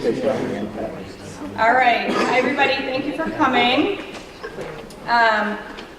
All right, hi everybody, thank you for coming.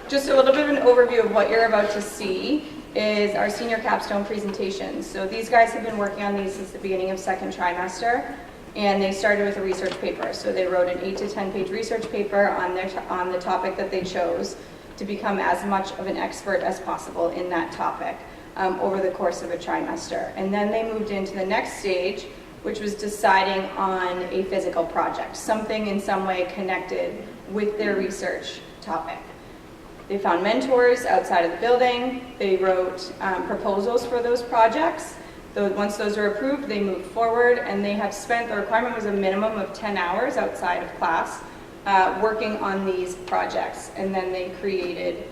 Just a little bit of an overview of what you're about to see is our senior capstone presentations. So these guys have been working on these since the beginning of second trimester, and they started with a research paper. So they wrote an 8 to 10 page research paper on the topic that they chose to become as much of an expert as possible in that topic over the course of a trimester. And then they moved into the next stage, which was deciding on a physical project, something in some way connected with their research topic. They found mentors outside of the building. They wrote proposals for those projects. Once those were approved, they moved forward, and they have spent, the requirement was a minimum of 10 hours outside of class working on these projects. And then they created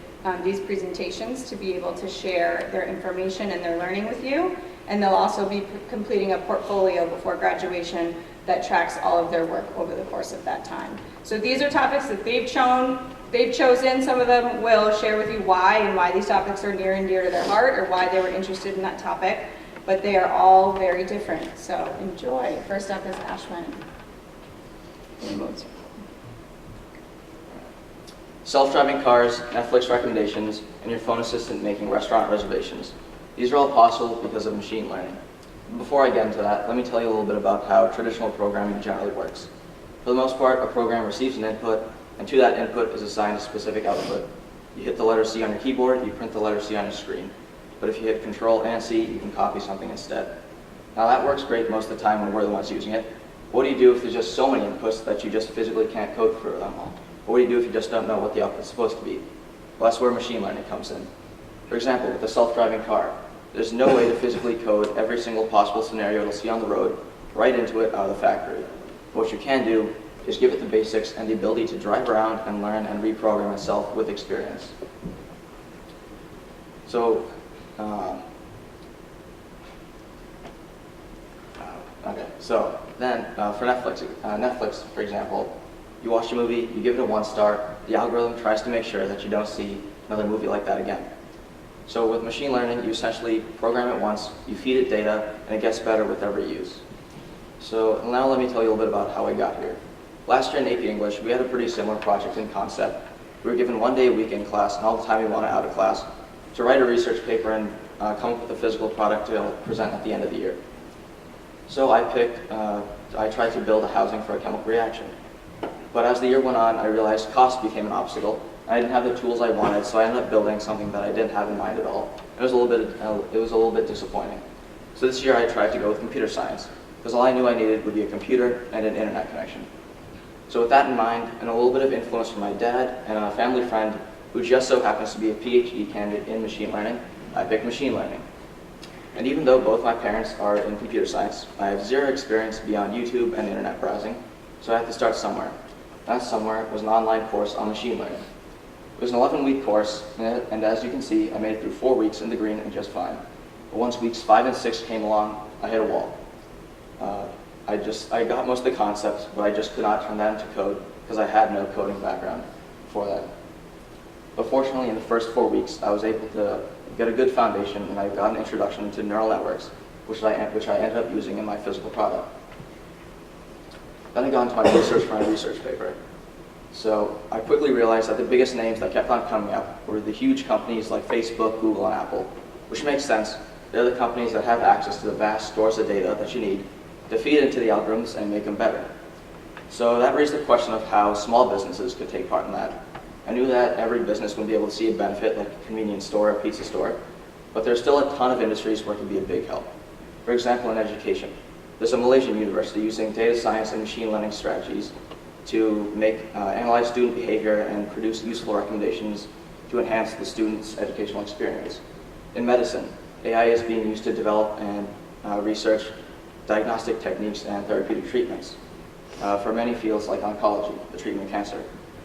these presentations to be able to share their information and their learning with you. And they'll also be completing a portfolio before graduation that tracks all of their work over the course of that time. So these are topics that they've chosen. Some of them will share with you why and why these topics are near and dear to their heart or why they were interested in that topic, but they are all very different. So enjoy. First up is Ashwin. Self-driving cars, Netflix recommendations, and your phone assistant making restaurant reservations. These are all possible because of machine learning. Before I get into that, let me tell you a little bit about how traditional programming generally works. For the most part, a program receives an input, and to that input is assigned a specific output. You hit the letter C on your keyboard, you print the letter C on your screen. But if you hit Control and C, you can copy something instead. Now that works great most of the time when we're the ones using it. What do you do if there's just so many inputs that you just physically can't code for them all? What do you do if you just don't know what the output's supposed to be? Well, that's where machine learning comes in. For example, with a self-driving car, there's no way to physically code every single possible scenario it'll see on the road right into it out of the factory. What you can do is give it the basics and the ability to drive around and learn and reprogram itself with experience. So, for Netflix, for example, you watch a movie, you give it a 1 star, the algorithm tries to make sure that you don't see another movie like that again. So with machine learning, you essentially program it once, you feed it data, and it gets better with every use. So now let me tell you a little bit about how I got here. Last year in AP English, we had a pretty similar project in concept. We were given 1 day a week in class, and all the time we wanted out of class, to write a research paper and come up with a physical product to present at the end of the year. So I tried to build a housing for a chemical reaction. But as the year went on, I realized cost became an obstacle. I didn't have the tools I wanted, so I ended up building something that I didn't have in mind at all. It was a little bit disappointing. So this year I tried to go with computer science, because all I knew I needed would be a computer and an internet connection. So with that in mind, and a little bit of influence from my dad and a family friend who just so happens to be a PhD candidate in machine learning, I picked machine learning. And even though both my parents are in computer science, I have zero experience beyond YouTube and internet browsing, so I had to start somewhere. That somewhere was an online course on machine learning. It was an 11-week course, and as you can see, I made it through 4 weeks in the green and just fine. But once weeks 5 and 6 came along, I hit a wall. I got most of the concepts, but I just could not turn that into code because I had no coding background before that. But fortunately, in the first 4 weeks, I was able to get a good foundation, and I got an introduction to neural networks, which I ended up using in my physical product. Then I got into my research for my research paper. So I quickly realized that the biggest names that kept on coming up were the huge companies like Facebook, Google, and Apple, which makes sense. They're the companies that have access to the vast stores of data that you need to feed into the algorithms and make them better. So that raised the question of how small businesses could take part in that. I knew that every business would be able to see a benefit, like a convenience store, a pizza store, but there's still a ton of industries where it can be a big help. For example, in education. There's a Malaysian university using data science and machine learning strategies to analyze student behavior and produce useful recommendations to enhance the student's educational experience. In medicine, AI is being used to develop and research diagnostic techniques and therapeutic treatments for many fields like oncology, the treatment of cancer.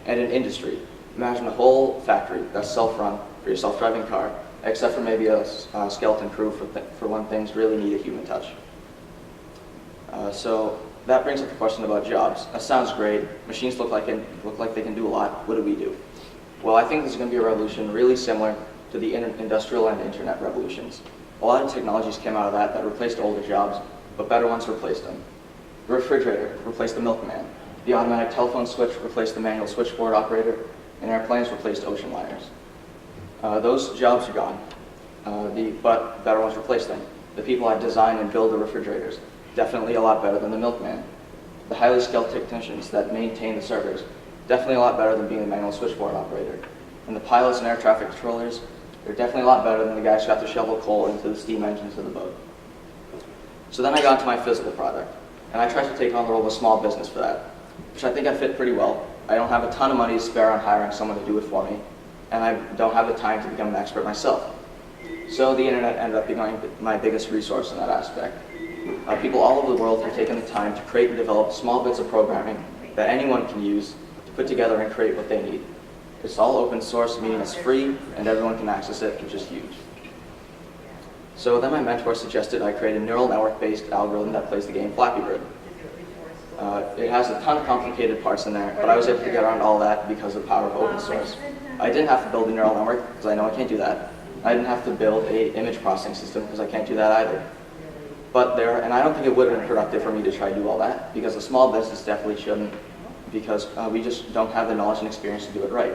And in industry, imagine a whole factory that's self-run for your self-driving car, except for maybe a skeleton crew for when things really need a human touch. So that brings up the question about jobs. That sounds great. Machines look like they can do a lot. What do we do? Well, I think this is going to be a revolution really similar to the industrial and internet revolutions. A lot of technologies came out of that replaced older jobs, but better ones replaced them. The refrigerator replaced the milkman. The automatic telephone switch replaced the manual switchboard operator, and airplanes replaced ocean liners. Those jobs are gone, but better ones replaced them. The people that design and build the refrigerators, definitely a lot better than the milkman. The highly skilled technicians that maintain the servers, definitely a lot better than being the manual switchboard operator. And the pilots and air traffic controllers, they're definitely a lot better than the guys who have to shovel coal into the steam engines of the boat. So then I got into my physical product, and I tried to take on the role of a small business for that, which I think I fit pretty well. I don't have a ton of money to spare on hiring someone to do it for me, and I don't have the time to become an expert myself. So the internet ended up becoming my biggest resource in that aspect. People all over the world have taken the time to create and develop small bits of programming that anyone can use to put together and create what they need. It's all open source, meaning it's free, and everyone can access it, which is huge. So then my mentor suggested I create a neural network-based algorithm that plays the game Flappy Bird. It has a ton of complicated parts in there, but I was able to get around all that because of the power of open source. I didn't have to build a neural network, because I know I can't do that. I didn't have to build an image processing system, because I can't do that either. And I don't think it would have been productive for me to try to do all that, because a small business definitely shouldn't, because we just don't have the knowledge and experience to do it right.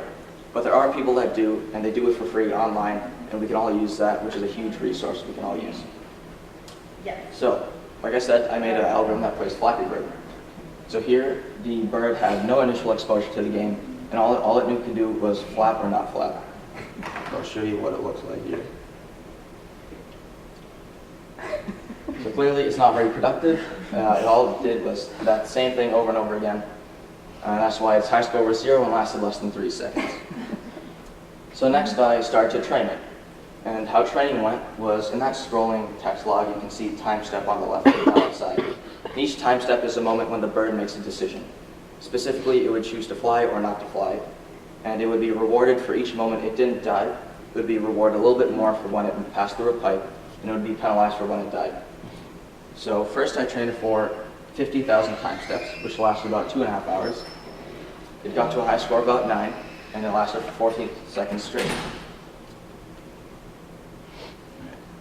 But there are people that do, and they do it for free online, and we can all use that, which is a huge resource we can all use. So, like I said, I made an algorithm that plays Flappy Bird. So here, the bird had no initial exposure to the game, and all it knew could do was flap or not flap. I'll show you what it looks like here. So clearly it's not very productive. All it did was that same thing over and over again. And that's why its high score was 0 and lasted less than 3 seconds. So next I started to train it. And how training went was, in that scrolling text log, you can see time step on the left and the right side. And each time step is a moment when the bird makes a decision. Specifically, it would choose to fly or not to fly. And it would be rewarded for each moment it didn't die. It would be rewarded a little bit more for when it passed through a pipe, and it would be penalized for when it died. So first I trained it for 50,000 time steps, which lasted about 2.5 hours. It got to a high score of about 9, and it lasted for 14 seconds straight.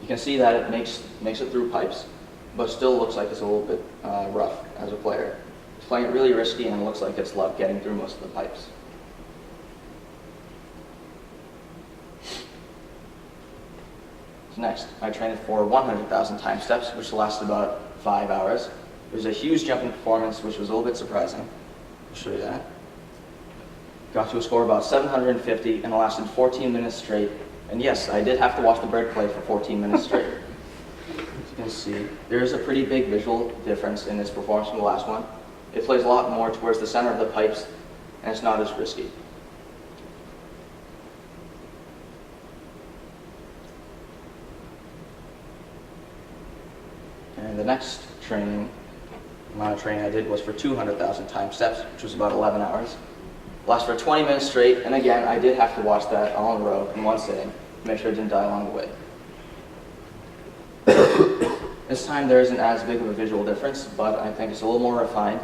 You can see that it makes it through pipes, but still looks like it's a little bit rough as a player. It's playing it really risky, and it looks like it's luck getting through most of the pipes. Next, I trained it for 100,000 time steps, which lasted about 5 hours. It was a huge jump in performance, which was a little bit surprising. I'll show you that. Got to a score of about 750, and it lasted 14 minutes straight. And yes, I did have to watch the bird play for 14 minutes straight. As you can see, there is a pretty big visual difference in its performance from the last one. It plays a lot more towards the center of the pipes, and it's not as risky. And the next amount of training I did was for 200,000 time steps, which was about 11 hours. Lasted for 20 minutes straight, and again, I did have to watch that all in a row in one sitting to make sure it didn't die along the way. This time there isn't as big of a visual difference, but I think it's a little more refined,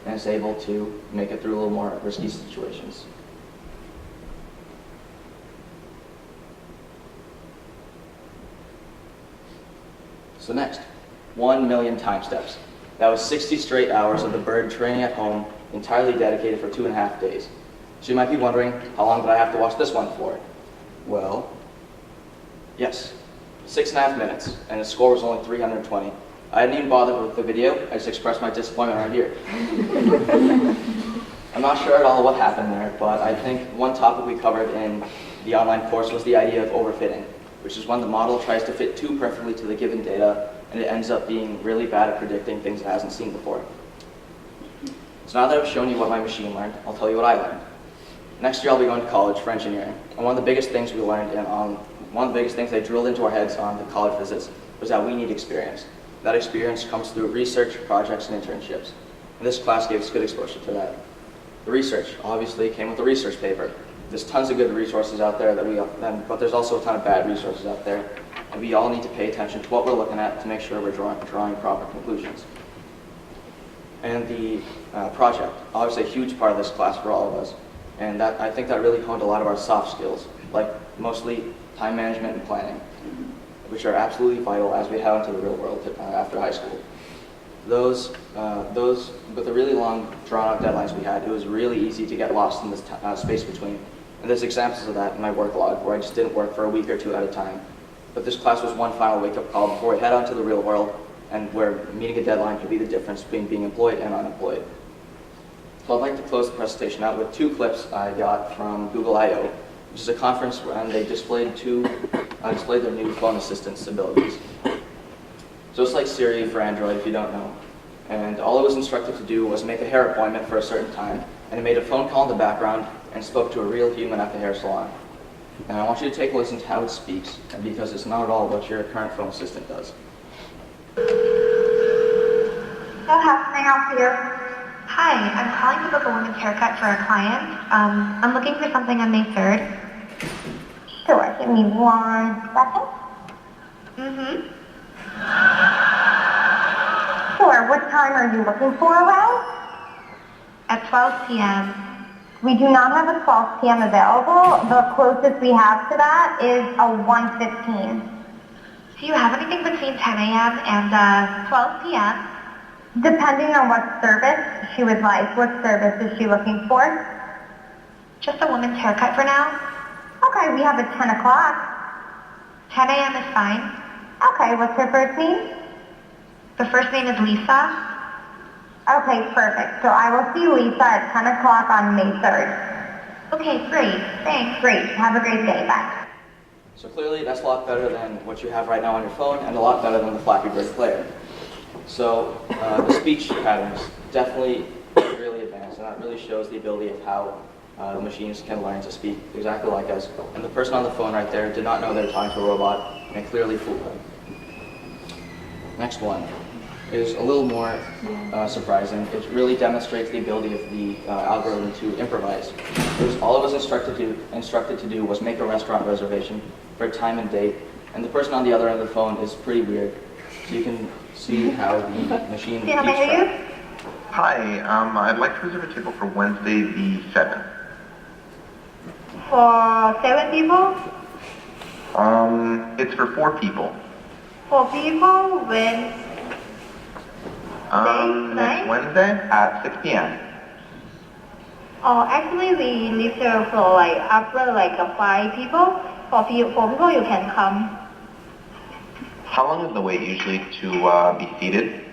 and it's able to make it through a little more risky situations. So next, 1 million time steps. That was 60 straight hours of the bird training at home, entirely dedicated for 2.5 days. So you might be wondering, how long did I have to watch this one for? Well, yes, 6.5 minutes, and the score was only 320. I didn't even bother with the video, I just expressed my disappointment right here. I'm not sure at all what happened there, but I think one topic we covered in the online course was the idea of overfitting, which is when the model tries to fit too perfectly to the given data, and it ends up being really bad at predicting things it hasn't seen before. So now that I've shown you what my machine learned, I'll tell you what I learned. Next year I'll be going to college for engineering, and one of the biggest things we learned, and one of the biggest things they drilled into our heads on the college visits was that we need experience. That experience comes through research, projects, and internships. And this class gave us good exposure to that. The research obviously came with a research paper. There's tons of good resources out there, but there's also a ton of bad resources out there. And we all need to pay attention to what we're looking at to make sure we're drawing proper conclusions. And the project, obviously a huge part of this class for all of us. And I think that really honed a lot of our soft skills, like mostly time management and planning, which are absolutely vital as we head into the real world after high school. those with the really long, drawn-out deadlines we had, it was really easy to get lost in this space between. And there's examples of that in my work log, where I just didn't work for a week or two at a time. But this class was one final wake-up call before we head out to the real world, and where meeting a deadline could be the difference between being employed and unemployed. So I'd like to close the presentation out with 2 clips I got from Google I/O, which is a conference where they displayed their new phone assistance abilities. So it's like Siri for Android, if you don't know. And all it was instructed to do was make a hair appointment for a certain time, and it made a phone call in the background and spoke to a real human at the hair salon. And I want you to take a listen to how it speaks, and because it's not at all what your current phone assistant does. So how can I help you? Hi, I'm calling to book a woman's haircut for a client. I'm looking for something on May 3rd. Sure, give me 1 second. Sure, what time are you looking for around? At 12 p.m. We do not have a 12 p.m. available. The closest we have to that is a 1:15. Do you have anything between 10 a.m. and 12 p.m.? Depending on what service she would like. What service is she looking for? Just a woman's haircut for now. Okay, we have a 10 o'clock. 10 a.m. is fine. Okay, what's her first name? The first name is Lisa. Okay, perfect. So I will see Lisa at 10 o'clock on May 3rd. Okay, great. Thanks. Great. Have a great day. Bye. So clearly that's a lot better than what you have right now on your phone, and a lot better than the Flappy Bird player. So the speech patterns definitely really advanced, and that really shows the ability of how machines can learn to speak exactly like us. And the person on the phone right there did not know they were talking to a robot, and it clearly fooled them. Next one is a little more surprising. It really demonstrates the ability of the algorithm to improvise. All it was instructed to do was make a restaurant reservation for a time and date, and the person on the other end of the phone is pretty weird. So you can see how the machine keeps track. Hi, I'd like to reserve a table for Wednesday the 7th. For 7 people? It's for 4 people. 4 people when? Next Wednesday at 6 p.m. Oh, actually we reserve for like after like 5 people. For 4 people you can come. How long is the wait usually to be seated?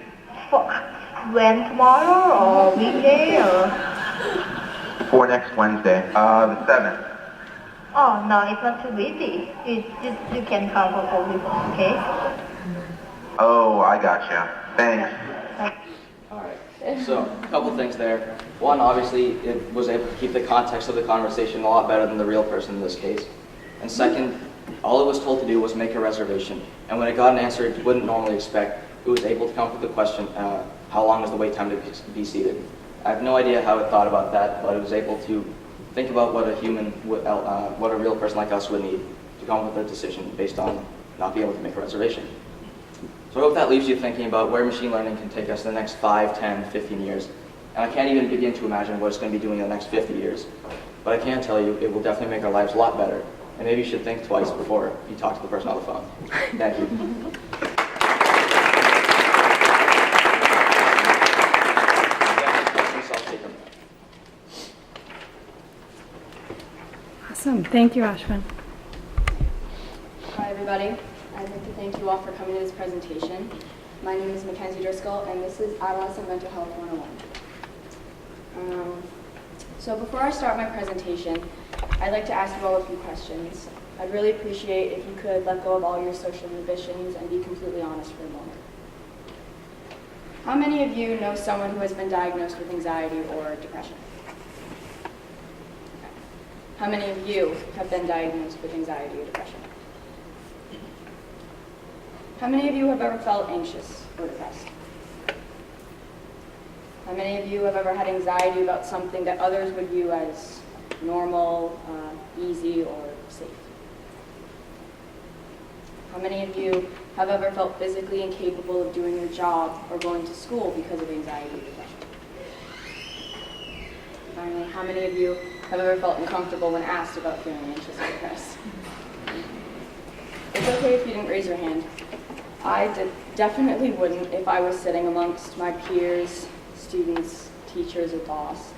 When tomorrow or weekday or? For next Wednesday, the 7th. Oh no, it's not too busy. You can come for 4 people, okay? Oh, I gotcha. Thanks. Alright, so a couple things there. One, obviously, it was able to keep the context of the conversation a lot better than the real person in this case. And second, all it was told to do was make a reservation. And when it got an answer it wouldn't normally expect, it was able to come up with the question, how long is the wait time to be seated? I have no idea how it thought about that, but it was able to think about what what a real person like us would need to come up with a decision based on not being able to make a reservation. So I hope that leaves you thinking about where machine learning can take us in the next 5, 10, 15 years. And I can't even begin to imagine what it's going to be doing in the next 50 years. But I can tell you it will definitely make our lives a lot better. And maybe you should think twice before you talk to the person on the phone. Thank you. Awesome. Thank you, Ashwin. Hi, everybody. I'd like to thank you all for coming to this presentation. My name is Mackenzie Driscoll, and this is Adolescent Mental Health 101. So before I start my presentation, I'd like to ask you all a few questions. I'd really appreciate if you could let go of all your social inhibitions and be completely honest for a moment. How many of you know someone who has been diagnosed with anxiety or depression? How many of you have been diagnosed with anxiety or depression? How many of you have ever felt anxious or depressed? How many of you have ever had anxiety about something that others would view as normal, easy, or safe? How many of you have ever felt physically incapable of doing your job or going to school because of anxiety or depression? Finally, how many of you have ever felt uncomfortable when asked about feeling anxious or depressed? It's okay if you didn't raise your hand. Definitely wouldn't if I was sitting amongst my peers, students, teachers, or boss.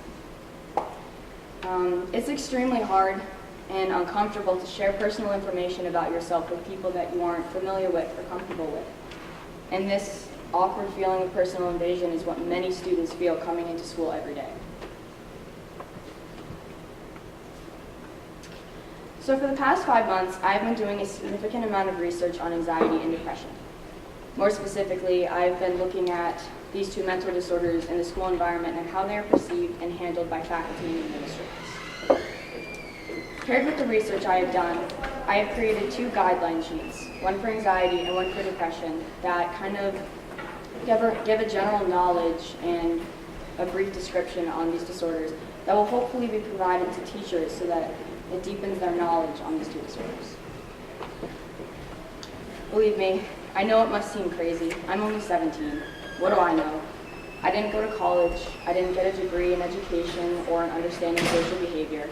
It's extremely hard and uncomfortable to share personal information about yourself with people that you aren't familiar with or comfortable with. And this awkward feeling of personal invasion is what many students feel coming into school every day. So for the past 5 months, I've been doing a significant amount of research on anxiety and depression. More specifically, I've been looking at these two mental disorders in the school environment and how they are perceived and handled by faculty and administrators. Paired with the research I have done, I have created 2 guideline sheets, one for anxiety and one for depression, that kind of give a general knowledge and a brief description on these disorders that will hopefully be provided to teachers so that it deepens their knowledge on these 2 disorders. Believe me, I know it must seem crazy. I'm only 17. What do I know? I didn't go to college. I didn't get a degree in education or an understanding of social behavior.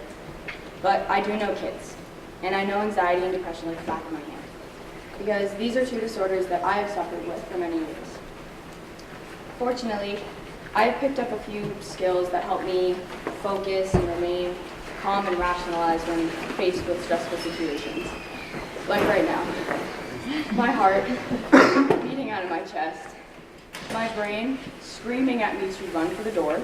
But I do know kids, and I know anxiety and depression like the back of my hand, because these are 2 disorders that I have suffered with for many years. Fortunately, I have picked up a few skills that help me focus and remain calm and rationalize when faced with stressful situations. Like right now. My heart beating out of my chest. My brain screaming at me to run for the door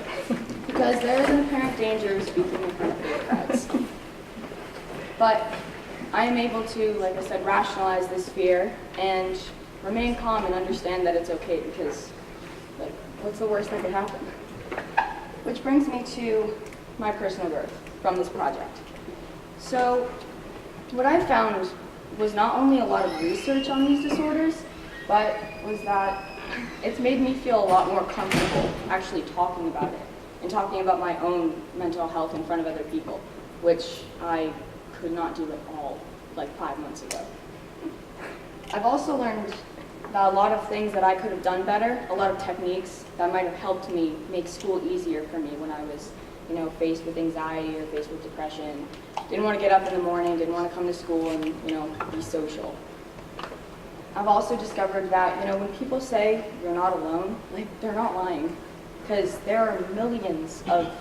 because there is an apparent danger of speaking in front of big crowds. But I am able to, like I said, rationalize this fear and remain calm and understand that it's okay because, like, what's the worst that could happen? Which brings me to my personal growth from this project. So what I found was not only a lot of research on these disorders, but was that it's made me feel a lot more comfortable actually talking about it and talking about my own mental health in front of other people, which I could not do at all like 5 months ago. I've also learned that a lot of things that I could have done better, a lot of techniques that might have helped me make school easier for me when I was, faced with anxiety or faced with depression. Didn't want to get up in the morning, didn't want to come to school and, be social. I've also discovered that, when people say you're not alone, they're not lying. Because there are millions of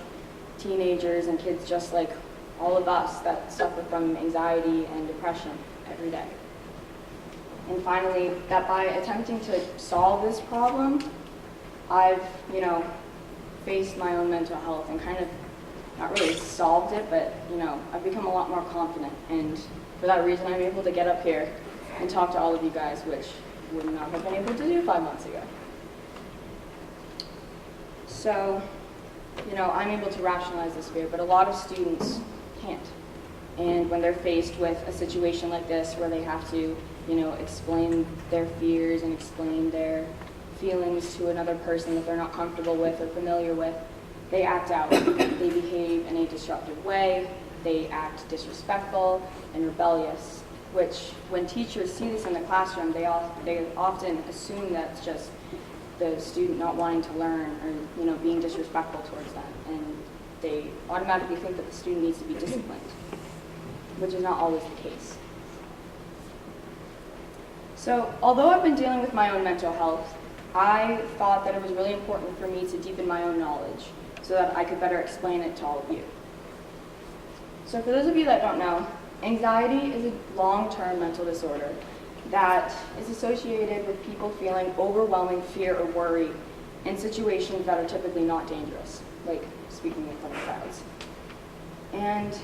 teenagers and kids just like all of us that suffer from anxiety and depression every day. And finally, that by attempting to solve this problem, I've, faced my own mental health and kind of not really solved it, but, I've become a lot more confident. And for that reason, I'm able to get up here and talk to all of you guys, which would not have been able to do 5 months ago. So, I'm able to rationalize this fear, but a lot of students can't. And when they're faced with a situation like this where they have to, explain their fears and explain their feelings to another person that they're not comfortable with or familiar with, they act out. They behave in a disruptive way, they act disrespectful and rebellious, which when teachers see this in the classroom, they often assume that's just the student not wanting to learn or being disrespectful towards them, and they automatically think that the student needs to be disciplined, which is not always the case. So although I've been dealing with my own mental health, I thought that it was really important for me to deepen my own knowledge so that I could better explain it to all of you. So for those of you that don't know, anxiety is a long-term mental disorder that is associated with people feeling overwhelming fear or worry in situations that are typically not dangerous, like speaking in front of crowds. And,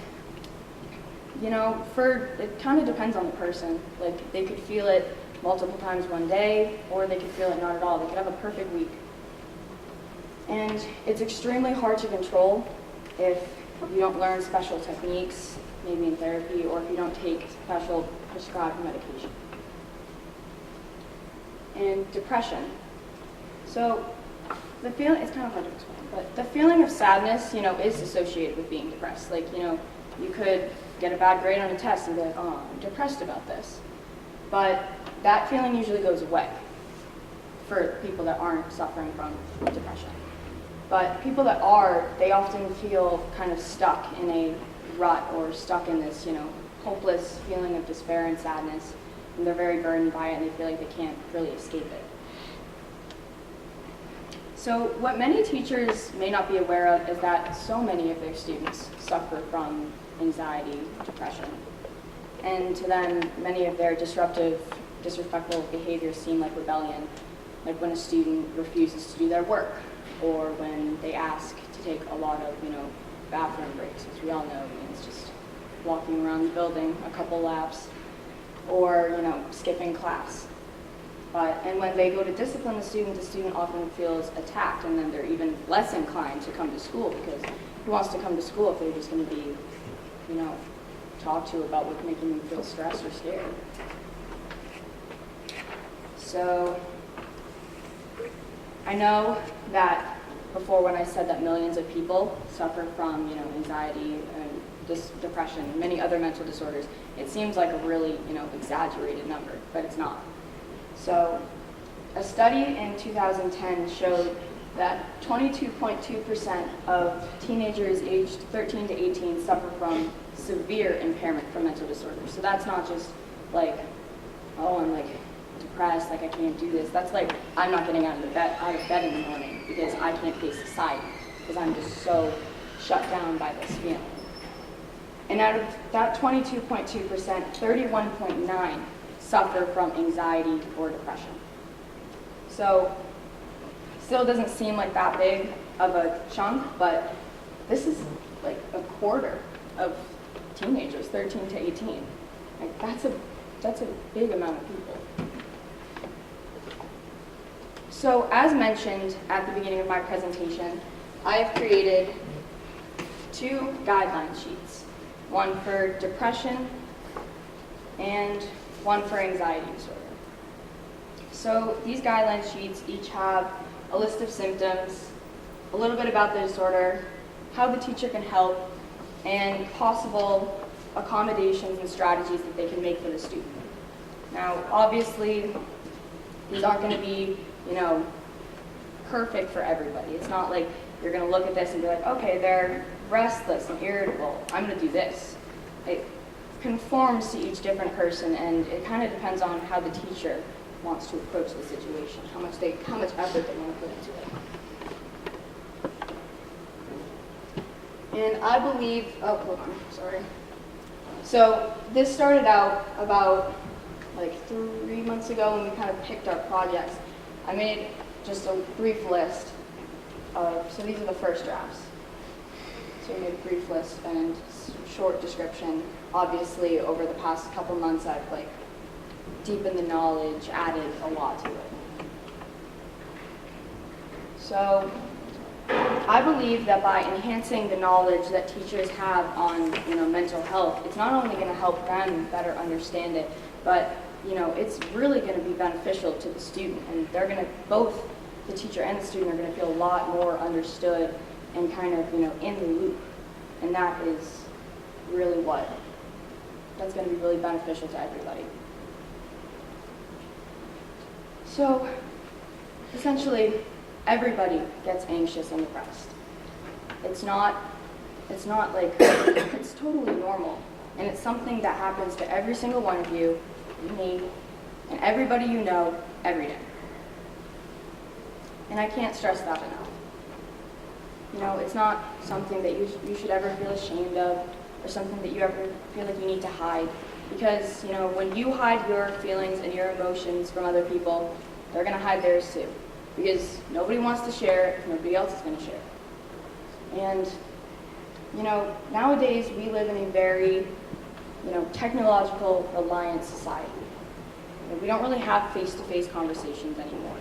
it kind of depends on the person. Like, they could feel it multiple times one day, or they could feel it not at all. They could have a perfect week. And it's extremely hard to control if you don't learn special techniques, maybe in therapy, or if you don't take special prescribed medication. And depression. So the feeling, it's kind of hard to explain, but the feeling of sadness, is associated with being depressed. Like, you could get a bad grade on a test and be like, oh, I'm depressed about this. But that feeling usually goes away for people that aren't suffering from depression. But people that are, they often feel kind of stuck in a rut or stuck in this, hopeless feeling of despair and sadness. and they're very burdened by it, and they feel like they can't really escape it. So what many teachers may not be aware of is that so many of their students suffer from anxiety, depression. And to them, many of their disrespectful behaviors seem like rebellion, like when a student refuses to do their work, or when they ask to take a lot of, bathroom breaks, which we all know means just walking around the building a couple laps, or, skipping class. And when they go to discipline the student often feels attacked, and then they're even less inclined to come to school, because who wants to come to school if they're just going to be, talked to about what's making them feel stressed or scared. So I know that before, when I said that millions of people suffer from, anxiety and depression and many other mental disorders, it seems like a really, exaggerated number, but it's not. So a study in 2010 showed that 22.2% of teenagers aged 13 to 18 suffer from severe impairment from mental disorders. So that's not just like, oh, I'm depressed, I can't do this. That's like, I'm not getting out of bed in the morning because I can't face society, because I'm just so shut down by this feeling. And out of that 22.2%, 31.9% suffer from anxiety or depression. So still doesn't seem like that big of a chunk, but this is like a quarter of teenagers, 13 to 18. That's a big amount of people. So as mentioned at the beginning of my presentation, I have created 2 guideline sheets, one for depression and one for anxiety disorder. So these guideline sheets each have a list of symptoms, a little bit about the disorder, how the teacher can help, and possible accommodations and strategies that they can make for the student. Now, obviously, these aren't going to be, perfect for everybody. It's not like you're going to look at this and be like, okay, they're restless and irritable, I'm going to do this. It conforms to each different person, and it kind of depends on how the teacher wants to approach the situation, how much effort they want to put into it. And I believe, So this started out about 3 months ago when we kind of picked our projects. I made just a brief list so these are the first drafts. So we made a brief list and short description. Obviously, over the past couple months, I've deepened the knowledge, added a lot to it. So I believe that by enhancing the knowledge that teachers have on mental health, it's not only going to help them better understand it, but it's really going to be beneficial to the student, and they're going to, both the teacher and the student are going to feel a lot more understood and kind of in the loop, and that is really that's going to be really beneficial to everybody. So essentially, everybody gets anxious and depressed. It's totally normal, and it's something that happens to every single one of you, me, and everybody you know every day. And I can't stress that enough. It's not something that you should ever feel ashamed of, or something that you ever feel like you need to hide. Because, when you hide your feelings and your emotions from other people, they're going to hide theirs too. Because nobody wants to share it, nobody else is going to share it. And, nowadays we live in a very, technological reliant society. We don't really have face-to-face conversations anymore.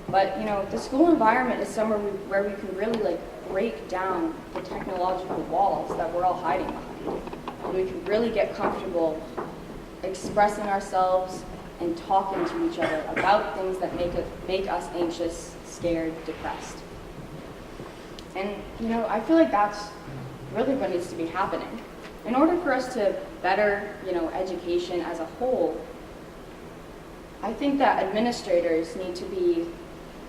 But, the school environment is somewhere where we can really, break down the technological walls that we're all hiding behind. And we can really get comfortable expressing ourselves and talking to each other about things that make us anxious, scared, depressed. And, I feel like that's really what needs to be happening. In order for us to better, education as a whole, I think that administrators need to be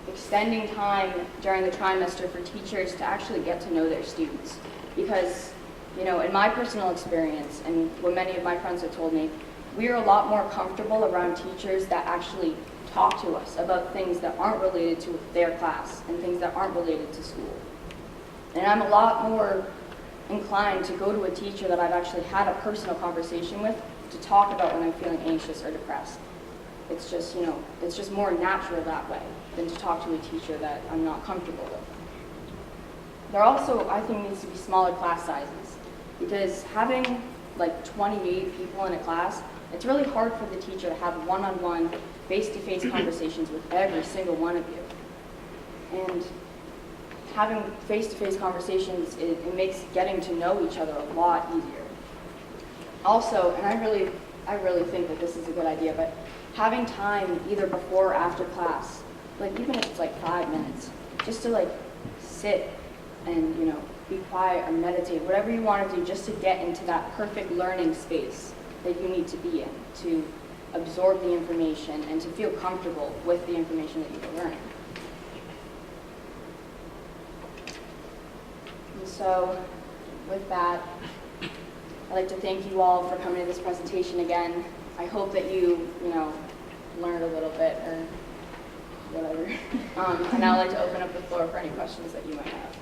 extending time during the trimester for teachers to actually get to know their students. Because, in my personal experience, and what many of my friends have told me, we are a lot more comfortable around teachers that actually talk to us about things that aren't related to their class and things that aren't related to school. And I'm a lot more inclined to go to a teacher that I've actually had a personal conversation with to talk about when I'm feeling anxious or depressed. It's just, it's just more natural that way than to talk to a teacher that I'm not comfortable with. There also, I think, needs to be smaller class sizes, because having like 28 people in a class, it's really hard for the teacher to have one-on-one, face-to-face conversations with every single one of you. And having face-to-face conversations, it makes getting to know each other a lot easier. Also, and I really think that this is a good idea, but having time either before or after class, like even if it's like 5 minutes, just to like sit and be quiet or meditate, whatever you want to do, just to get into that perfect learning space that you need to be in to absorb the information and to feel comfortable with the information that you're learning. And so with that, I'd like to thank you all for coming to this presentation again. I hope that you learned a little bit or whatever. And now I'd like to open up the floor for any questions that you might have.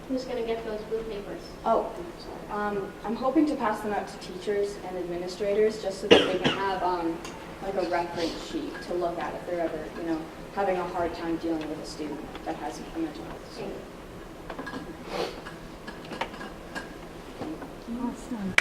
Who's going to get those blue papers? Oh, I'm hoping to pass them out to teachers and administrators just so that they can have like a reference sheet to look at if they're ever, having a hard time dealing with a student that has a mental health disorder. Awesome.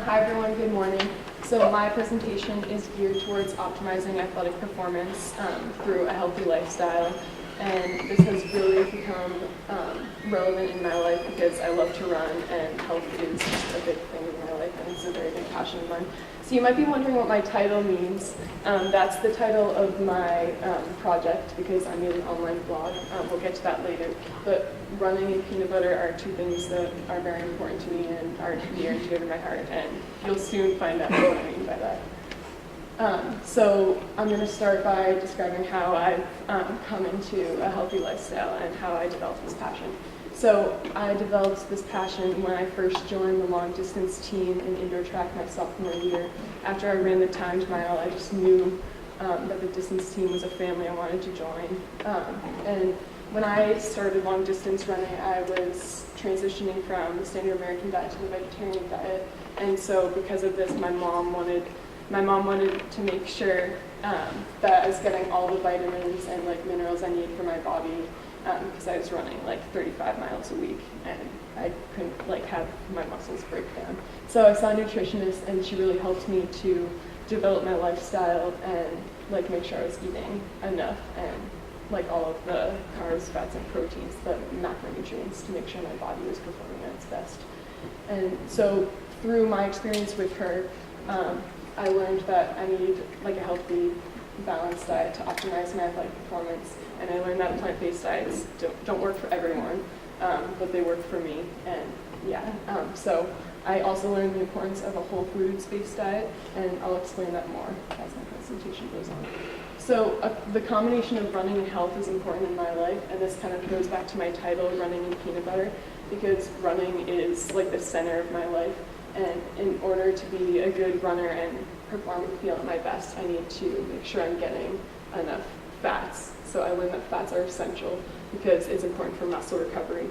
Hi everyone, good morning. So my presentation is geared towards optimizing athletic performance through a healthy lifestyle. And this has really become relevant in my life because I love to run and health is just a big thing in my life and it's a very big passion of mine. So you might be wondering what my title means. That's the title of my project because I made an online blog. We'll get to that later. But running and peanut butter are two things that are very important to me and are near and dear to my heart. And you'll soon find out what I mean by that. So I'm going to start by describing how I've come into a healthy lifestyle and how I developed this passion. So I developed this passion when I first joined the long distance team in indoor track my sophomore year. After I ran the timed mile, I just knew that the distance team was a family I wanted to join. And when I started long distance running, I was transitioning from the standard American diet to the vegetarian diet. And so because of this, my mom wanted to make sure that I was getting all the vitamins and minerals I need for my body because I was running 35 miles a week and I couldn't have my muscles break down. So I saw a nutritionist and she really helped me to develop my lifestyle and make sure I was eating enough and all of the carbs, fats, and proteins, the macronutrients to make sure my body was performing at its best. And so through my experience with her, I learned that I need a healthy, balanced diet to optimize my athletic performance. And I learned that plant-based diets don't work for everyone, but they work for me. And so I also learned the importance of a whole foods-based diet, and I'll explain that more as my presentation goes on. So the combination of running and health is important in my life, and this kind of goes back to my title, Running in Peanut Butter, because running is the center of my life. And in order to be a good runner and perform and feel at my best, I need to make sure I'm getting enough fats. So I learned that fats are essential because it's important for muscle recovery.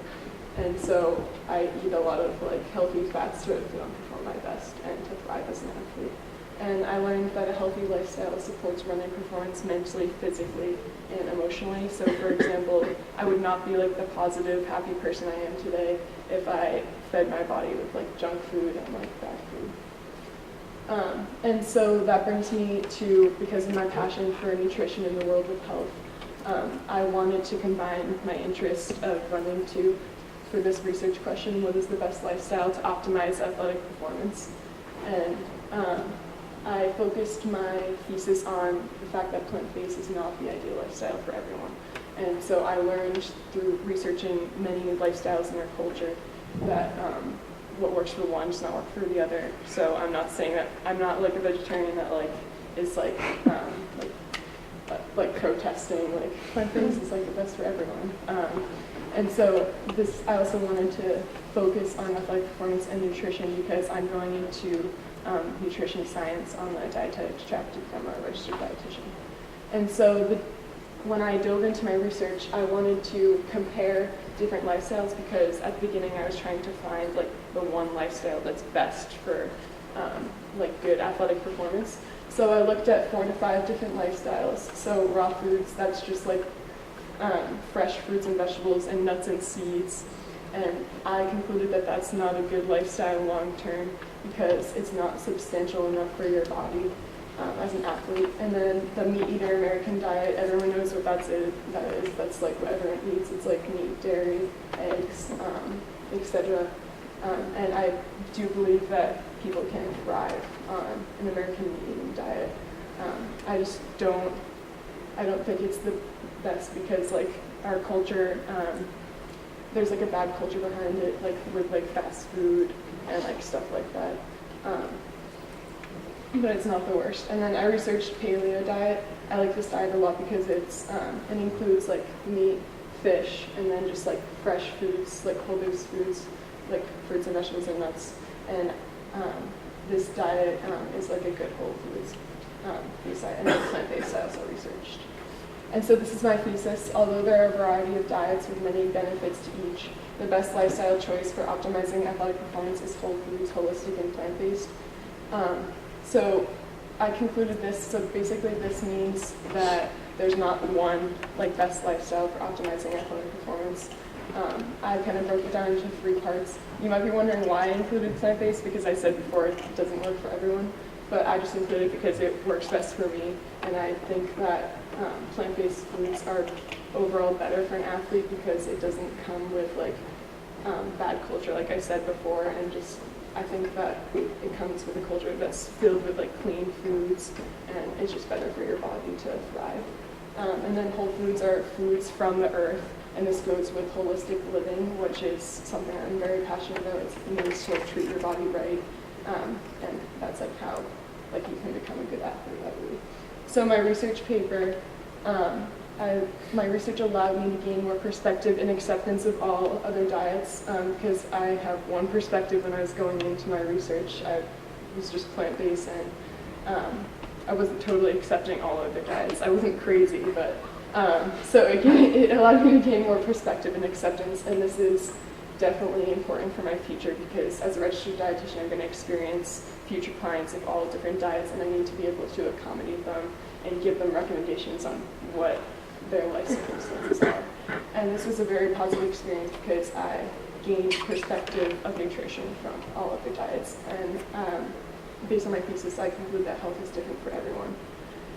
And so I eat a lot of healthy fats to feel and perform my best and to thrive as an athlete. And I learned that a healthy lifestyle supports running performance mentally, physically, and emotionally. So for example, I would not be the positive, happy person I am today if I fed my body with junk food and bad food. And so that brings me to, because of my passion for nutrition in the world of health, I wanted to combine my interest of running for this research question, what is the best lifestyle to optimize athletic performance? And I focused my thesis on the fact that plant-based is not the ideal lifestyle for everyone. And so I learned through researching many lifestyles in our culture that what works for one does not work for the other. So I'm not saying that, I'm not like a vegetarian that like is like protesting like plant-based is like the best for everyone. And so I also wanted to focus on athletic performance and nutrition because I'm going into nutrition science on the dietetics track to become a registered dietitian. And so when I dove into my research, I wanted to compare different lifestyles because at the beginning I was trying to find like the one lifestyle that's best for like good athletic performance. So I looked at 4 to 5 different lifestyles. So raw foods, that's just like fresh fruits and vegetables and nuts and seeds. And I concluded that that's not a good lifestyle long term because it's not substantial enough for your body as an athlete. And then the meat eater American diet, everyone knows what that is. That's like what everyone eats. It's like meat, dairy, eggs, etc. And I do believe that people can thrive on an American meat eating diet. I don't think it's the best because like our culture, there's like a bad culture behind it, like with like fast food and like stuff like that. But it's not the worst. And then I researched paleo diet. I like this diet a lot because it includes like meat, fish, and then just like fresh foods, like whole foods, like fruits and vegetables and nuts. And this diet is like a good whole foods diet, and then plant-based I also researched. And so this is my thesis. Although there are a variety of diets with many benefits to each, the best lifestyle choice for optimizing athletic performance is whole foods, holistic, and plant-based. So I concluded this. So basically, this means that there's not one like best lifestyle for optimizing athletic performance. I kind of broke it down into 3 parts. You might be wondering why I included plant-based because I said before it doesn't work for everyone, but I just included it because it works best for me, and I think that plant-based foods are overall better for an athlete because it doesn't come with like bad culture, like I said before, and just I think that it comes with a culture that's filled with like clean foods, and it's just better for your body to thrive. And then whole foods are foods from the earth, and this goes with holistic living, which is something I'm very passionate about. It means to like, treat your body right, and that's like how like you can become a good athlete, I believe. So my research paper, my research allowed me to gain more perspective and acceptance of all other diets because I have one perspective when I was going into my research. I was just plant-based and I wasn't totally accepting all other diets. I wasn't crazy, but so it allowed me to gain more perspective and acceptance, and this is definitely important for my future because as a registered dietitian I'm going to experience future clients of all different diets, and I need to be able to accommodate them and give them recommendations on what their life circumstances are. And this was a very positive experience because I gained perspective of nutrition from all of the diets. And based on my thesis, I conclude that health is different for everyone.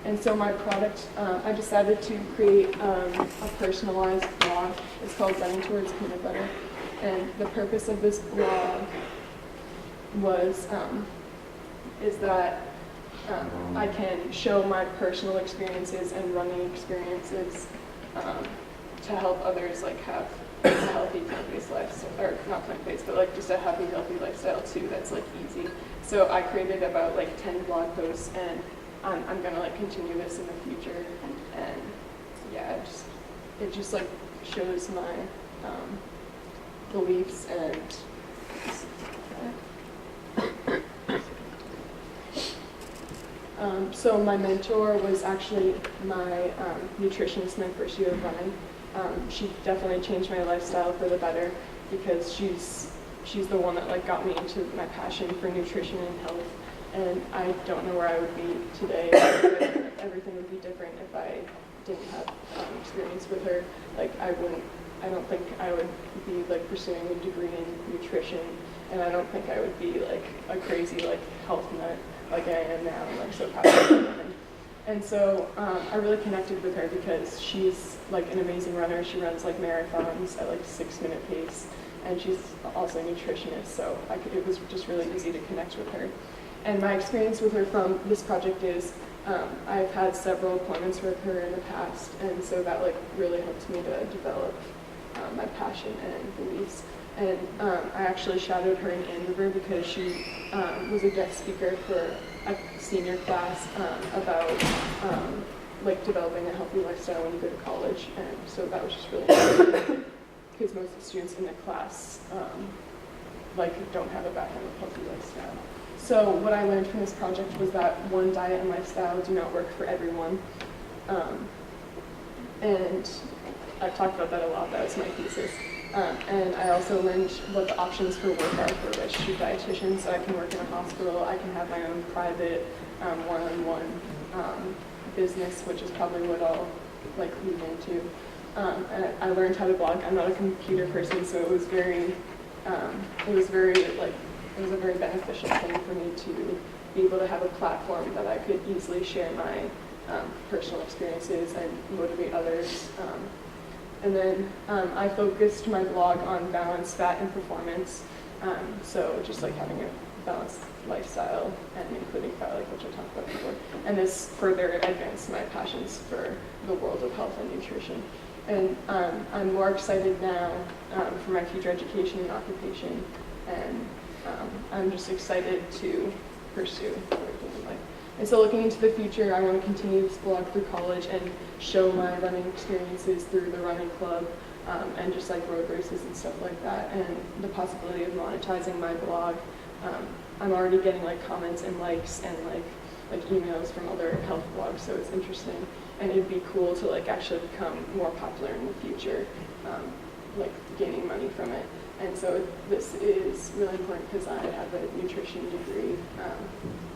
And so my product, I decided to create a personalized blog. It's called Running Towards Peanut Butter. And the purpose of this blog is that I can show my personal experiences and running experiences to help others like have a healthy plant-based lifestyle, or not plant-based, but like just a happy, healthy lifestyle too. That's like easy. So I created about like 10 blog posts, and I'm gonna like continue this in the future. And yeah, it just like shows my beliefs and. So my mentor was actually my nutritionist my first year of running. She definitely changed my lifestyle for the better because she's the one that like got me into my passion for nutrition and health. And I don't know where I would be today. Everything would be different if I didn't have experience with her. Like I don't think I would be like pursuing a degree in nutrition, and I don't think I would be like a crazy like health nut like I am now. I'm like so passionate about it. And so I really connected with her because she's like an amazing runner. She runs like marathons at like 6-minute pace, and she's also a nutritionist. So it was just really easy to connect with her. And my experience with her from this project is I've had several appointments with her in the past, and so that like really helped me to develop my passion and beliefs. And I actually shadowed her in Andover because she was a guest speaker for a senior class about like developing a healthy lifestyle when you go to college. And so that was just really important because most of the students in the class like don't have a background of healthy lifestyle. So what I learned from this project was that one diet and lifestyle do not work for everyone. And I've talked about that a lot, that was my thesis. And I also learned what the options for work are for a registered dietitian, so I can work in a hospital, I can have my own private one-on-one business, which is probably what I'll like lean into. And I learned how to blog. I'm not a computer person, so it was a very beneficial thing for me to be able to have a platform that I could easily share my personal experiences and motivate others. And then I focused my blog on balance, fat, and performance. So just like having a balanced lifestyle and including fat, like which I talked about before. And this further advanced my passions for the world of health and nutrition. And I'm more excited now for my future education and occupation. And I'm just excited to pursue everything in life. And so looking into the future, I want to continue this blog through college and show my running experiences through the running club and just like road races and stuff like that, and the possibility of monetizing my blog. I'm already getting like comments and likes and like emails from other health blogs, so it's interesting. And it'd be cool to like actually become more popular in the future, like gaining money from it. And so this is really important because I have a nutrition degree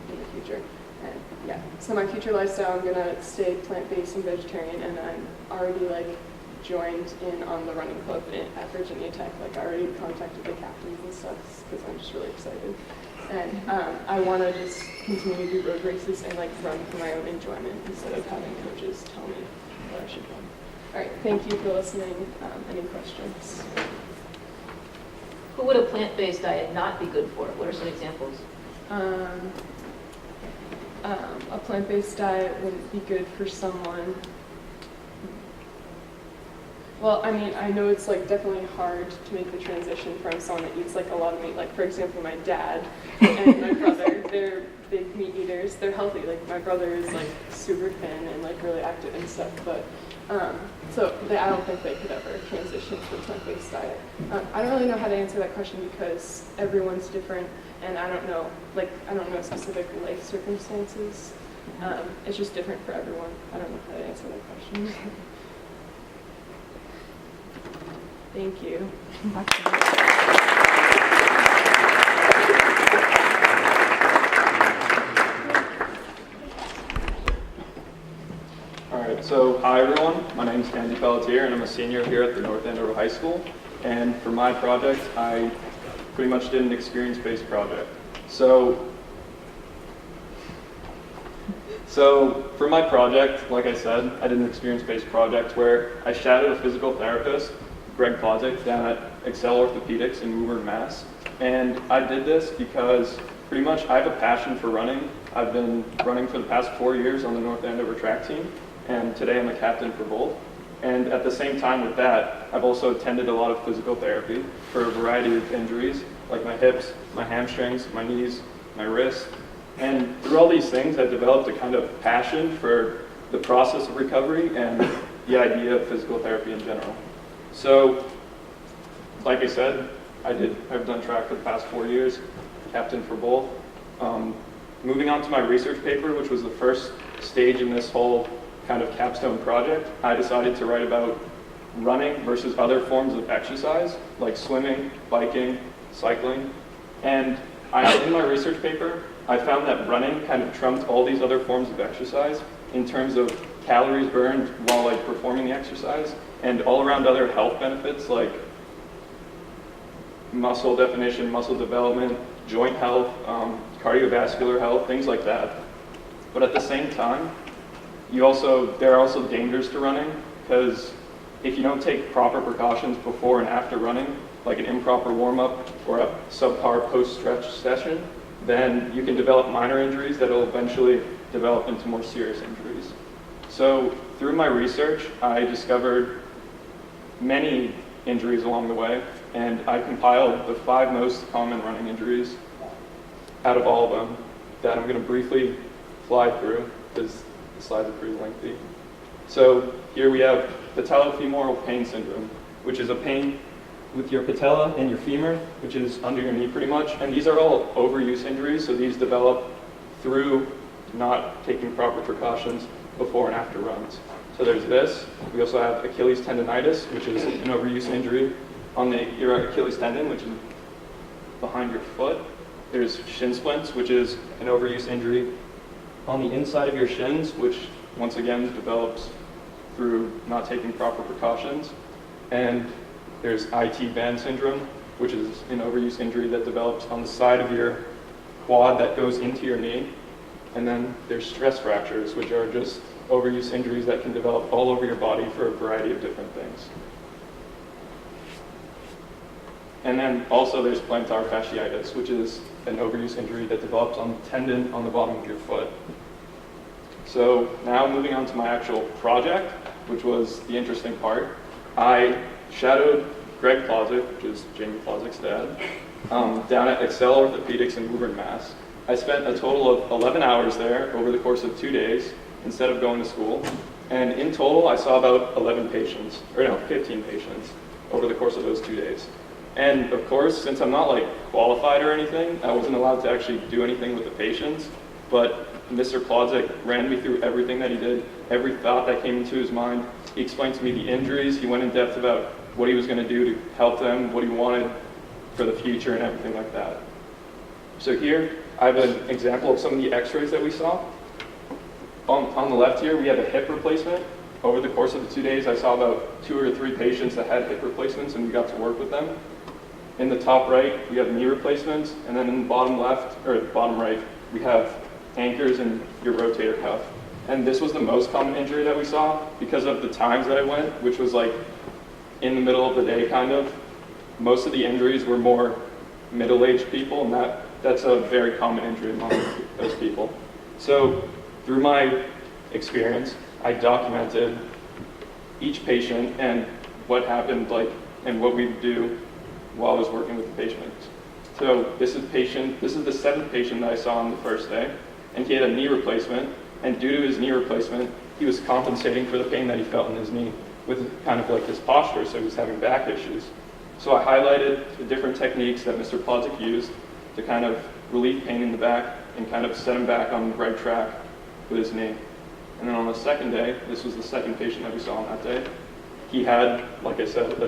in the future. And yeah, so my future lifestyle, I'm gonna stay plant-based and vegetarian, and I'm already like joined in on the running club at Virginia Tech. Like I already contacted the captains and stuff because I'm just really excited. And I want to just continue to do road races and like run for my own enjoyment instead of having coaches tell me what I should run. All right, thank you for listening. Any questions? Who would a plant-based diet not be good for? What are some examples? A plant-based diet wouldn't be good for someone. Well, I mean, I know it's like definitely hard to make the transition from someone that eats like a lot of meat. Like for example, my dad and my brother, they're big meat eaters. They're healthy. Like my brother is like super thin and like really active and stuff. But I don't think they could ever transition to a plant-based diet. I don't really know how to answer that question because everyone's different, and I don't know specific life circumstances. It's just different for everyone. I don't know how to answer that question. Thank you. All right, so hi everyone. My name is Kenji Peltier and I'm a senior here at the North Andover High School. And for my project, I pretty much did an experience-based project. So for my project, like I said, I did an experience-based project where I shadowed a physical therapist, Greg Plotzik, down at Excel Orthopedics in Woburn, Mass. And I did this because pretty much I have a passion for running. I've been running for the past 4 years on the North Andover track team, and today I'm a captain for both. And at the same time with that, I've also attended a lot of physical therapy for a variety of injuries, like my hips, my hamstrings, my knees, my wrists. And through all these things, I've developed a kind of passion for the process of recovery and the idea of physical therapy in general. So, like I said, I've done track for the past 4 years, captain for both. Moving on to my research paper, which was the first stage in this whole kind of capstone project, I decided to write about running versus other forms of exercise, like swimming, biking, cycling. And in my research paper, I found that running kind of trumped all these other forms of exercise in terms of calories burned while like performing the exercise, and all around other health benefits like muscle definition, muscle development, joint health, cardiovascular health, things like that. But at the same time, there are also dangers to running, because if you don't take proper precautions before and after running, like an improper warm-up or a subpar post-stretch session, then you can develop minor injuries that will eventually develop into more serious injuries. So through my research, I discovered many injuries along the way, and I compiled the 5 most common running injuries out of all of them that I'm going to briefly fly through because the slides are pretty lengthy. So here we have patellofemoral pain syndrome, which is a pain with your patella and your femur, which is under your knee pretty much. And these are all overuse injuries, so these develop through not taking proper precautions before and after runs. So there's this. We also have Achilles tendonitis, which is an overuse injury on your Achilles tendon, which is behind your foot. There's shin splints, which is an overuse injury on the inside of your shins, which once again develops through not taking proper precautions. And there's IT band syndrome, which is an overuse injury that develops on the side of your quad that goes into your knee. And then there's stress fractures, which are just overuse injuries that can develop all over your body for a variety of different things. And then also there's plantar fasciitis, which is an overuse injury that develops on the tendon on the bottom of your foot. So now moving on to my actual project, which was the interesting part. I shadowed Greg Plozek, which is Jamie Plozek's dad, down at Excel Orthopedics in Woburn, Mass. I spent a total of 11 hours there over the course of 2 days instead of going to school. And in total, I saw about 15 patients over the course of those 2 days. And of course, since I'm not like qualified or anything, I wasn't allowed to actually do anything with the patients. But Mr. Plozek ran me through everything that he did, every thought that came into his mind. He explained to me the injuries. He went in depth about what he was going to do to help them, what he wanted for the future, and everything like that. So here, I have an example of some of the x-rays that we saw. On the left here, we have a hip replacement. Over the course of the 2 days, I saw about 2 or 3 patients that had hip replacements, and we got to work with them. In the top right, we have knee replacements, and then in the bottom left, or bottom right, we have anchors and your rotator cuff. And this was the most common injury that we saw because of the times that I went, which was like in the middle of the day kind of. Most of the injuries were more middle-aged people, and that's a very common injury among those people. So through my experience, I documented each patient and what happened, and what we do while I was working with the patients. So this is the 7th patient that I saw on the first day, and he had a knee replacement, and due to his knee replacement, he was compensating for the pain that he felt in his knee with kind of like his posture, so he was having back issues. So I highlighted the different techniques that Mr. Plozek used to kind of relieve pain in the back and kind of set him back on the right track with his knee. And then on the second day, this was the second patient that we saw on that day, he had, like I said, a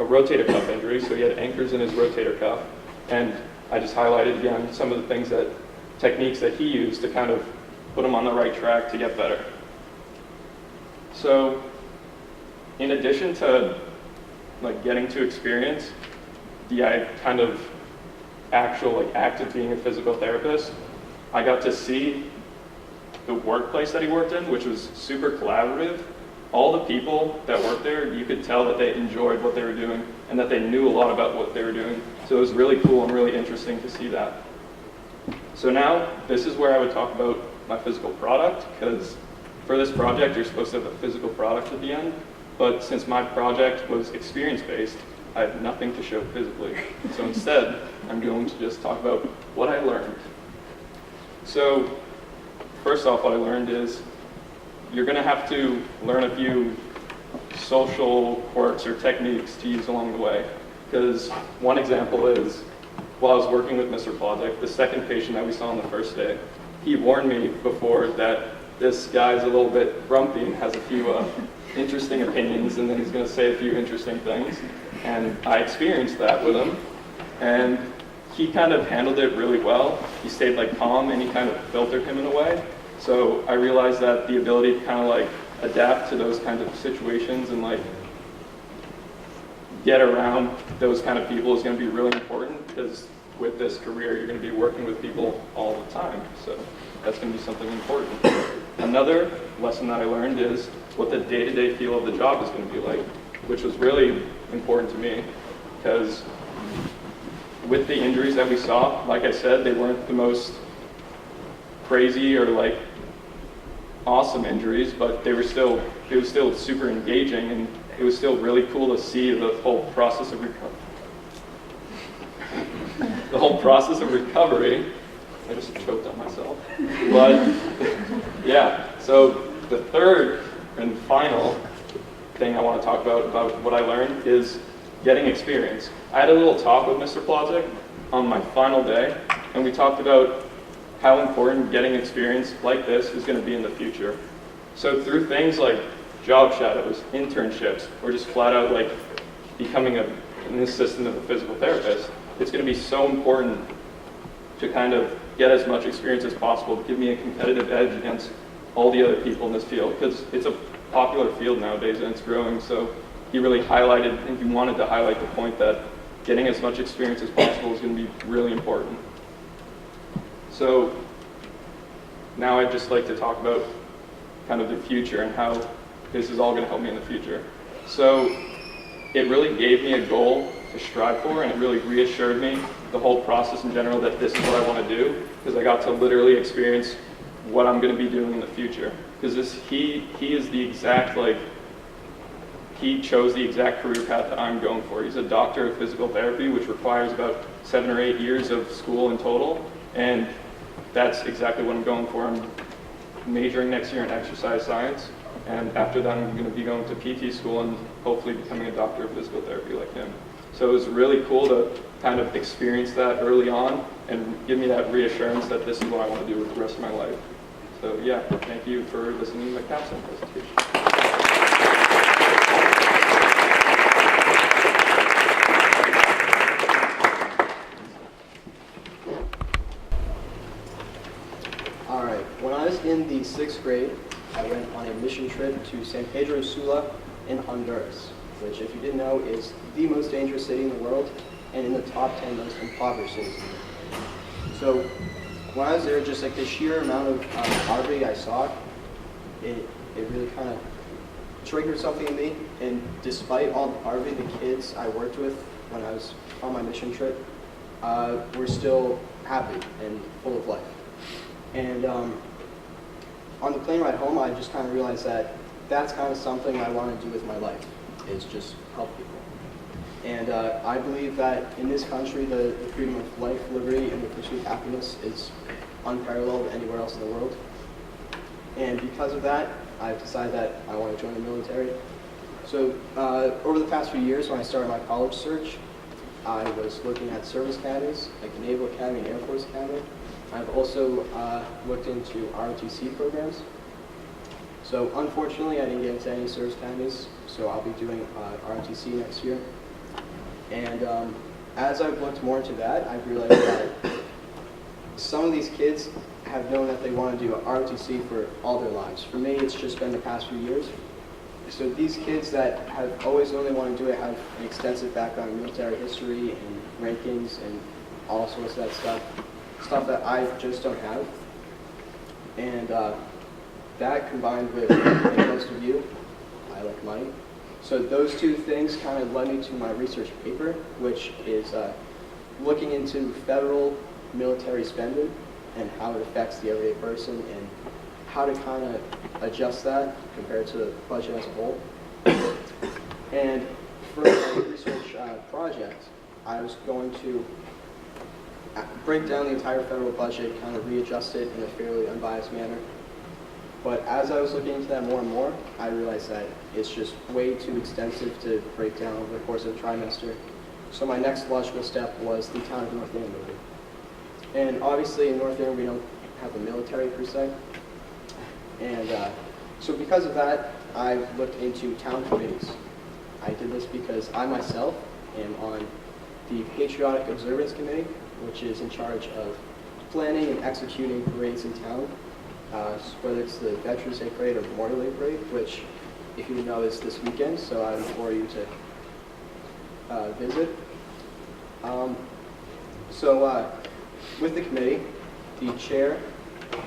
rotator cuff injury, so he had anchors in his rotator cuff. And I just highlighted again some of the techniques that he used to kind of put him on the right track to get better. So in addition to getting to experience the kind of actual act of being a physical therapist, I got to see the workplace that he worked in, which was super collaborative. All the people that worked there, you could tell that they enjoyed what they were doing and that they knew a lot about what they were doing. So it was really cool and really interesting to see that. So now, this is where I would talk about my physical product, because for this project, you're supposed to have a physical product at the end. But since my project was experience-based, I have nothing to show physically. So instead, I'm going to just talk about what I learned. So first off, what I learned is you're going to have to learn a few social quirks or techniques to use along the way. Because one example is, while I was working with Mr. Plozek, the second patient that we saw on the first day, he warned me before that this guy's a little bit grumpy and has a few interesting opinions, and then he's going to say a few interesting things. And I experienced that with him, and he kind of handled it really well. He stayed calm, and he kind of filtered him in a way. So I realized that the ability to kind of adapt to those kinds of situations and get around those kind of people is going to be really important, because with this career you're going to be working with people all the time. So that's going to be something important. Another lesson that I learned is what the day-to-day feel of the job is going to be like, which was really important to me, because with the injuries that we saw, like I said, they weren't the most crazy or awesome injuries, but it was still super engaging and it was still really cool to see the whole process of recovery. I just choked on myself. But yeah, so the third and final thing I want to talk about what I learned is getting experience. I had a little talk with Mr. Plazek on my final day, and we talked about how important getting experience like this is going to be in the future. So through things like job shadows, internships, or just flat out like becoming an assistant of a physical therapist, it's going to be so important to kind of get as much experience as possible to give me a competitive edge against all the other people in this field, because it's a popular field nowadays and it's growing. So he really highlighted, and he wanted to highlight the point that getting as much experience as possible is going to be really important. So now I'd just like to talk about kind of the future and how this is all going to help me in the future. So it really gave me a goal to strive for, and it really reassured me, the whole process in general, that this is what I want to do, because I got to literally experience what I'm going to be doing in the future. Because he is the exact, like, he chose the exact career path that I'm going for. He's a doctor of physical therapy, which requires about 7 or 8 years of school in total, and that's exactly what I'm going for. I'm majoring next year in exercise science, and after that I'm going to be going to PT school and hopefully becoming a doctor of physical therapy like him. So it was really cool to kind of experience that early on and give me that reassurance that this is what I want to do with the rest of my life. So yeah, thank you for listening to my Capstone presentation. All right, when I was in the 6th grade, I went on a mission trip to San Pedro Sula in Honduras, which, if you didn't know, is the most dangerous city in the world and in the top 10 most impoverished cities in the world. So when I was there, just like the sheer amount of poverty I saw, it really kind of triggered something in me. And despite all the poverty, the kids I worked with when I was on my mission trip were still happy and full of life. And on the plane ride home, I just kind of realized that that's kind of something I want to do with my life, is just help people. And I believe that in this country, the freedom of life, liberty, and the pursuit of happiness is unparalleled anywhere else in the world. And because of that, I've decided that I want to join the military. So over the past few years, when I started my college search, I was looking at service academies, like the Naval Academy and Air Force Academy. I've also looked into ROTC programs. So unfortunately, I didn't get into any service academies, so I'll be doing ROTC next year. And as I've looked more into that, I've realized that some of these kids have known that they want to do ROTC for all their lives. For me, it's just been the past few years. So these kids that have always known they want to do it have an extensive background in military history and rankings and all sorts of that stuff that I just don't have. And that combined with, like most of you, I like money. So those two things kind of led me to my research paper, which is looking into federal military spending and how it affects the everyday person and how to kind of adjust that compared to the budget as a whole. And for my research project, I was going to break down the entire federal budget, kind of readjust it in a fairly unbiased manner. But as I was looking into that more and more, I realized that it's just way too extensive to break down over the course of a trimester. So my next logical step was the town of North Andover. And obviously in North Andover we don't have a military per se. And so because of that, I looked into town committees. I did this because I myself am on the Patriotic Observance Committee, which is in charge of planning and executing parades in town, whether it's the Veterans Day Parade or Memorial Day Parade, which, if you know, is this weekend, so I implore you to visit. With the committee, the chair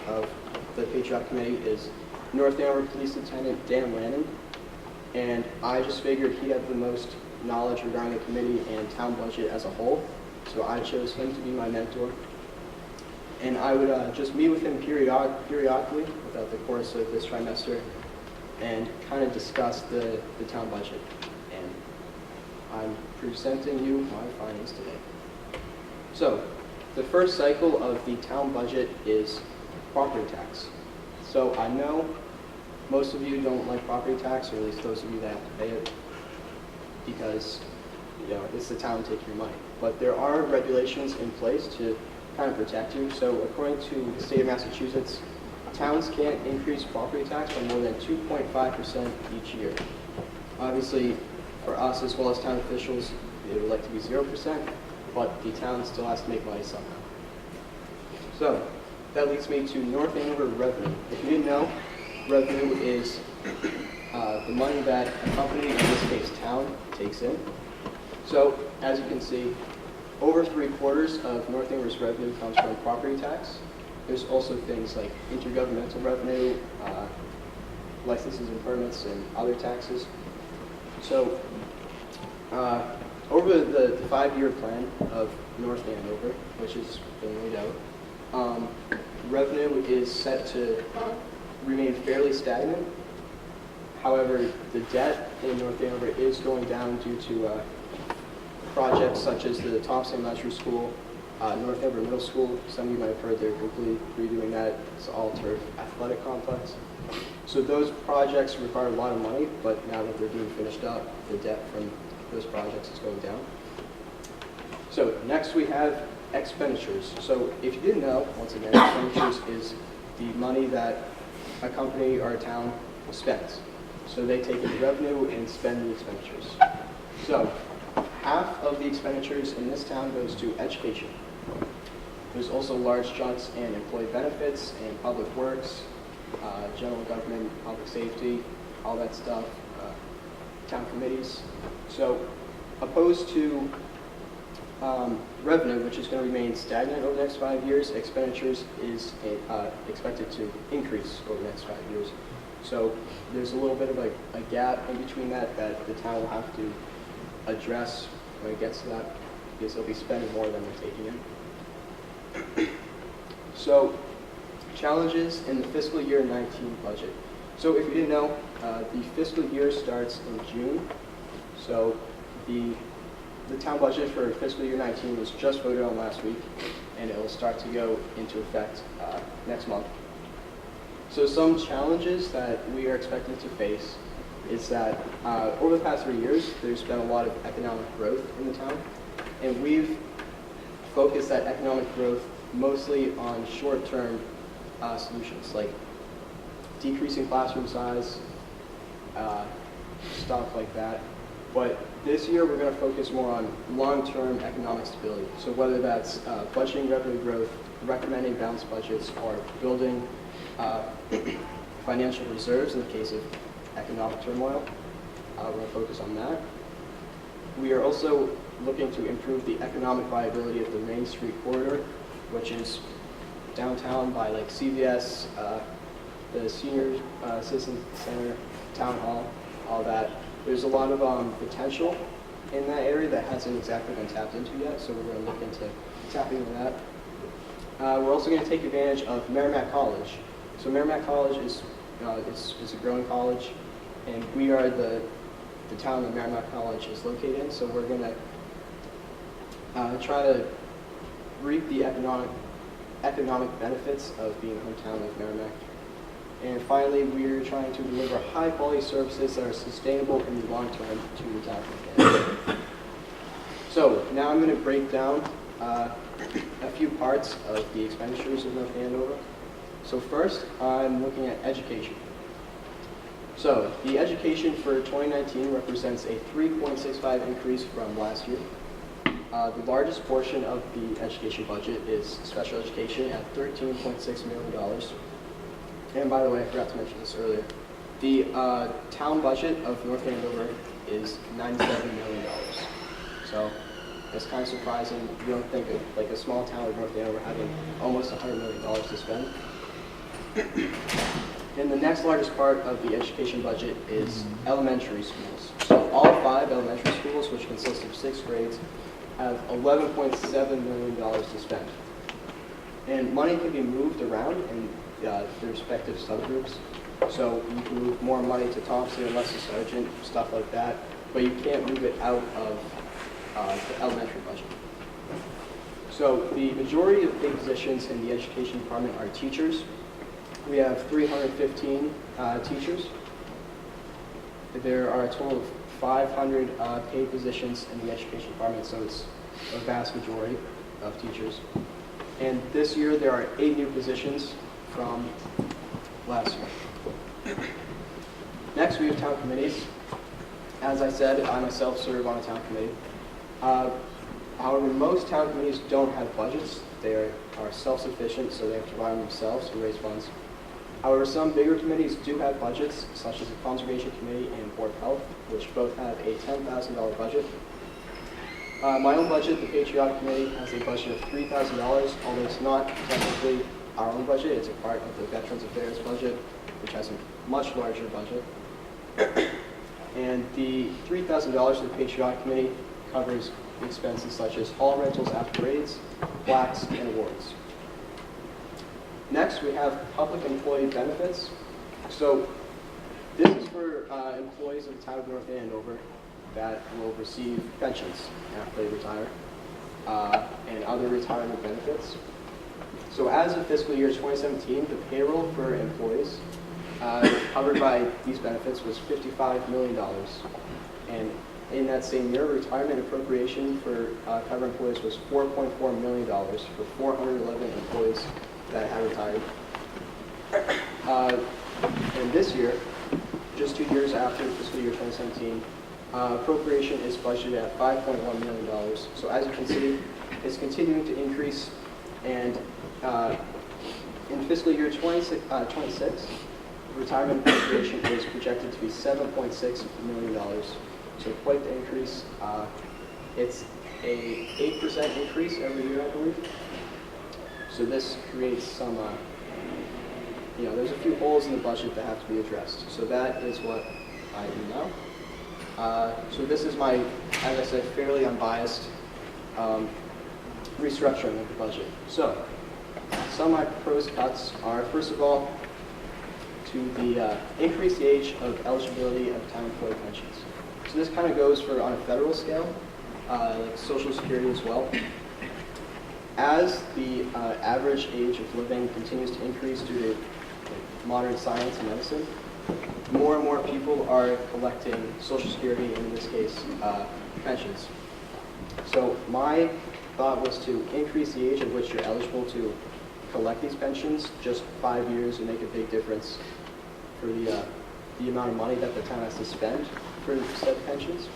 of the Patriotic Committee is North Andover Police Lieutenant Dan Lannon, and I just figured he had the most knowledge regarding the committee and town budget as a whole, so I chose him to be my mentor. And I would just meet with him periodically throughout the course of this trimester and kind of discuss the town budget. And I'm presenting you my findings today. So, the first cycle of the town budget is property tax. So I know most of you don't like property tax, or at least those of you that have to pay it, because it's the town taking your money. But there are regulations in place to kind of protect you. So according to the state of Massachusetts, towns can't increase property tax by more than 2.5% each year. Obviously, for us as well as town officials, they would like to be 0%, but the town still has to make money somehow. So that leads me to North Andover revenue. If you didn't know, revenue is the money that a company, in this case town, takes in. So as you can see, over 3/4 of North Andover's revenue comes from property tax. There's also things like intergovernmental revenue, licenses and permits, and other taxes. So over the 5-year plan of North Andover, which has been laid out, revenue is set to remain fairly stagnant. However, the debt in North Andover is going down due to projects such as the Thompson Elementary School, North Andover Middle School. Some of you might have heard they're completely redoing that. It's an all-turf athletic complex. So those projects require a lot of money, but now that they're being finished up, the debt from those projects is going down. So next we have expenditures. So if you didn't know, once again, expenditures is the money that a company or a town spends. So they take in the revenue and spend the expenditures. So half of the expenditures in this town goes to education. There's also large chunks in employee benefits and public works, general government, public safety, all that stuff, town committees. So opposed to revenue, which is going to remain stagnant over the next 5 years, expenditures is expected to increase over the next 5 years. So there's a little bit of a gap in between that the town will have to address when it gets to that, because they'll be spending more than they're taking in. So challenges in the fiscal year 19 budget. So if you didn't know, the fiscal year starts in June. So the town budget for fiscal year 19 was just voted on last week, and it will start to go into effect next month. So some challenges that we are expecting to face is that over the past 3 years, there's been a lot of economic growth in the town, and we've focused that economic growth mostly on short-term solutions, like decreasing classroom size, stuff like that. But this year, we're going to focus more on long-term economic stability. So whether that's budgeting revenue growth, recommending balanced budgets, or building financial reserves in the case of economic turmoil, we're going to focus on that. We are also looking to improve the economic viability of the Main Street corridor, which is downtown by like CVS, the Senior Citizen Center, Town Hall, all that. There's a lot of potential in that area that hasn't exactly been tapped into yet, so we're going to look into tapping into that. We're also going to take advantage of Merrimack College. So Merrimack College is it's a growing college, and we are the town that Merrimack College is located in, so we're going to try to reap the economic benefits of being a hometown of Merrimack. And finally, we're trying to deliver high-quality services that are sustainable in the long term to the town. So now I'm going to break down a few parts of the expenditures of North Andover. So first, I'm looking at education. So the education for 2019 represents a 3.65 increase from last year. The largest portion of the education budget is special education at $13.6 million. And by the way, I forgot to mention this earlier. The town budget of North Andover is $97 million. So it's kind of surprising. You don't think of like a small town like North Andover having almost $100 million to spend. And the next largest part of the education budget is elementary schools. So all 5 elementary schools, which consist of 6 grades, have $11.7 million to spend. And money can be moved around in their respective subgroups. So you can move more money to Thompson and less to Sargent, stuff like that, but you can't move it out of the elementary budget. So the majority of paid positions in the education department are teachers. We have 315 teachers. There are a total of 500 paid positions in the education department, so it's a vast majority of teachers. And this year there are 8 new positions from last year. Next, we have town committees. As I said, I myself serve on a town committee. However, most town committees don't have budgets. They are self-sufficient, so they have to rely on themselves to raise funds. However, some bigger committees do have budgets, such as the Conservation Committee and Board of Health, which both have a $10,000 budget. My own budget, the Patriotic Committee, has a budget of $3,000, although it's not technically our own budget. It's a part of the Veterans Affairs budget, which has a much larger budget. And the $3,000 for the Patriotic Committee covers expenses such as hall rentals after grades, plaques, and awards. Next, we have public employee benefits. So this is for employees of the town of North Andover that will receive pensions after they retire and other retirement benefits. So as of fiscal year 2017, the payroll for employees covered by these benefits was $55 million. And in that same year, retirement appropriation for cover employees was $4.4 million for 411 employees that had retired. And this year, just 2 years after fiscal year 2017, appropriation is budgeted at $5.1 million. So as you can see, it's continuing to increase, and in fiscal year 26, retirement appropriation is projected to be $7.6 million. So quite the increase. It's a 8% increase every year, I believe. So this creates some, there's a few holes in the budget that have to be addressed. So that is what I do now. So this is my, as I said, fairly unbiased restructuring of the budget. So some of my proposed cuts are, first of all, to increase the age of eligibility of town employee pensions. So this kind of goes for on a federal scale, like Social Security as well. As the average age of living continues to increase due to modern science and medicine, more and more people are collecting Social Security, and in this case, pensions. So my thought was to increase the age at which you're eligible to collect these pensions, just 5 years, and make a big difference for the amount of money that the town has to spend for said pensions.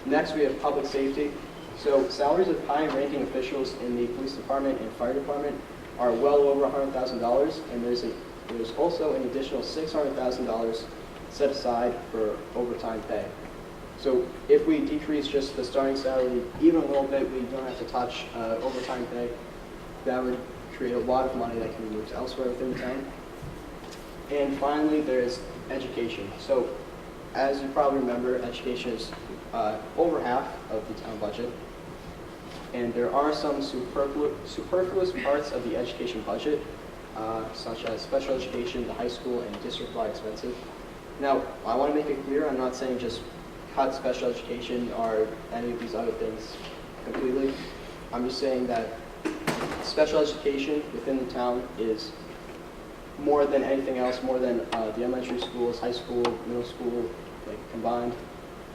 Next, we have public safety. So salaries of high-ranking officials in the police department and fire department are well over $100,000, and there's also an additional $600,000 set aside for overtime pay. So if we decrease just the starting salary even a little bit, we don't have to touch overtime pay. That would create a lot of money that can be moved elsewhere within the town. And finally, there's education. So as you probably remember, education is over half of the town budget. And there are some superfluous parts of the education budget, such as special education, the high school, and district-wide expenses. Now, I want to make it clear, I'm not saying just cut special education or any of these other things completely. I'm just saying that special education within the town is more than anything else, more than the elementary schools, high school, middle school, like combined.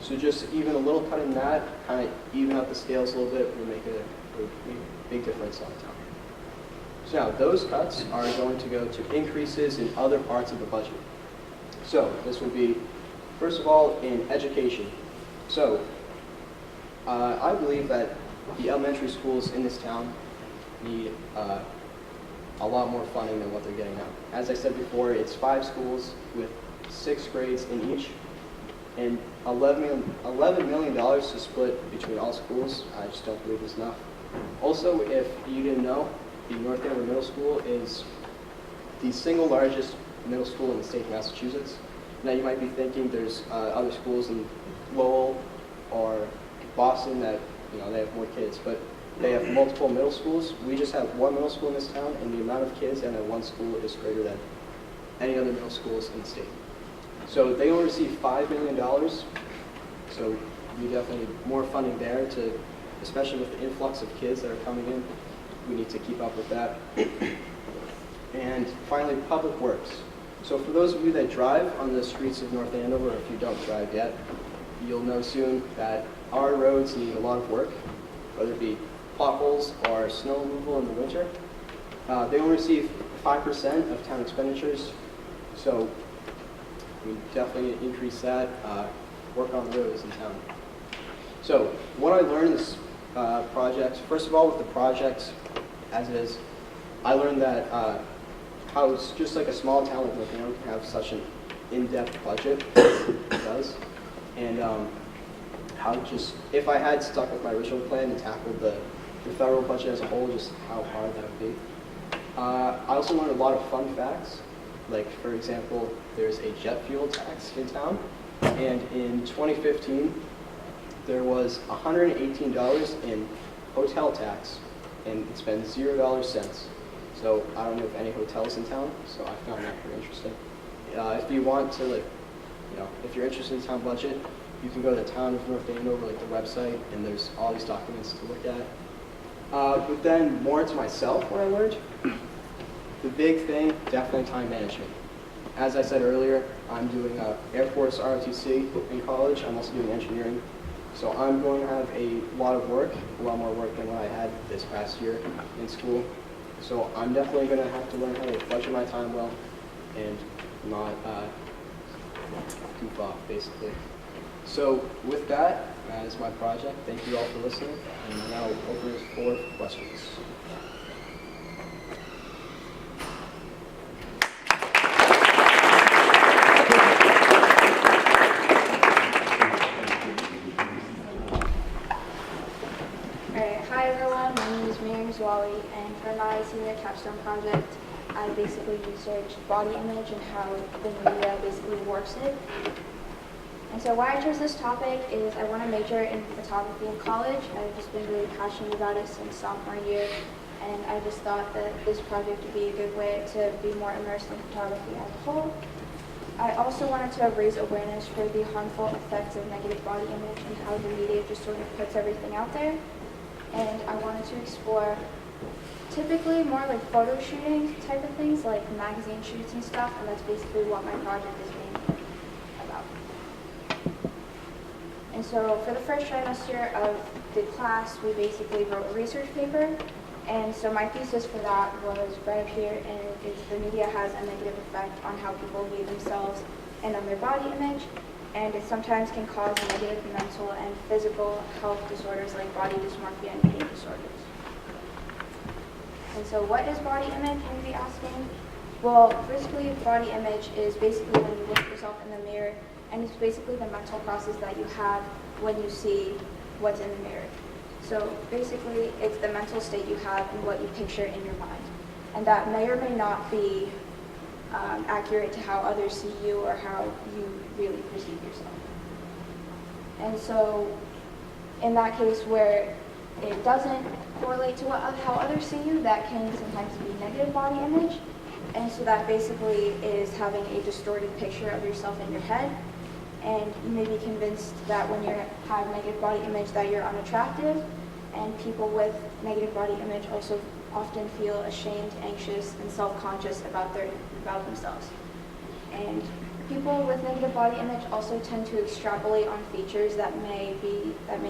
So just even a little cut in that, kind of even out the scales a little bit, would make a big difference on the town. So now, those cuts are going to go to increases in other parts of the budget. So this would be, first of all, in education. So I believe that the elementary schools in this town need a lot more funding than what they're getting now. As I said before, it's 5 schools with 6 grades in each, and $11 million to split between all schools. I just don't believe is enough. Also, if you didn't know, the North Andover Middle School is the single largest middle school in the state of Massachusetts. Now you might be thinking there's other schools in Lowell or Boston that they have more kids, but they have multiple middle schools. We just have one middle school in this town, and the amount of kids in that one school is greater than any other middle schools in the state. So they will receive $5 million. So we definitely need more funding there to, especially with the influx of kids that are coming in. We need to keep up with that. And finally, public works. So for those of you that drive on the streets of North Andover, or if you don't drive yet, you'll know soon that our roads need a lot of work, whether it be potholes or snow removal in the winter. They only receive 5% of town expenditures, so we definitely increase that, work on the roads in town. So what I learned in this project, first of all, with the project as it is, I learned that how it's just like a small town like North Andover can have such an in-depth budget as it does, and how just, if I had stuck with my original plan and tackled the federal budget as a whole, just how hard that would be. I also learned a lot of fun facts, like for example, there's a jet fuel tax in town, and in 2015, there was $118 in hotel tax, and it's been $0 So I don't know of any hotels in town, so I found that pretty interesting. If you want to, like, if you're interested in town budget, you can go to the Town of North Andover, like the website, and there's all these documents to look at. But then more to myself, what I learned, the big thing, definitely time management. As I said earlier, I'm doing Air Force ROTC in college. I'm also doing engineering. So I'm going to have a lot of work, a lot more work than what I had this past year in school. So I'm definitely going to have to learn how to budget my time well and not goof off, basically. So with that, that is my project. Thank you all for listening, and now open it for questions. Hi everyone, my name is Miriam Zwali, and for my senior capstone project, I basically researched body image and how the media basically works it. And so why I chose this topic is I want to major in photography in college. I've just been really passionate about it since sophomore year, and I just thought that this project would be a good way to be more immersed in photography as a whole. I also wanted to raise awareness for the harmful effects of negative body image and how the media just sort of puts everything out there. And I wanted to explore typically more like photo shooting type of things, like magazine shoots and stuff, and that's basically what my project is mainly about. And so for the first trimester of the class, we basically wrote a research paper, and so my thesis for that was right up here, and it's the media has a negative effect on how people view themselves and on their body image, and it sometimes can cause negative mental and physical health disorders like body dysmorphia and eating disorders. And so what is body image, you may be asking? Well, basically body image is basically when you look at yourself in the mirror, and it's basically the mental process that you have when you see what's in the mirror. So basically it's the mental state you have and what you picture in your mind. And that may or may not be accurate to how others see you or how you really perceive yourself. And so in that case where it doesn't correlate to how others see you, that can sometimes be negative body image. And so that basically is having a distorted picture of yourself in your head. And you may be convinced that when you have negative body image that you're unattractive. And people with negative body image also often feel ashamed, anxious, and self-conscious about themselves. And people with negative body image also tend to extrapolate on features that may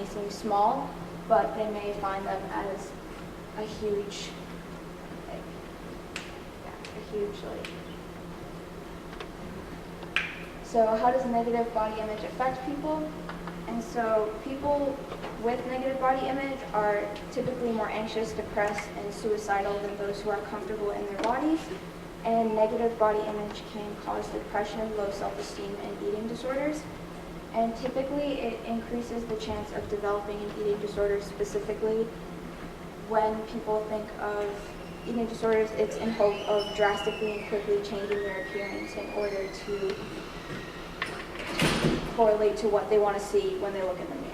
seem small, but they may find them as a huge So how does negative body image affect people? And so people with negative body image are typically more anxious, depressed, and suicidal than those who are comfortable in their bodies. And negative body image can cause depression, low self-esteem, and eating disorders. And typically it increases the chance of developing an eating disorder. Specifically, when people think of eating disorders, it's in hope of drastically and quickly changing their appearance in order to correlate to what they want to see when they look in the mirror.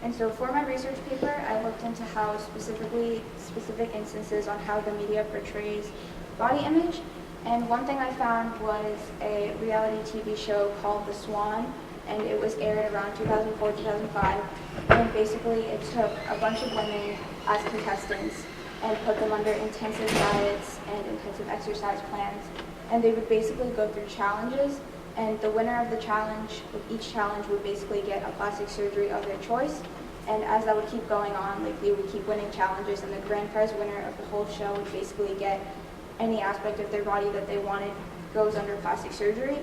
And so for my research paper, I looked into how specific instances on how the media portrays body image. And one thing I found was a reality TV show called The Swan, and it was aired around 2004, 2005. And basically it took a bunch of women as contestants and put them under intensive diets and intensive exercise plans. And they would basically go through challenges, and the winner of the challenge, each challenge would basically get a plastic surgery of their choice. And as that would keep going on, like they would keep winning challenges, and the grand prize winner of the whole show would basically get any aspect of their body that they wanted goes under plastic surgery.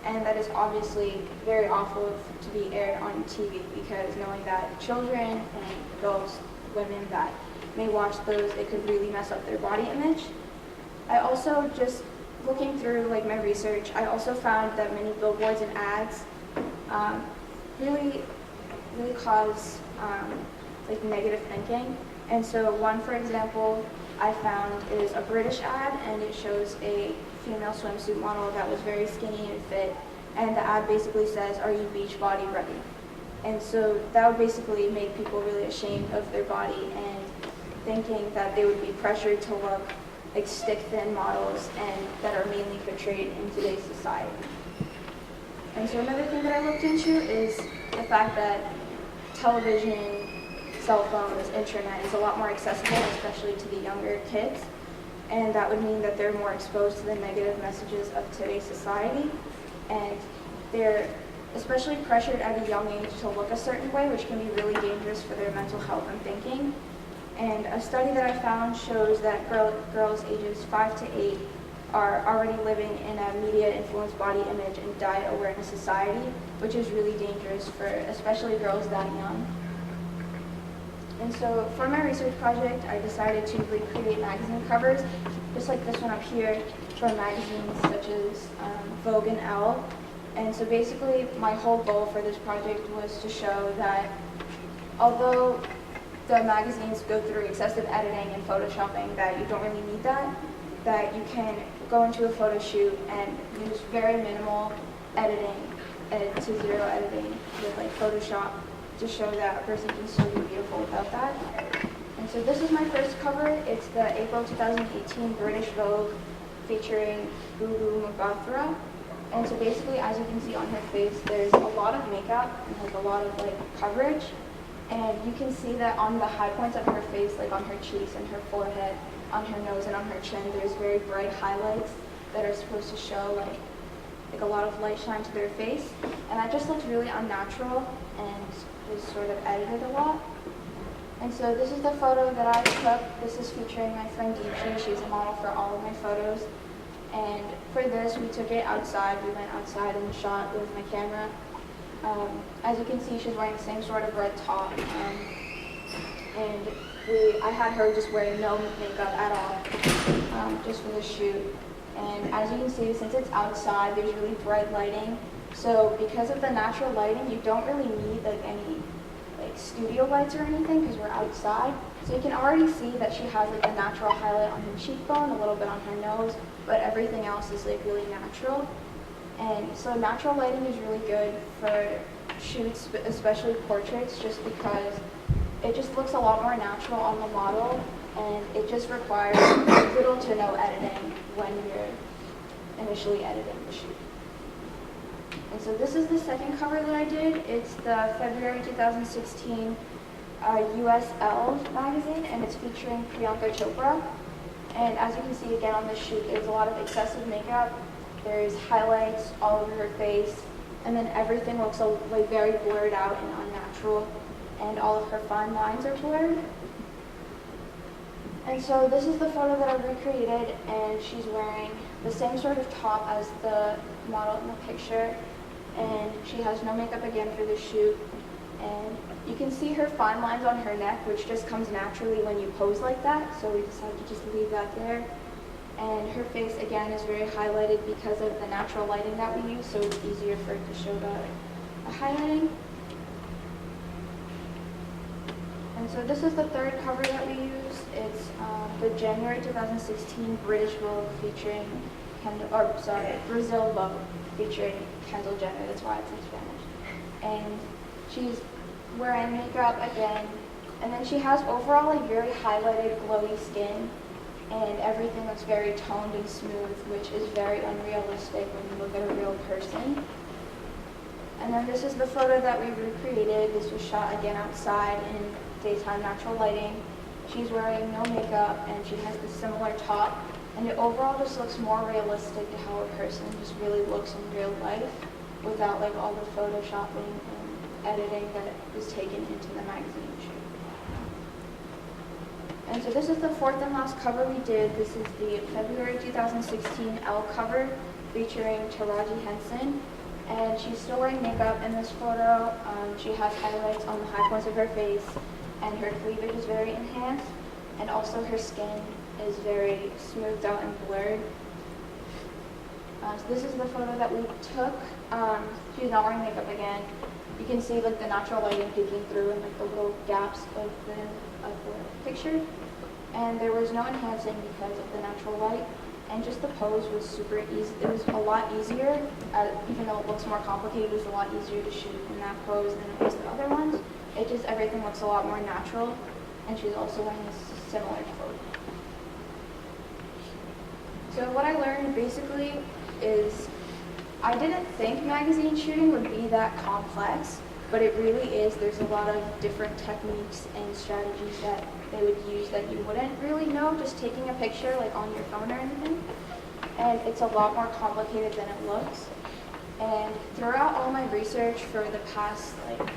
And that is obviously very awful to be aired on TV, because knowing that children and adults, women that may watch those, it could really mess up their body image. I also, just looking through like my research, I also found that many billboards and ads really cause like negative thinking. And so one, for example, I found is a British ad, and it shows a female swimsuit model that was very skinny and fit, and the ad basically says, "Are you beach body ready?" And so that would basically make people really ashamed of their body and thinking that they would be pressured to look like stick-thin models and that are mainly portrayed in today's society. And so another thing that I looked into is the fact that television, cell phones, internet is a lot more accessible, especially to the younger kids. And that would mean that they're more exposed to the negative messages of today's society. And they're especially pressured at a young age to look a certain way, which can be really dangerous for their mental health and thinking. And a study that I found shows that girls ages 5 to 8 are already living in a media-influenced body image and diet awareness society, which is really dangerous for especially girls that young. And so for my research project, I decided to recreate magazine covers, just like this one up here, from magazines such as Vogue and Elle. And so basically, my whole goal for this project was to show that although the magazines go through excessive editing and photoshopping, that you don't really need that, that you can go into a photo shoot and use very minimal editing to zero editing with like Photoshop to show that a person can still be beautiful without that. And so this is my first cover. It's the April 2018 British Vogue featuring Gugu Mugathra. And so basically, as you can see on her face, there's a lot of makeup and like a lot of like coverage. And you can see that on the high points of her face, like on her cheeks and her forehead, on her nose and on her chin, there's very bright highlights that are supposed to show like a lot of light shine to their face. And that just looked really unnatural and was sort of edited a lot. And so this is the photo that I took. This is featuring my friend Deechy. She's a model for all of my photos. And for this, we took it outside. We went outside and shot with my camera. As you can see, she's wearing the same sort of red top. And I had her just wearing no makeup at all, just for the shoot. And as you can see, since it's outside, there's really bright lighting. So because of the natural lighting, you don't really need like any like studio lights or anything because we're outside. So you can already see that she has like a natural highlight on her cheekbone, a little bit on her nose, but everything else is like really natural. And so natural lighting is really good for shoots, especially portraits, just because it just looks a lot more natural on the model, and it just requires little to no editing when you're initially editing the shoot. And so this is the second cover that I did. It's the February 2016 US Elle magazine, and it's featuring Priyanka Chopra. And as you can see again on this shoot, there's a lot of excessive makeup. There's highlights all over her face, and then everything looks like very blurred out and unnatural, and all of her fine lines are blurred. And so this is the photo that I recreated, and she's wearing the same sort of top as the model in the picture, and she has no makeup again for the shoot. And you can see her fine lines on her neck, which just comes naturally when you pose like that, so we decided to just leave that there. And her face, again, is very highlighted because of the natural lighting that we use, so it's easier for it to show the highlighting. And so this is the third cover that we use. It's the January 2016 British Vogue featuring Brazil Vogue featuring Kendall Jenner. That's why it's in Spanish. And she's wearing makeup again. And then she has overall like very highlighted, glowy skin, and everything looks very toned and smooth, which is very unrealistic when you look at a real person. And then this is the photo that we recreated. This was shot again outside in daytime natural lighting. She's wearing no makeup and she has this similar top. And it overall just looks more realistic to how a person just really looks in real life without like all the photoshopping and editing that is taken into the magazine shoot. And so this is the fourth and last cover we did. This is the February 2016 Elle cover featuring Taraji Henson. And she's still wearing makeup in this photo. She has highlights on the high points of her face, and her cleavage is very enhanced, and also her skin is very smoothed out and blurred. So this is the photo that we took. She's not wearing makeup again. You can see like the natural lighting peeking through and like the little gaps of the picture. And there was no enhancing because of the natural light. And just the pose was super easy. It was a lot easier, even though it looks more complicated, it was a lot easier to shoot in that pose than it was the other ones. It just, everything looks a lot more natural. And she's also wearing a similar coat. So what I learned basically is I didn't think magazine shooting would be that complex, but it really is. There's a lot of different techniques and strategies that they would use that you wouldn't really know just taking a picture like on your phone or anything. And it's a lot more complicated than it looks. And throughout all my research for the past like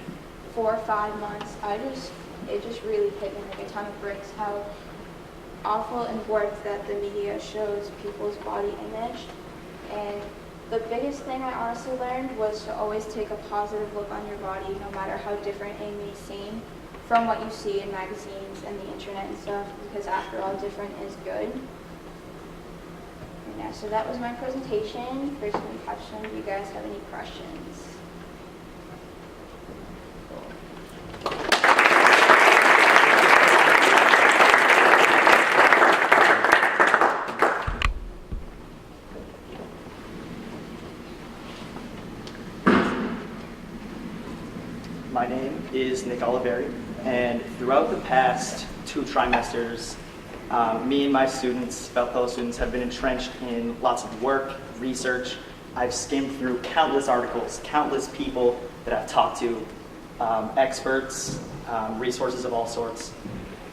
4 or 5 months, it just really hit me like a ton of bricks how awful and warped that the media shows people's body image. And the biggest thing I honestly learned was to always take a positive look on your body, no matter how different it may seem from what you see in magazines and the internet and stuff, because after all, different is good. And yeah, so that was my presentation. First from Capstone, do you guys have any questions? My name is Nick Oliveri, and throughout the past 2 trimesters, me and my students, fellow students, have been entrenched in lots of work, research. I've skimmed through countless articles, countless people that I've talked to, experts, resources of all sorts.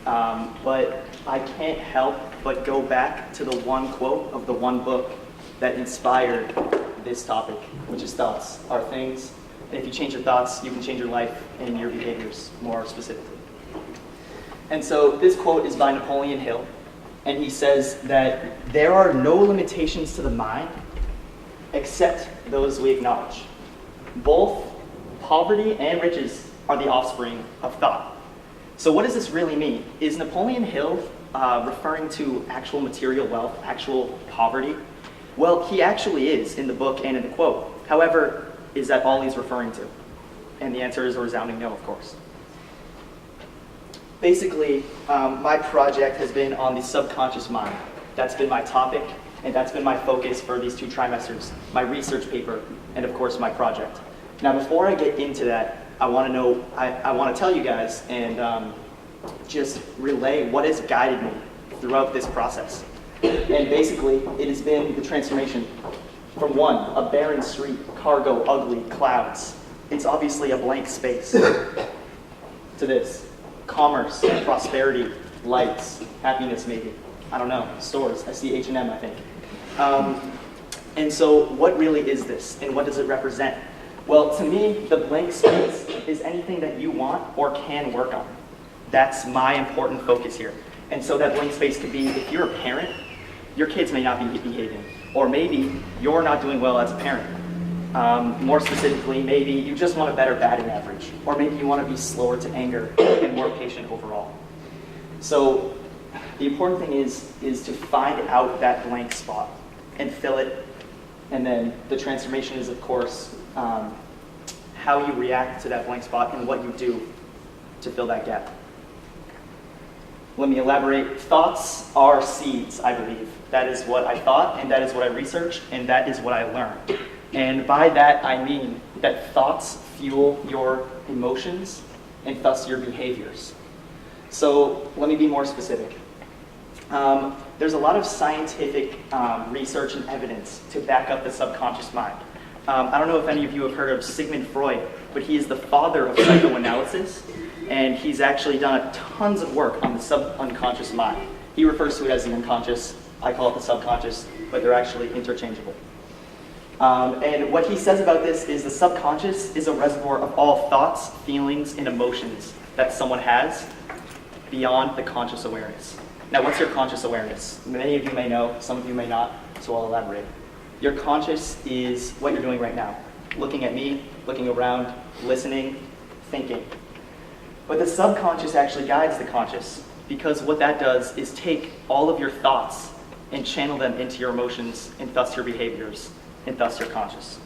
But I can't help but go back to the one quote of the one book that inspired this topic, which is thoughts are things. And if you change your thoughts, you can change your life and your behaviors more specifically. And so this quote is by Napoleon Hill, and he says that there are no limitations to the mind except those we acknowledge. Both poverty and riches are the offspring of thought. So what does this really mean? Is Napoleon Hill referring to actual material wealth, actual poverty? Well, he actually is in the book and in the quote. However, is that all he's referring to? And the answer is a resounding no, of course. Basically, my project has been on the subconscious mind. That's been my topic, and that's been my focus for these 2 trimesters, my research paper, and of course my project. Now before I get into that, I want to tell you guys and just relay what has guided me throughout this process. And basically, it has been the transformation from 1, a barren street, cargo, ugly, clouds. It's obviously a blank space. To this, commerce, prosperity, lights, happiness maybe. I don't know, stores. I see H&M, I think. And so what really is this, and what does it represent? Well, to me, the blank space is anything that you want or can work on. That's my important focus here. And so that blank space could be, if you're a parent, your kids may not be behaving. Or maybe you're not doing well as a parent. More specifically, maybe you just want a better batting average. Or maybe you want to be slower to anger and more patient overall. So the important thing is to find out that blank spot and fill it. And then the transformation is, of course, how you react to that blank spot and what you do to fill that gap. Let me elaborate. Thoughts are seeds, I believe. That is what I thought, and that is what I researched, and that is what I learned. And by that, I mean that thoughts fuel your emotions, and thus your behaviors. So let me be more specific. There's a lot of scientific research and evidence to back up the subconscious mind. I don't know if any of you have heard of Sigmund Freud, but he is the father of psychoanalysis, and he's actually done tons of work on the subunconscious mind. He refers to it as the unconscious, I call it the subconscious, but they're actually interchangeable. And what he says about this is the subconscious is a reservoir of all thoughts, feelings, and emotions that someone has beyond the conscious awareness. Now, what's your conscious awareness? Many of you may know, some of you may not, so I'll elaborate. Your conscious is what you're doing right now. Looking at me, looking around, listening, thinking. But the subconscious actually guides the conscious, because what that does is take all of your thoughts and channel them into your emotions, and thus your behaviors, and thus your conscious.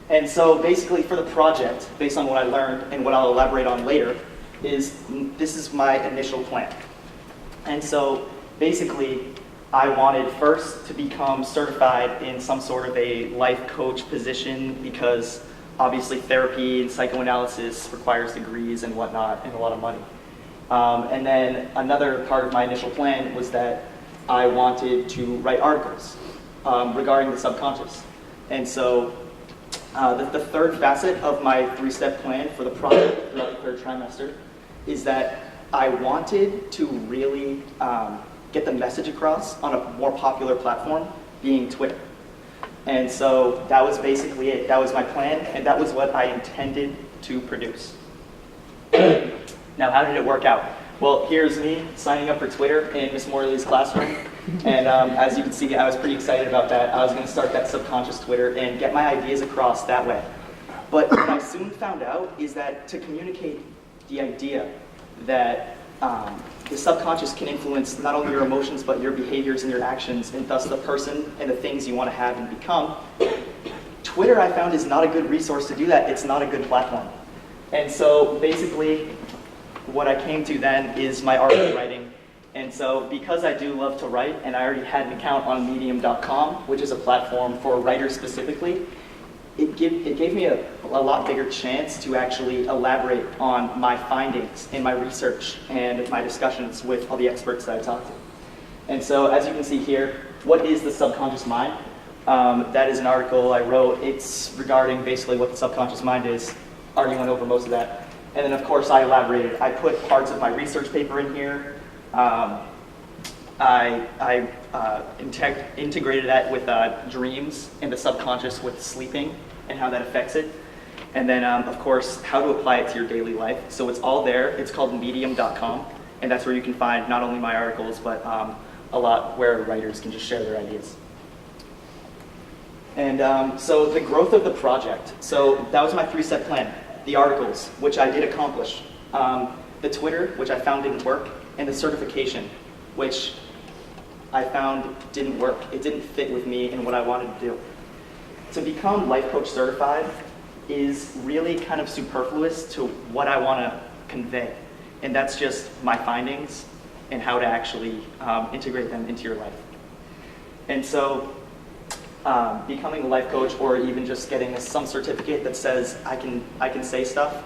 And so basically for the project, based on what I learned and what I'll elaborate on later, this is my initial plan. And so basically I wanted first to become certified in some sort of a life coach position, because obviously therapy and psychoanalysis requires degrees and whatnot and a lot of money. And then another part of my initial plan was that I wanted to write articles regarding the subconscious. And so the third facet of my three-step plan for the project throughout the third trimester is that I wanted to really get the message across on a more popular platform, being Twitter. And so that was basically it. That was my plan, and that was what I intended to produce. Now, how did it work out? Well, here's me signing up for Twitter in Miss Morley's classroom. And as you can see, I was pretty excited about that. I was going to start that subconscious Twitter and get my ideas across that way. But what I soon found out is that to communicate the idea that the subconscious can influence not only your emotions, but your behaviors and your actions, and thus the person and the things you want to have and become, Twitter, I found, is not a good resource to do that. It's not a good platform. And so basically, what I came to then is my article writing. And so because I do love to write, and I already had an account on medium.com, which is a platform for writers specifically, it gave me a lot bigger chance to actually elaborate on my findings in my research and my discussions with all the experts that I talked to. And so as you can see here, what is the subconscious mind? That is an article I wrote. It's regarding basically what the subconscious mind is. Already went over most of that. And then of course I elaborated. I put parts of my research paper in here. I integrated that with dreams and the subconscious with sleeping and how that affects it. And then, of course, how to apply it to your daily life. So it's all there. It's called medium.com. And that's where you can find not only my articles, but a lot where writers can just share their ideas. And so the growth of the project. So that was my three-step plan. The articles, which I did accomplish. The Twitter, which I found didn't work. And the certification, which I found didn't work. It didn't fit with me and what I wanted to do. To become life coach certified is really kind of superfluous to what I want to convey. And that's just my findings and how to actually integrate them into your life. And so becoming a life coach, or even just getting some certificate that says I can say stuff,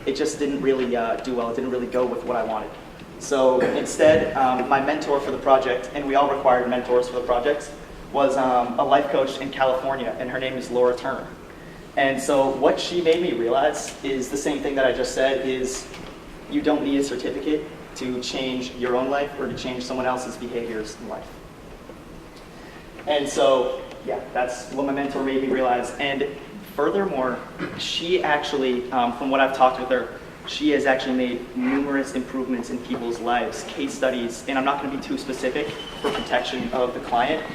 it just didn't really do well. It didn't really go with what I wanted. So instead, my mentor for the project, and we all required mentors for the projects, was a life coach in California, and her name is Laura Turner. And so what she made me realize is the same thing that I just said, is you don't need a certificate to change your own life or to change someone else's behaviors in life. And so, yeah, that's what my mentor made me realize. And furthermore, she actually, from what I've talked with her, she has actually made numerous improvements in people's lives, case studies, and I'm not going to be too specific for protection of the client,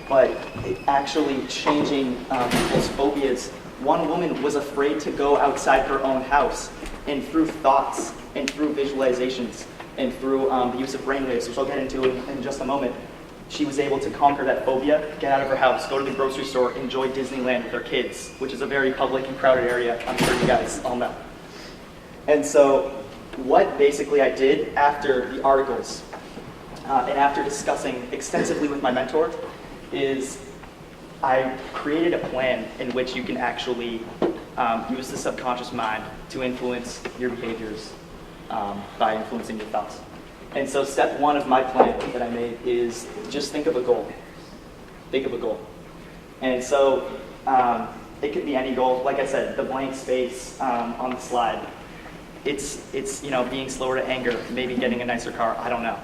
but actually changing people's phobias. One woman was afraid to go outside her own house, and through thoughts, and through visualizations, and through the use of brainwaves, which I'll get into in just a moment, she was able to conquer that phobia, get out of her house, go to the grocery store, enjoy Disneyland with her kids, which is a very public and crowded area, I'm sure you guys all know. And so what basically I did after the articles, and after discussing extensively with my mentor, is I created a plan in which you can actually use the subconscious mind to influence your behaviors by influencing your thoughts. And so step one of my plan that I made is just think of a goal. Think of a goal. And so it could be any goal. Like I said, the blank space on the slide. It's you know, being slower to anger, maybe getting a nicer car, I don't know.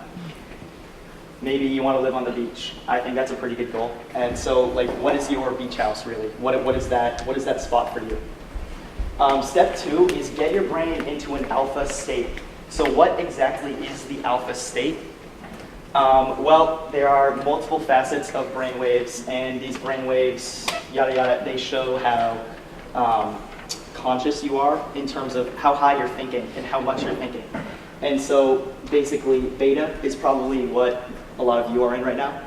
Maybe you want to live on the beach. I think that's a pretty good goal. And so, like, what is your beach house really? What is that spot for you? Step two is get your brain into an alpha state. So what exactly is the alpha state? Well, there are multiple facets of brain waves, and these brain waves, yada yada, they show how conscious you are in terms of how high you're thinking and how much you're thinking. And so basically beta is probably what a lot of you are in right now.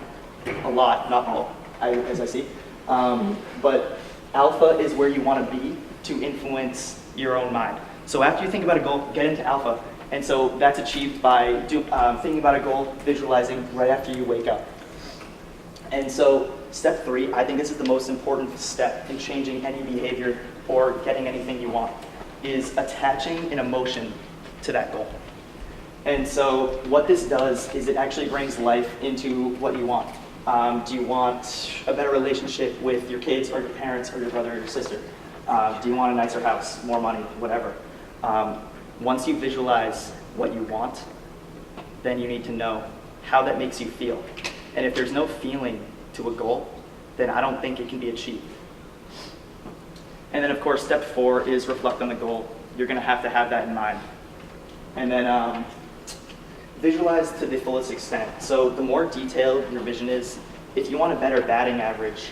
A lot, not all, as I see. But alpha is where you want to be to influence your own mind. So after you think about a goal, get into alpha. And so that's achieved by thinking about a goal, visualizing right after you wake up. And so step three, I think this is the most important step in changing any behavior or getting anything you want, is attaching an emotion to that goal. And so what this does is it actually brings life into what you want. Do you want a better relationship with your kids or your parents or your brother or your sister? Do you want a nicer house, more money, whatever? Once you visualize what you want, then you need to know how that makes you feel. And if there's no feeling to a goal, then I don't think it can be achieved. And then of course, step four is reflect on the goal. You're gonna have to have that in mind. And then visualize to the fullest extent. So the more detailed your vision is, if you want a better batting average,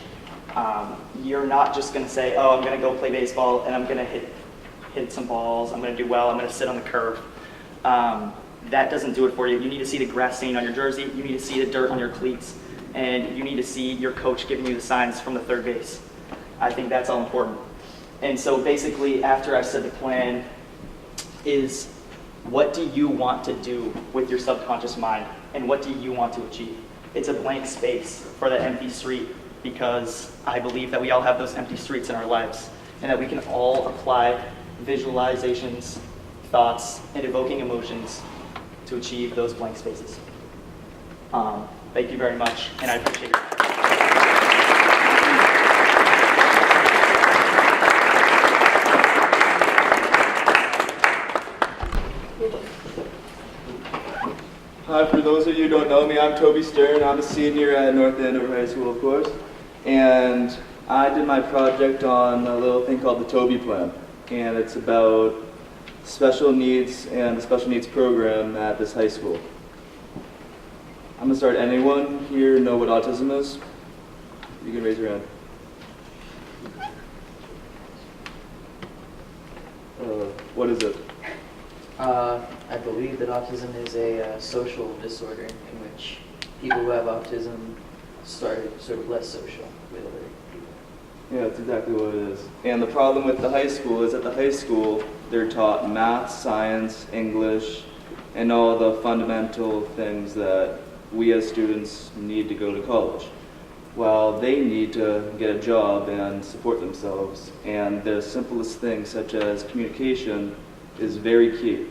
you're not just gonna say, oh, I'm gonna go play baseball and I'm gonna hit some balls, I'm gonna do well, I'm gonna sit on the curve. That doesn't do it for you. You need to see the grass stain on your jersey, you need to see the dirt on your cleats, and you need to see your coach giving you the signs from the third base. I think that's all important. And so basically, after I've said the plan, is what do you want to do with your subconscious mind, and what do you want to achieve? It's a blank space for that empty street, because I believe that we all have those empty streets in our lives, and that we can all apply visualizations, thoughts, and evoking emotions to achieve those blank spaces. Thank you very much, and I appreciate it. Hi, for those of you who don't know me, I'm Toby Stern. I'm a senior at North Andover High School, of course. And I did my project on a little thing called the Toby Plan. And it's about special needs and the special needs program at this high school. I'm gonna start. Anyone here know what autism is? You can raise your hand. What is it? I believe that autism is a social disorder in which people who have autism start sort of less social with other people. Yeah, that's exactly what it is. And the problem with the high school is at the high school, they're taught math, science, English, and all the fundamental things that we as students need to go to college. While they need to get a job and support themselves, and the simplest things such as communication is very key.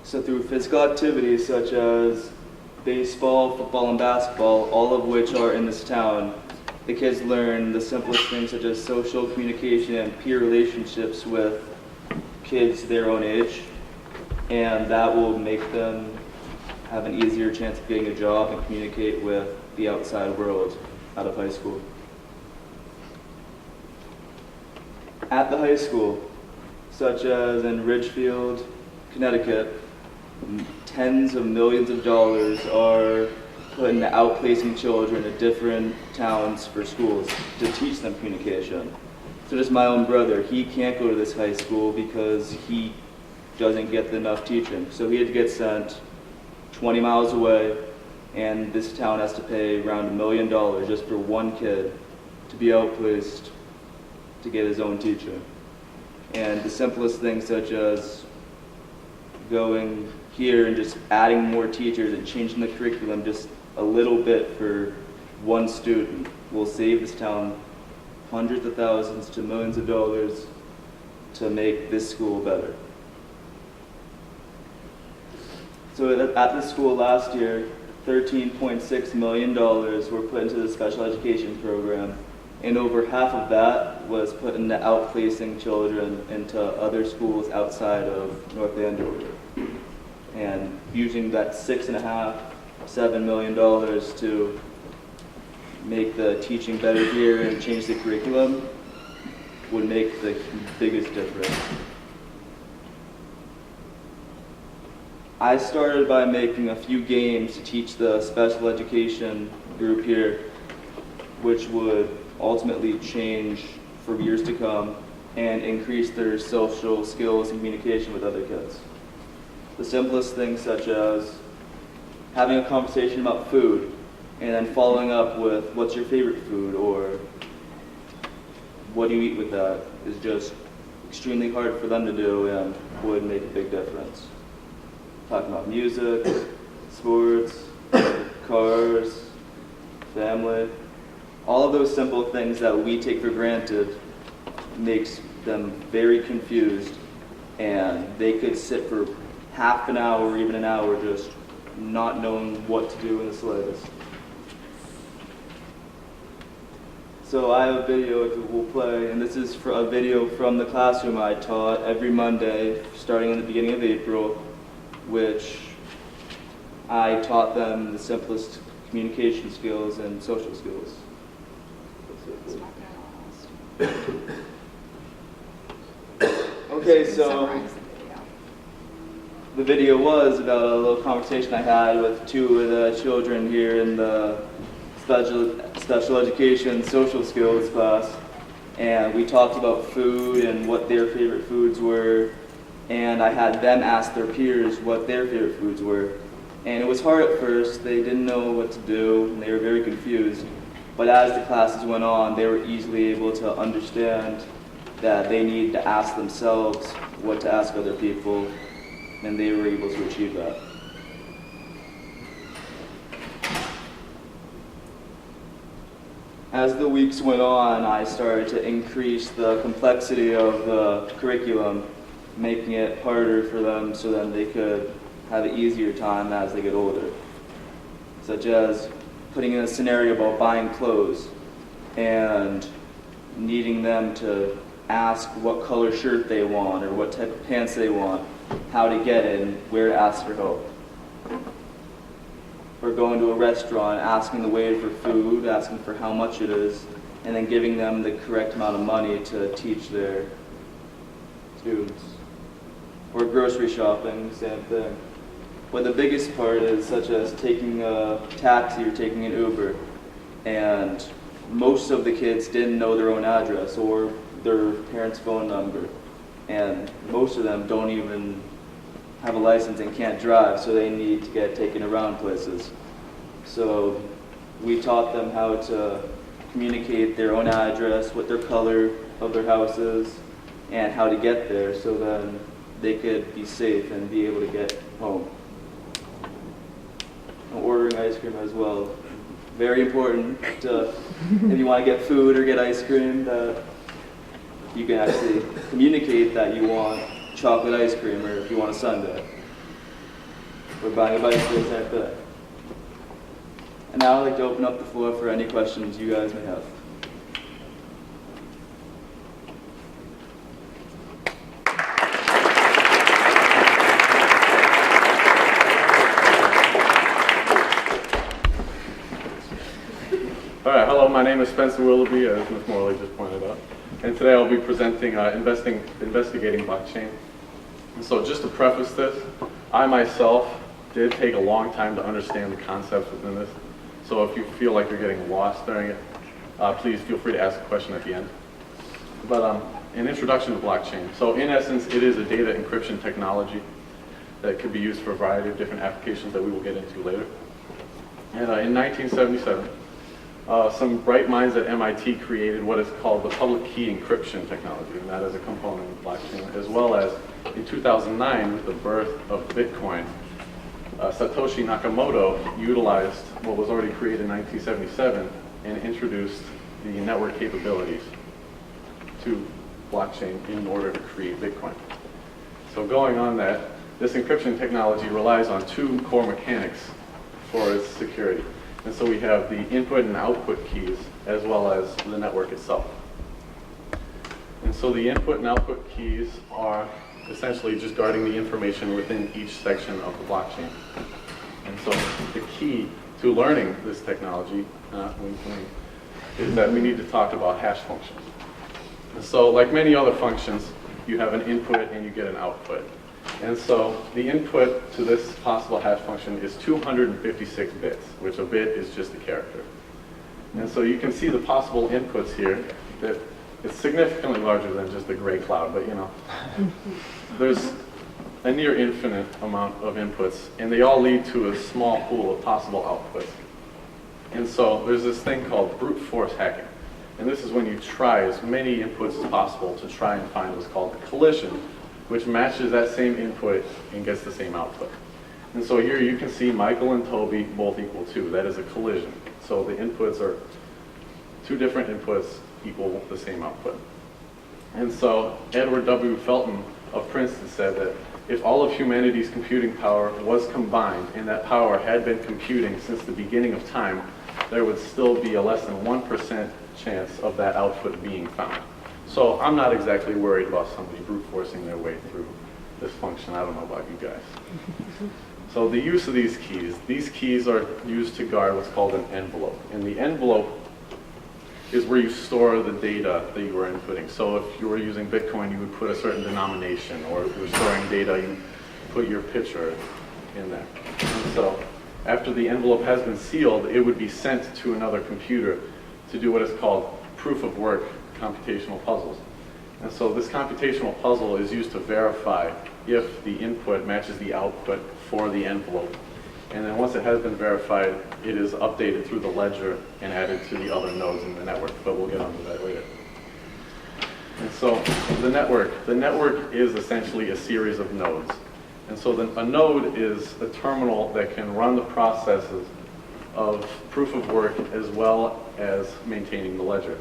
So through physical activities such as baseball, football, and basketball, all of which are in this town, the kids learn the simplest things such as social communication and peer relationships with kids their own age, and that will make them have an easier chance of getting a job and communicate with the outside world out of high school. At the high school, such as in Ridgefield, Connecticut, tens of millions of dollars are put into outplacing children at different towns for schools to teach them communication. So just my own brother, he can't go to this high school because he doesn't get enough teaching. So he had to get sent 20 miles away, and this town has to pay around $1 million just for one kid to be outplaced to get his own teacher. And the simplest things such as going here and just adding more teachers and changing the curriculum just a little bit for one student will save this town hundreds of thousands to millions of dollars to make this school better. So at this school last year, $13.6 million were put into the special education program, and over half of that was put into outplacing children into other schools outside of North Andover. And using that $6.5–7 million to make the teaching better here and change the curriculum would make the biggest difference. I started by making a few games to teach the special education group here, which would ultimately change for years to come and increase their social skills and communication with other kids. The simplest things, such as having a conversation about food and then following up with what's your favorite food or what do you eat with that, is just extremely hard for them to do and would make a big difference. Talking about music, sports, cars, family, all of those simple things that we take for granted makes them very confused, and they could sit for half an hour or even an hour just not knowing what to do in the slightest. So I have a video that we'll play, and this is for a video from the classroom I taught every Monday starting in the beginning of April, which I taught them the simplest communication skills and social skills. Okay, so the video was about a little conversation I had with two of the children here in the special education social skills class, and we talked about food and what their favorite foods were, and I had them ask their peers what their favorite foods were. And it was hard at first. They didn't know what to do, and they were very confused. But as the classes went on, they were easily able to understand that they need to ask themselves what to ask other people, and they were able to achieve that. As the weeks went on, I started to increase the complexity of the curriculum, making it harder for them so that they could have an easier time as they get older. Such as putting in a scenario about buying clothes and needing them to ask what color shirt they want or what type of pants they want, how to get it, and where to ask for help. Or going to a restaurant, asking the waiter for food, asking for how much it is, and then giving them the correct amount of money to teach their students. Or grocery shopping, same thing. But the biggest part is such as taking a taxi or taking an Uber, and most of the kids didn't know their own address or their parents' phone number, and most of them don't even have a license and can't drive, so they need to get taken around places. So we taught them how to communicate their own address, what their color of their house is, and how to get there, so then they could be safe and be able to get home. And ordering ice cream as well. Very important to, if you want to get food or get ice cream, that you can actually communicate that you want chocolate ice cream, or if you want a sundae. Or buying a bicycle, same thing. And now I'd like to open up the floor for any questions you guys may have. All right, hello, my name is Spencer Willoughby, as Ms. Morley just pointed out. And today I'll be presenting investigating blockchain. And so just to preface this, I myself did take a long time to understand the concepts within this. So if you feel like you're getting lost during it, please feel free to ask a question at the end. But an introduction to blockchain. So in essence, it is a data encryption technology that could be used for a variety of different applications that we will get into later. And in 1977, some bright minds at MIT created what is called the public key encryption technology, and that is a component of blockchain, as well as in 2009, with the birth of Bitcoin, Satoshi Nakamoto utilized what was already created in 1977 and introduced the network capabilities. to blockchain in order to create Bitcoin. So going on that, this encryption technology relies on two core mechanics for its security. And so we have the input and output keys as well as the network itself. And so the input and output keys are essentially just guarding the information within each section of the blockchain. And so the key to learning this technology is that we need to talk about hash functions. And so like many other functions, you have an input and you get an output. And so the input to this possible hash function is 256 bits, which a bit is just a character. And so you can see the possible inputs here that it's significantly larger than just a gray cloud, but you know, there's a near infinite amount of inputs, and they all lead to a small pool of possible outputs. And so there's this thing called brute force hacking. And this is when you try as many inputs as possible to try and find what's called a collision, which matches that same input and gets the same output. And so here you can see Michael and Toby both equal 2. That is a collision. So the inputs are two different inputs equal the same output. And so Edward W. Felton of Princeton said that if all of humanity's computing power was combined and that power had been computing since the beginning of time, there would still be a less than 1% chance of that output being found. So I'm not exactly worried about somebody brute forcing their way through this function. I don't know about you guys. So the use of these keys are used to guard what's called an envelope. And the envelope is where you store the data that you are inputting. So if you were using Bitcoin, you would put a certain denomination, or if you were storing data, you put your picture in there. And so after the envelope has been sealed, it would be sent to another computer to do what is called proof of work computational puzzles. And so this computational puzzle is used to verify if the input matches the output for the envelope. And then once it has been verified, it is updated through the ledger and added to the other nodes in the network, but we'll get onto that later. And so the network is essentially a series of nodes. And so a node is a terminal that can run the processes of proof of work as well as maintaining the ledger.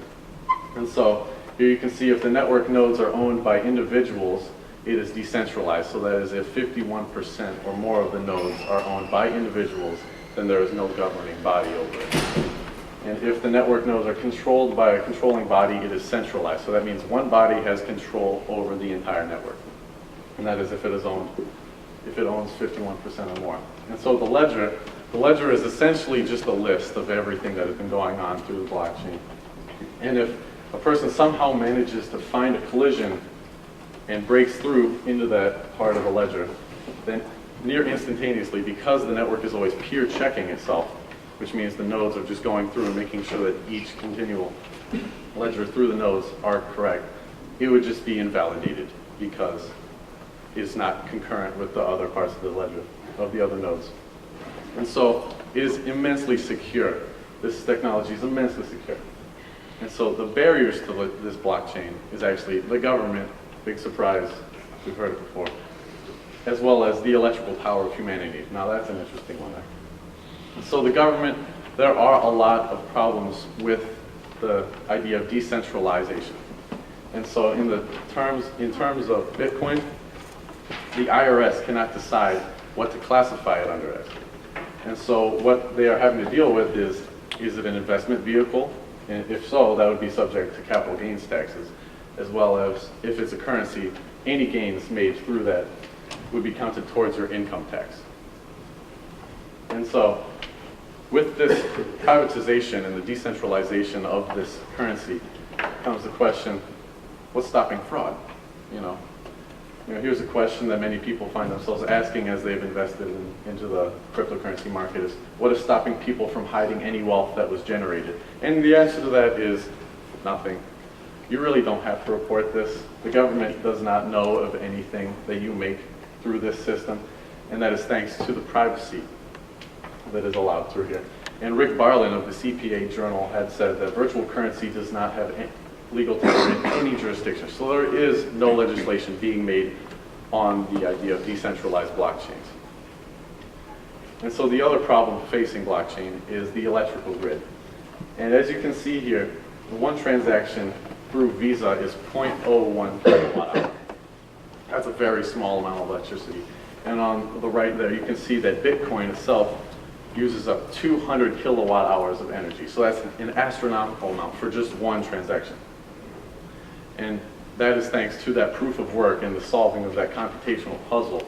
And so here you can see if the network nodes are owned by individuals, it is decentralized. So that is if 51% or more of the nodes are owned by individuals, then there is no governing body over it. And if the network nodes are controlled by a controlling body, it is centralized. So that means one body has control over the entire network. And that is if it owns 51% or more. And so the ledger is essentially just a list of everything that has been going on through the blockchain. And if a person somehow manages to find a collision and breaks through into that part of the ledger, then near instantaneously, because the network is always peer checking itself, which means the nodes are just going through and making sure that each continual ledger through the nodes are correct, it would just be invalidated because it's not concurrent with the other parts of the ledger, of the other nodes. And so it is immensely secure. This technology is immensely secure. And so the barriers to this blockchain is actually the government, big surprise, we've heard it before, as well as the electrical power of humanity. Now that's an interesting one there. So the government, there are a lot of problems with the idea of decentralization. And so in terms of Bitcoin, the IRS cannot decide what to classify it under as. And so what they are having to deal with is it an investment vehicle? And if so, that would be subject to capital gains taxes, as well as if it's a currency, any gains made through that would be counted towards your income tax. And so with this privatization and the decentralization of this currency comes the question, what's stopping fraud? Here's a question that many people find themselves asking as they've invested into the cryptocurrency market is, what is stopping people from hiding any wealth that was generated? And the answer to that is nothing. You really don't have to report this. The government does not know of anything that you make through this system, and that is thanks to the privacy that is allowed through here. And Rick Barlin of the CPA Journal had said that virtual currency does not have legal tender in any jurisdiction. So there is no legislation being made on the idea of decentralized blockchains. And so the other problem facing blockchain is the electrical grid. And as you can see here, one transaction through Visa is 0.01 kilowatt hour. That's a very small amount of electricity. And on the right there, you can see that Bitcoin itself uses up 200 kilowatt hours of energy. So that's an astronomical amount for just one transaction. And that is thanks to that proof of work and the solving of that computational puzzle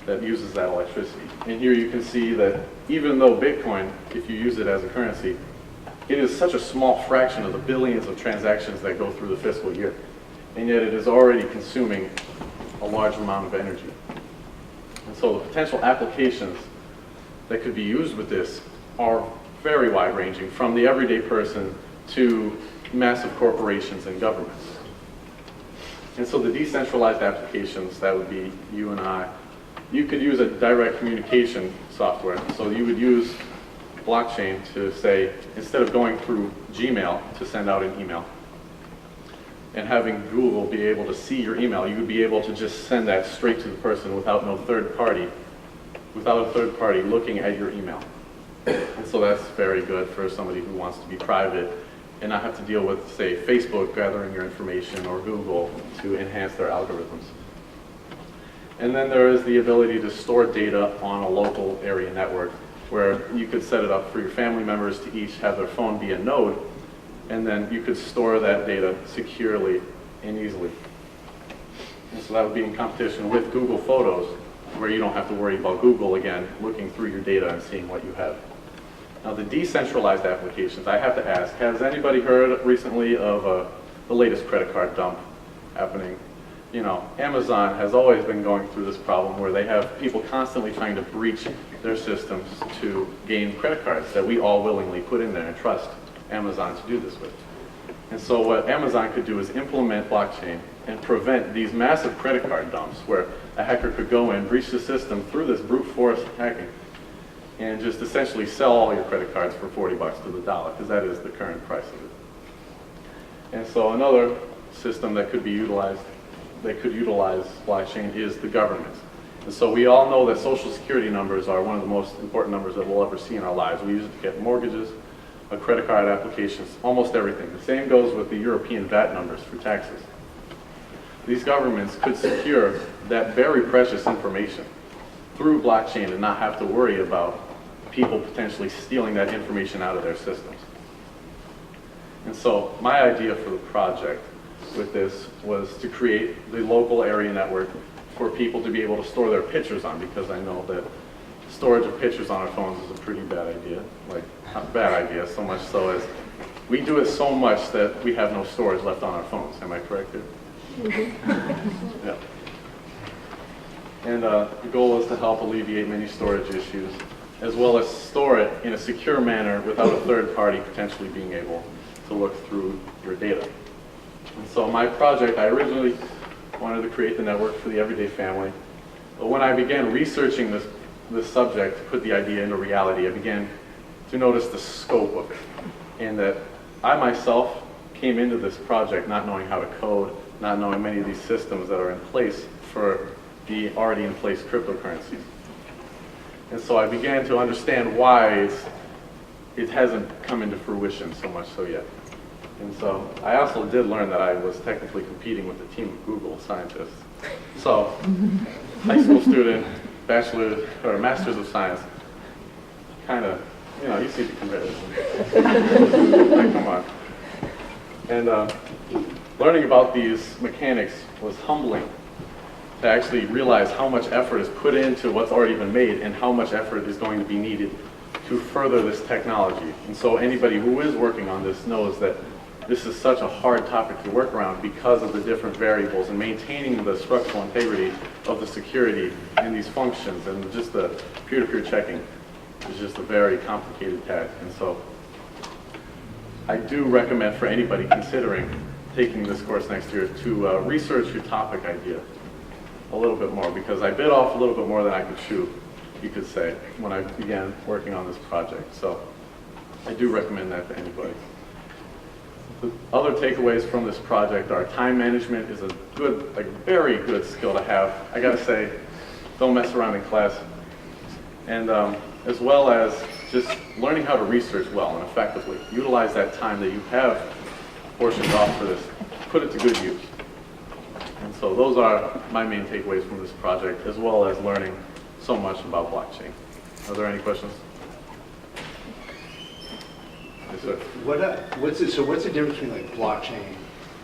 that uses that electricity. And here you can see that even though Bitcoin, if you use it as a currency, it is such a small fraction of the billions of transactions that go through the fiscal year. And yet it is already consuming a large amount of energy. And so the potential applications that could be used with this are very wide-ranging, from the everyday person to massive corporations and governments. And so the decentralized applications, that would be you and I, you could use a direct communication software. So you would use blockchain to say, instead of going through Gmail to send out an email and having Google be able to see your email, you would be able to just send that straight to the person without a third party looking at your email. And so that's very good for somebody who wants to be private and not have to deal with, say, Facebook gathering your information or Google to enhance their algorithms. And then there is the ability to store data on a local area network, where you could set it up for your family members to each have their phone be a node, and then you could store that data securely and easily. And so that would be in competition with Google Photos, where you don't have to worry about Google again looking through your data and seeing what you have. Now the decentralized applications, I have to ask, has anybody heard recently of the latest credit card dump happening? You know, Amazon has always been going through this problem where they have people constantly trying to breach their systems to gain credit cards that we all willingly put in there and trust Amazon to do this with. And so what Amazon could do is implement blockchain and prevent these massive credit card dumps where a hacker could go in, breach the system through this brute force hacking, and just essentially sell all your credit cards for 40 bucks to the dollar, because that is the current price of it. And so another system that could be utilized, that could utilize blockchain, is the government. And so we all know that social security numbers are one of the most important numbers that we'll ever see in our lives. We use it to get mortgages, credit card applications, almost everything. The same goes with the European VAT numbers for taxes. These governments could secure that very precious information through blockchain and not have to worry about people potentially stealing that information out of their systems. And so my idea for the project with this was to create the local area network for people to be able to store their pictures on, because I know that storage of pictures on our phones is a pretty bad idea. Like, not a bad idea, so much so as we do it so much that we have no storage left on our phones. Am I correct here? Yeah. And the goal is to help alleviate many storage issues, as well as store it in a secure manner without a third party potentially being able to look through your data. And so my project, I originally wanted to create the network for the everyday family. But when I began researching this subject to put the idea into reality, I began to notice the scope of it. And that I myself came into this project not knowing how to code, not knowing many of these systems that are in place for the already in place cryptocurrencies. And so I began to understand why it hasn't come into fruition so much so yet. And so I also did learn that I was technically competing with a team of Google scientists. So, high school student, bachelor's or master's of science, kind of, you know, you see the comparison. Like, come on. And learning about these mechanics was humbling, to actually realize how much effort is put into what's already been made and how much effort is going to be needed to further this technology. And so anybody who is working on this knows that this is such a hard topic to work around because of the different variables and maintaining the structural integrity of the security in these functions, and just the peer-to-peer checking is just a very complicated task. And so I do recommend for anybody considering taking this course next year to research your topic idea a little bit more, because I bit off a little bit more than I could chew, you could say, when I began working on this project. So I do recommend that to anybody. The other takeaways from this project are time management is a good, like very good skill to have. I gotta say, don't mess around in class. And as well as just learning how to research well and effectively. Utilize that time that you have portioned off for this put it to good use. And so those are my main takeaways from this project, as well as learning so much about blockchain. Are there any questions? Yes, sir. What's the difference between like blockchain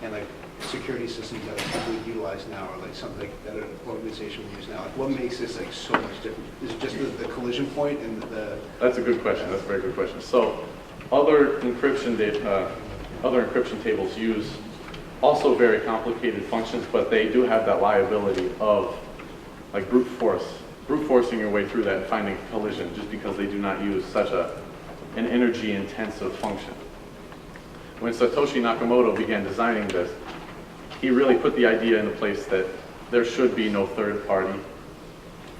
and like security systems that are typically utilized now, or like something that an organization will use now? Like, what makes this like so much different? Is it just the collision point and the? That's a good question. That's a very good question. So, other encryption tables use also very complicated functions, but they do have that liability of like brute forcing your way through that and finding collision, just because they do not use such an energy-intensive function. When Satoshi Nakamoto began designing this, he really put the idea into place that there should be no third party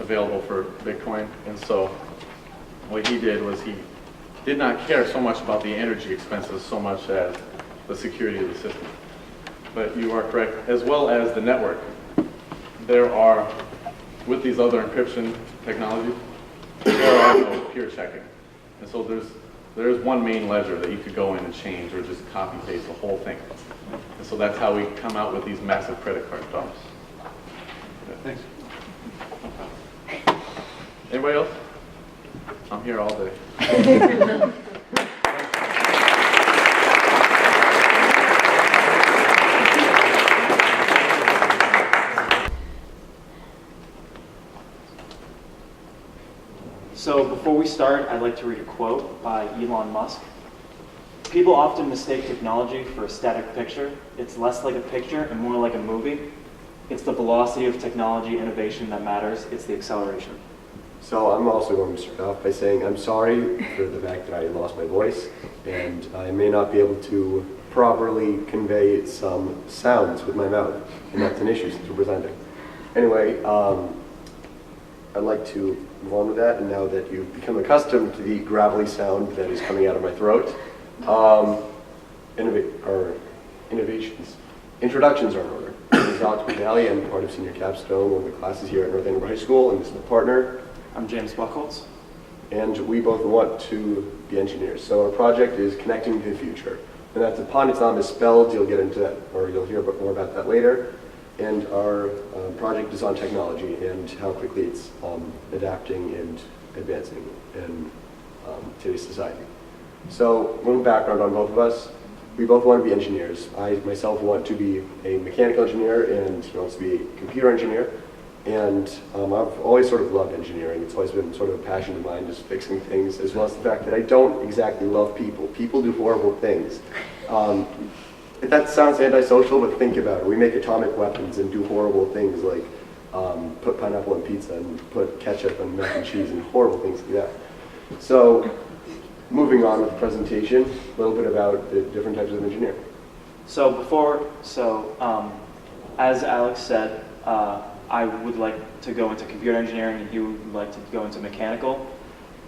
available for Bitcoin. And so what he did was he did not care so much about the energy expenses so much as the security of the system. But you are correct, as well as the network. There are, with these other encryption technologies, there are no peer checking. And so there's one main ledger that you could go in and change or just copy paste the whole thing. And so that's how we come out with these massive credit card dumps. Yeah. Thanks. Anybody else? I'm here all day. So before we start, I'd like to read a quote by Elon Musk. People often mistake technology for a static picture. It's less like a picture and more like a movie. It's the velocity of technology innovation that matters. It's the acceleration. So I'm also going to start off by saying I'm sorry for the fact that I lost my voice, and I may not be able to properly convey some sounds with my mouth, and that's an issue since we're presenting. Anyway, I'd like to move on with that, and now that you've become accustomed to the gravelly sound that is coming out of my throat, innovations. Introductions are in order. My name is Alex Bernali. I'm part of Senior Capstone, one of the classes here at North Andover High School, and this is my partner. I'm James Buchholz. And we both want to be engineers. So our project is Connecting to the Future. And that's upon it's not misspelled, you'll get into that, or you'll hear more about that later. And our project is on technology and how quickly it's adapting and advancing in today's society. So a little background on both of us. We both want to be engineers. I myself want to be a mechanical engineer, and he wants to be a computer engineer. And I've always sort of loved engineering. It's always been sort of a passion of mine, just fixing things, as well as the fact that I don't exactly love people. People do horrible things. That sounds antisocial, but think about it. We make atomic weapons and do horrible things like put pineapple on pizza and put ketchup on mac and cheese and horrible things like that. So moving on with the presentation, a little bit about the different types of engineering. As Alex said, I would like to go into computer engineering, and he would like to go into mechanical.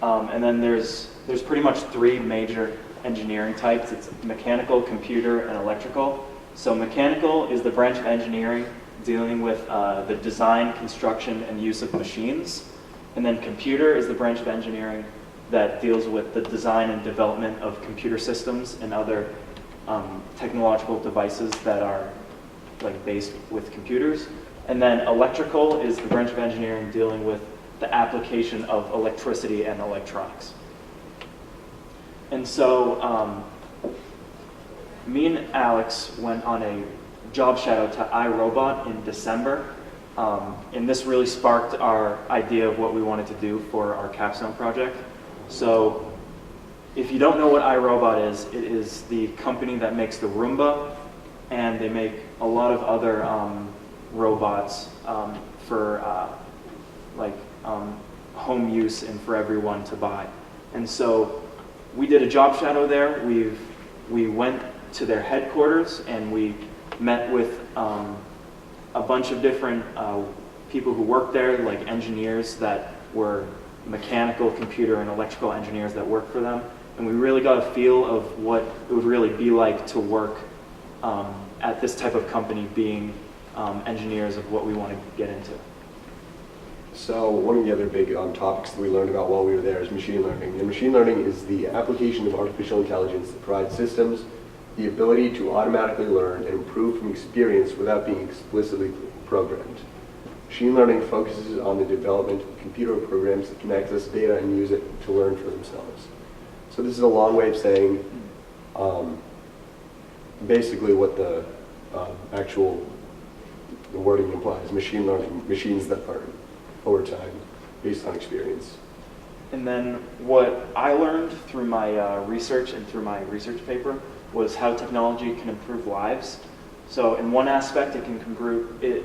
And then there's pretty much three major engineering types. It's mechanical, computer, and electrical. So mechanical is the branch of engineering dealing with the design, construction, and use of machines. And then computer is the branch of engineering that deals with the design and development of computer systems and other technological devices that are based with computers. And then electrical is the branch of engineering dealing with the application of electricity and electronics. And so me and Alex went on a job shadow to iRobot in December. And this really sparked our idea of what we wanted to do for our Capstone project. So if you don't know what iRobot is, it is the company that makes the Roomba, and they make a lot of other robots for home use and for everyone to buy. And so we did a job shadow there. We went to their headquarters and we met with a bunch of different people who worked there, like engineers that were mechanical, computer, and electrical engineers that worked for them. And we really got a feel of what it would really be like to work at this type of company, being engineers of what we want to get into. So one of the other big topics that we learned about while we were there is machine learning. And machine learning is the application of artificial intelligence to provide systems the ability to automatically learn and improve from experience without being explicitly programmed. Machine learning focuses on the development of computer programs that can access data and use it to learn for themselves. So this is a long way of saying basically what the actual wording implies. Machine learning, machines that learn over time based on experience. And then what I learned through my research and through my research paper was how technology can improve lives. So in one aspect, it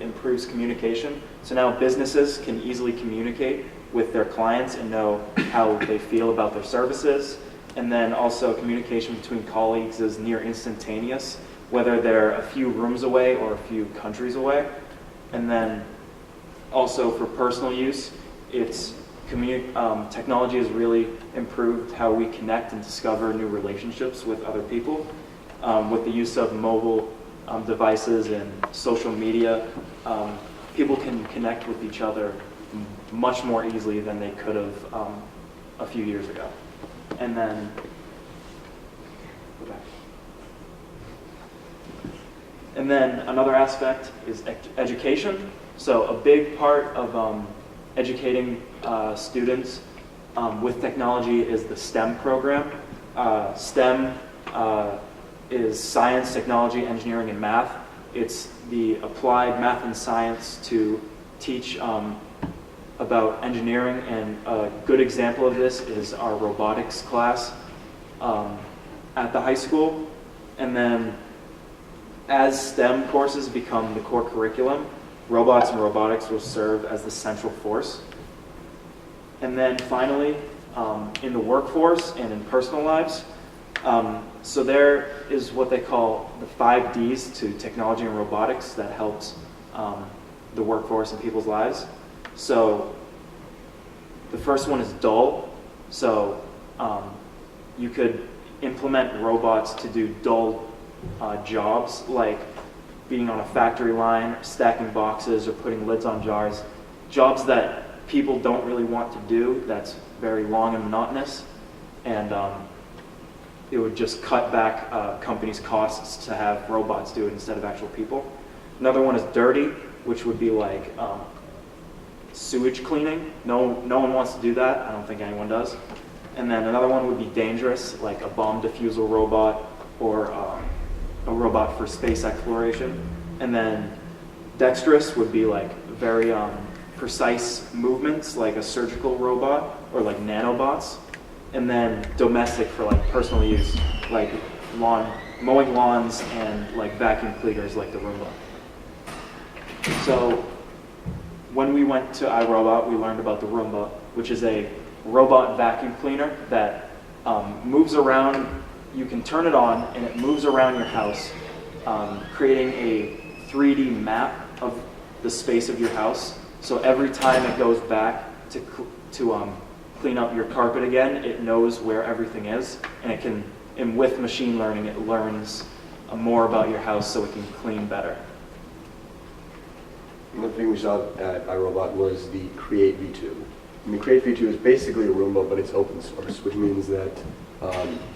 improves communication. So now businesses can easily communicate with their clients and know how they feel about their services. And then also communication between colleagues is near instantaneous, whether they're a few rooms away or a few countries away. And then also for personal use, technology has really improved how we connect and discover new relationships with other people. With the use of mobile devices and social media, people can connect with each other much more easily than they could have a few years ago. And then, go back. And then another aspect is education. So a big part of educating students with technology is the STEM program. STEM is science, technology, engineering, and math. It's the applied math and science to teach about engineering, and a good example of this is our robotics class at the high school. And then as STEM courses become the core curriculum, robots and robotics will serve as the central force. And then finally, in the workforce and in personal lives, so there is what they call the 5 Ds to technology and robotics that helps the workforce and people's lives. So the first one is dull. So you could implement robots to do dull jobs, like being on a factory line, stacking boxes, or putting lids on jars. Jobs that people don't really want to do, that's very long and monotonous. And it would just cut back companies' costs to have robots do it instead of actual people. Another one is dirty, which would be like sewage cleaning. No one wants to do that. I don't think anyone does. And then another one would be dangerous, like a bomb defusal robot or a robot for space exploration. And then dexterous would be like very precise movements, like a surgical robot or like nanobots. And then domestic for like personal use, like mowing lawns and like vacuum cleaners like the Roomba. So when we went to iRobot, we learned about the Roomba, which is a robot vacuum cleaner that moves around. You can turn it on and it moves around your house, creating a 3D map of the space of your house. So every time it goes back to clean up your carpet again, it knows where everything is, and it can, and with machine learning, it learns more about your house so it can clean better. Another thing we saw at iRobot was the Create V2. And the Create V2 is basically a Roomba, but it's open source, which means that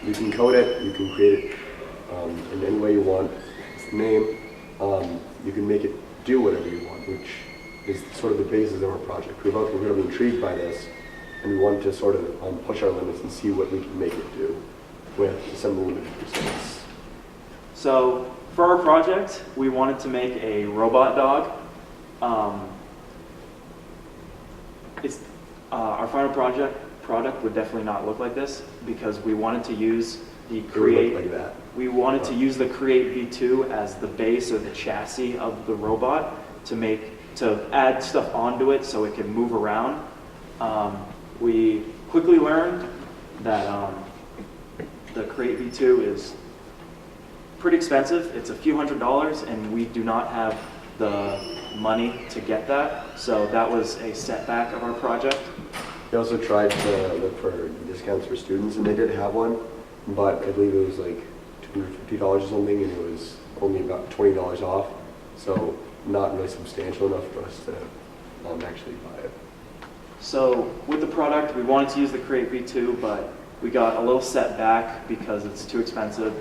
you can code it, you can create it in any way you want. It's the name. You can make it do whatever you want, which is sort of the basis of our project. We're both really intrigued by this, and we wanted to sort of push our limits and see what we can make it do with some limited results. So for our project, we wanted to make a robot dog. Our final product would definitely not look like this, because we wanted to use the Create. Like that. We wanted to use the Create V2 as the base or the chassis of the robot to add stuff onto it so it can move around. We quickly learned that the Create V2 is pretty expensive. It's a few $100s, and we do not have the money to get that. So that was a setback of our project. We also tried to look for discounts for students, and they did have one, but I believe it was like $250 or something, and it was only about $20 off. So not really substantial enough for us to actually buy it. So with the product, we wanted to use the Create V2, but we got a little set back because it's too expensive.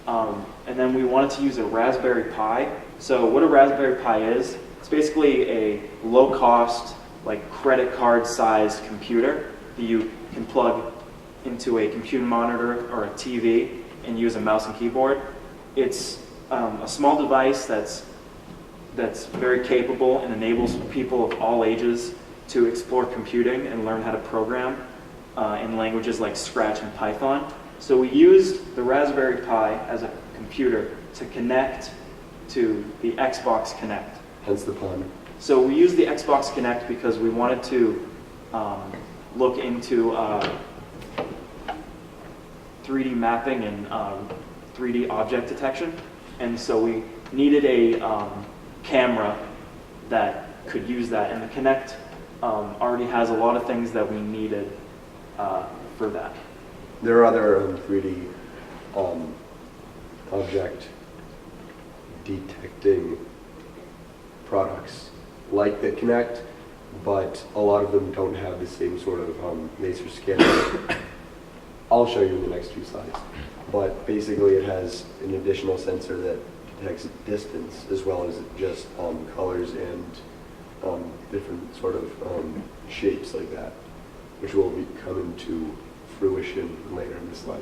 And then we wanted to use a Raspberry Pi. So what a Raspberry Pi is, it's basically a low-cost, like credit card-sized computer that you can plug into a computer monitor or a TV and use a mouse and keyboard. It's a small device that's very capable and enables people of all ages to explore computing and learn how to program in languages like Scratch and Python. So we used the Raspberry Pi as a computer to connect to the Xbox Connect. Hence the pun. So we used the Xbox Connect because we wanted to look into 3D mapping and 3D object detection. And so we needed a camera that could use that. And the Connect already has a lot of things that we needed for that. There are other 3D object detecting products like the Kinect, but a lot of them don't have the same sort of laser scanner. I'll show you in the next few slides. But basically it has an additional sensor that detects distance as well as just colors and different sort of shapes like that, which will be coming to fruition later in the slide.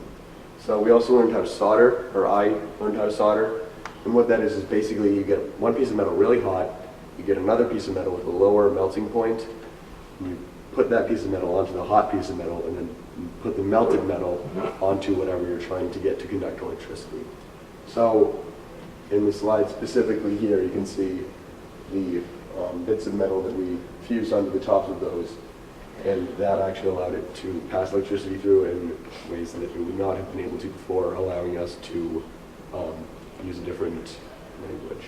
So we also learned how to solder, or I learned how to solder. And what that is basically you get one piece of metal really hot, you get another piece of metal with a lower melting point, and you put that piece of metal onto the hot piece of metal, and then you put the melted metal onto whatever you're trying to get to conduct electricity. So in the slide specifically here, you can see the bits of metal that we fused onto the tops of those, and that actually allowed it to pass electricity through in ways that it would not have been able to before, allowing us to use a different language.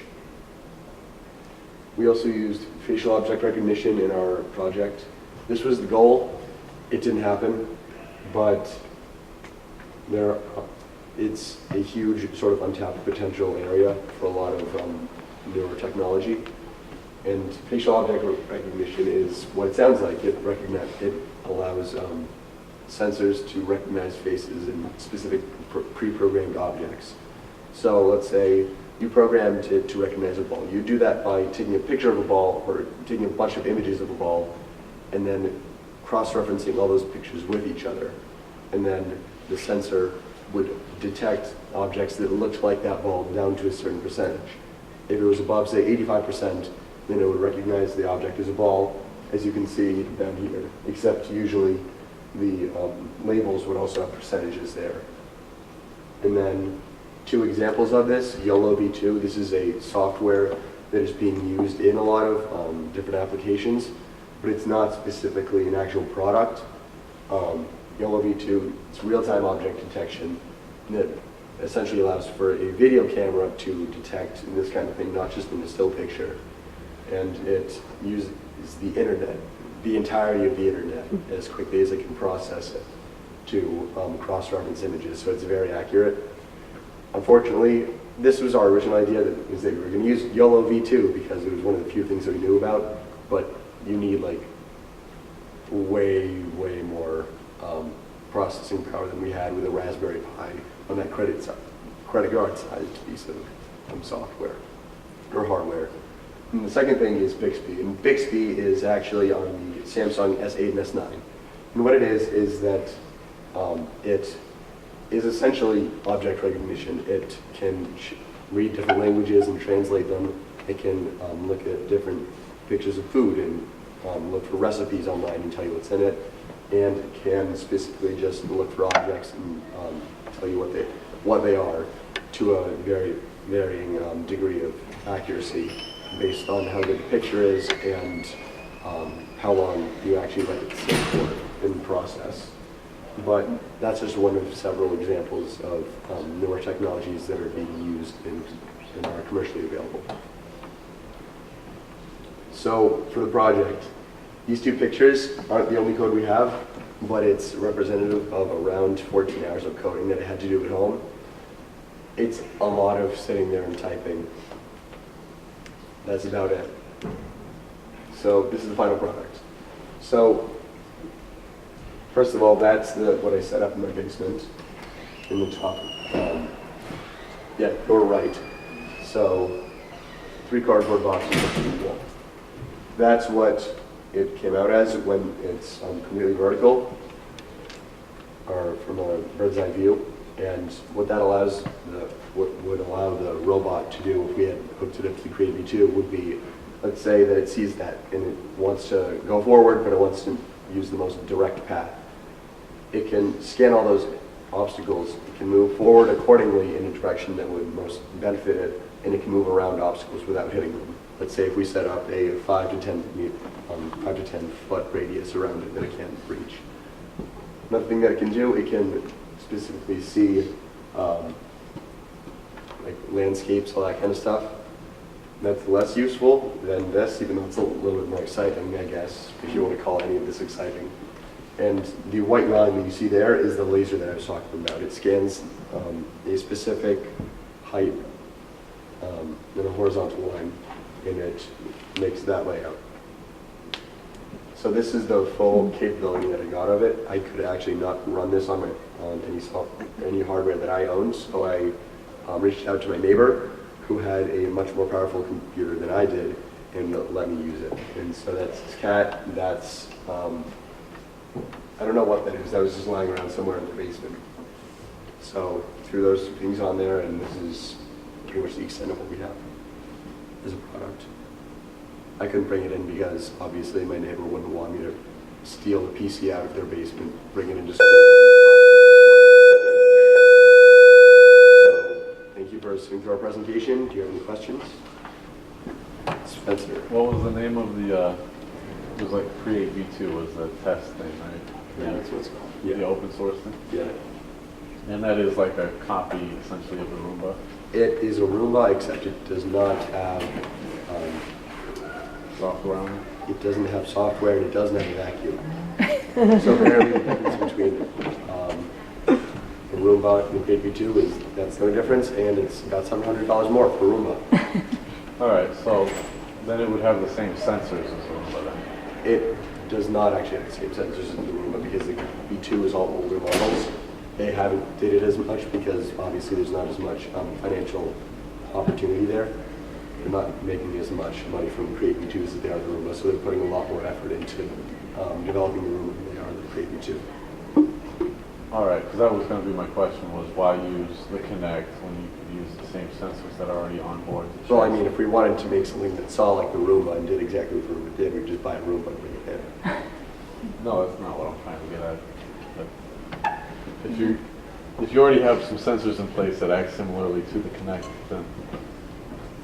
We also used facial object recognition in our project. This was the goal. It didn't happen, but it's a huge sort of untapped potential area for a lot of newer technology. And facial object recognition is what it sounds like. It allows sensors to recognize faces and specific pre-programmed objects. So let's say you programmed it to recognize a ball. You do that by taking a picture of a ball or taking a bunch of images of a ball and then cross-referencing all those pictures with each other. And then the sensor would detect objects that looked like that ball down to a certain percentage. If it was above, say, 85%, then it would recognize the object as a ball, as you can see down here, except usually the labels would also have percentages there. And then two examples of this, YOLO V2, this is a software that is being used in a lot of different applications, but it's not specifically an actual product. YOLO V2, it's real-time object detection that essentially allows for a video camera to detect this kind of thing, not just in a still picture. And it uses the internet, the entirety of the internet, as quickly as it can process it to cross-reference images, so it's very accurate. Unfortunately, this was our original idea, that we were going to use YOLO V2 because it was one of the few things that we knew about, but you need like way more processing power than we had with a Raspberry Pi on that credit card-sized piece of software or hardware. And the second thing is Bixby, and Bixby is actually on the Samsung S8 and S9. And what it is that it is essentially object recognition. It can read different languages and translate them. It can look at different pictures of food and look for recipes online and tell you what's in it. And it can specifically just look for objects and tell you what they are to a very varying degree of accuracy based on how good the picture is and how long you actually let it sit for in the process. But that's just one of several examples of newer technologies that are being used and are commercially available. So for the project, these two pictures aren't the only code we have, but it's representative of around 14 hours of coding that I had to do at home. It's a lot of sitting there and typing. That's about it. So this is the final product. So first of all, that's what I set up in my basement in the top Yeah, you're right. So 3 cardboard boxes equal. That's what it came out as when it's completely vertical, or from a bird's eye view. And what that allows, what would allow the robot to do if we had hooked it up to the Create V2 would be, let's say that it sees that and it wants to go forward, but it wants to use the most direct path. It can scan all those obstacles. It can move forward accordingly in a direction that would most benefit it, and it can move around obstacles without hitting them. Let's say if we set up a 5 to 10 foot radius around it that it can't reach. Another thing that it can do, it can specifically see like landscapes, all that kind of stuff. That's less useful than this, even though it's a little bit more exciting, I guess, if you want to call any of this exciting. And the white line that you see there is the laser that I was talking about. It scans a specific height in a horizontal line, and it makes that layout. So this is the full capability that I got of it. I could actually not run this on any hardware that I owned, so I reached out to my neighbor who had a much more powerful computer than I did and let me use it. And so that's his cat. That's I don't know what that is. That was just lying around somewhere in the basement. So threw those things on there, and this is pretty much the extent of what we have as a product. I couldn't bring it in because obviously my neighbor wouldn't want me to steal the PC out of their basement, bring it into school. So thank you for sitting through our presentation. Do you have any questions? Spencer. What was the name of the, it was like Create V2 was the test thing, right? Yeah, that's what it's called. Yeah. The open source thing? Yeah. And that is like a copy, essentially, of the Roomba? It is a Roomba, except it does not have software on it? It doesn't have software, and it doesn't have a vacuum. So apparently the difference between the Roomba and the Create V2 is that's no difference, and it's got $700 more for Roomba. All right, so then it would have the same sensors as the Roomba then? It does not actually have the same sensors as the Roomba because the V2 is all older models. They haven't did it as much because obviously there's not as much financial opportunity there. They're not making as much money from Create V2s as they are the Roomba, so they're putting a lot more effort into developing the Roomba than they are the Create V2. All right, because that was going to be my question, was why use the Kinect when you could use the same sensors that are already on board? Well, I mean, if we wanted to make something that saw like the Roomba and did exactly what the Roomba did, we'd just buy a Roomba and bring it in. No, that's not what I'm trying to get at. But if you already have some sensors in place that act similarly to the Kinect, then...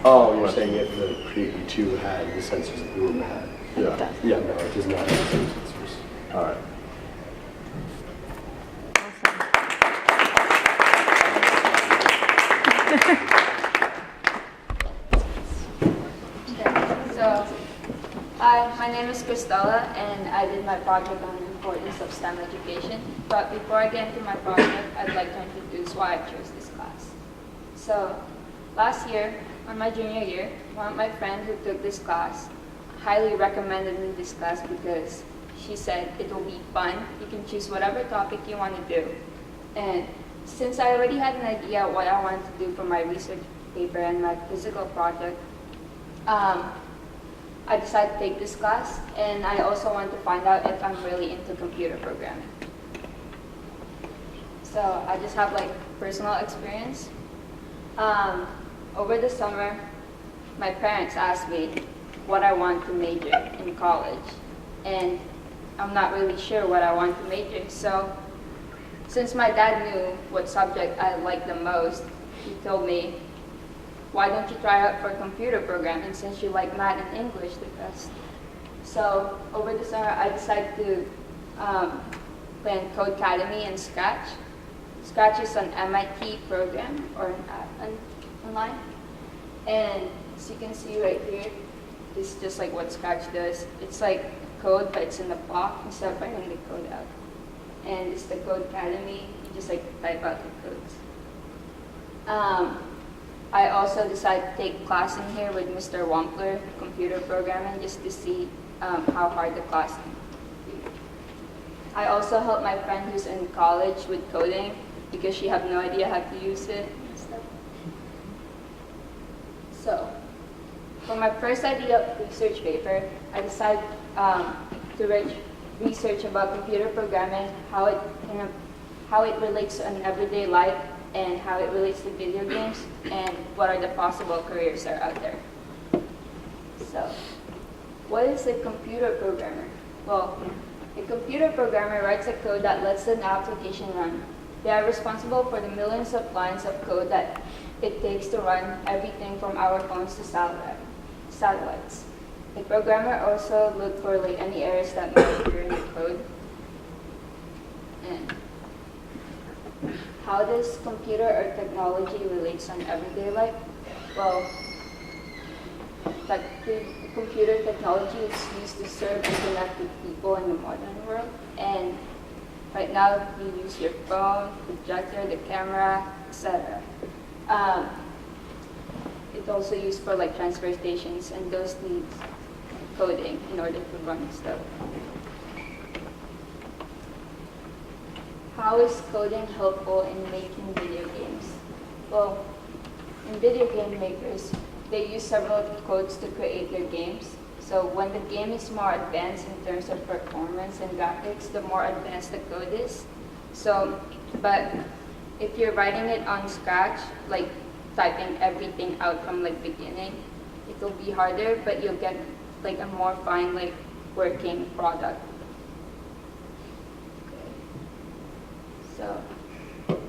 Oh, you're saying if the Create V2 had the sensors that the Roomba had? Yeah. Yeah, no, it does not have the same sensors. All right. So, hi, my name is Christella, and I did my project on the importance of STEM education. But before I get into my project, I'd like to introduce why I chose this class. So, last year, on my junior year, one of my friends who took this class highly recommended me this class because she said it will be fun. You can choose whatever topic you want to do. And since I already had an idea what I wanted to do for my research paper and my physical project, I decided to take this class, and I also wanted to find out if I'm really into computer programming. So I just have like personal experience. Over the summer, my parents asked me what I want to major in college, and I'm not really sure what I want to major. So since my dad knew what subject I liked the most, he told me, why don't you try out for computer programming since you like math and English the best? So over the summer, I decided to plan Codecademy and Scratch. Scratch is an MIT program or an app online. And as you can see right here, this is just like what Scratch does. It's like code, but it's in the block instead of writing the code out. And it's the Codecademy. You just like type out the codes. I also decided to take a class in here with Mr. Wampler, computer programming, just to see how hard the class can be. I also helped my friend who's in college with coding because she had no idea how to use it and stuff. So, for my first idea of research paper, I decided to research about computer programming, how it relates to an everyday life, and how it relates to video games, and what are the possible careers that are out there. So, what is a computer programmer? Well, a computer programmer writes a code that lets an application run. They are responsible for the millions of lines of code that it takes to run everything from our phones to satellites. A programmer also looks for any errors that might appear in the code. And how does computer or technology relate to everyday life? Well, computer technology is used to serve and connect with people in the modern world. And right now, you use your phone, projector, the camera, etc. It's also used for transfer stations, and those need coding in order to run stuff. How is coding helpful in making video games? Well, in video game makers, they use several codes to create their games. So when the game is more advanced in terms of performance and graphics, the more advanced the code is. So, but if you're writing it on scratch, typing everything out from beginning, it will be harder, but you'll get a more fine working product. So,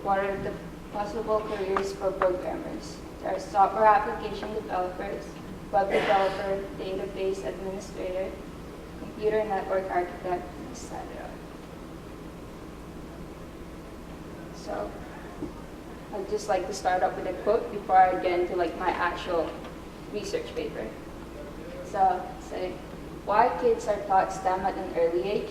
what are the possible careers for programmers? There are software application developers, web developer, database administrator, computer network architect, etc. So, I'd just like to start up with a quote before I get into my actual research paper. So, say, why kids are taught STEM at an early age?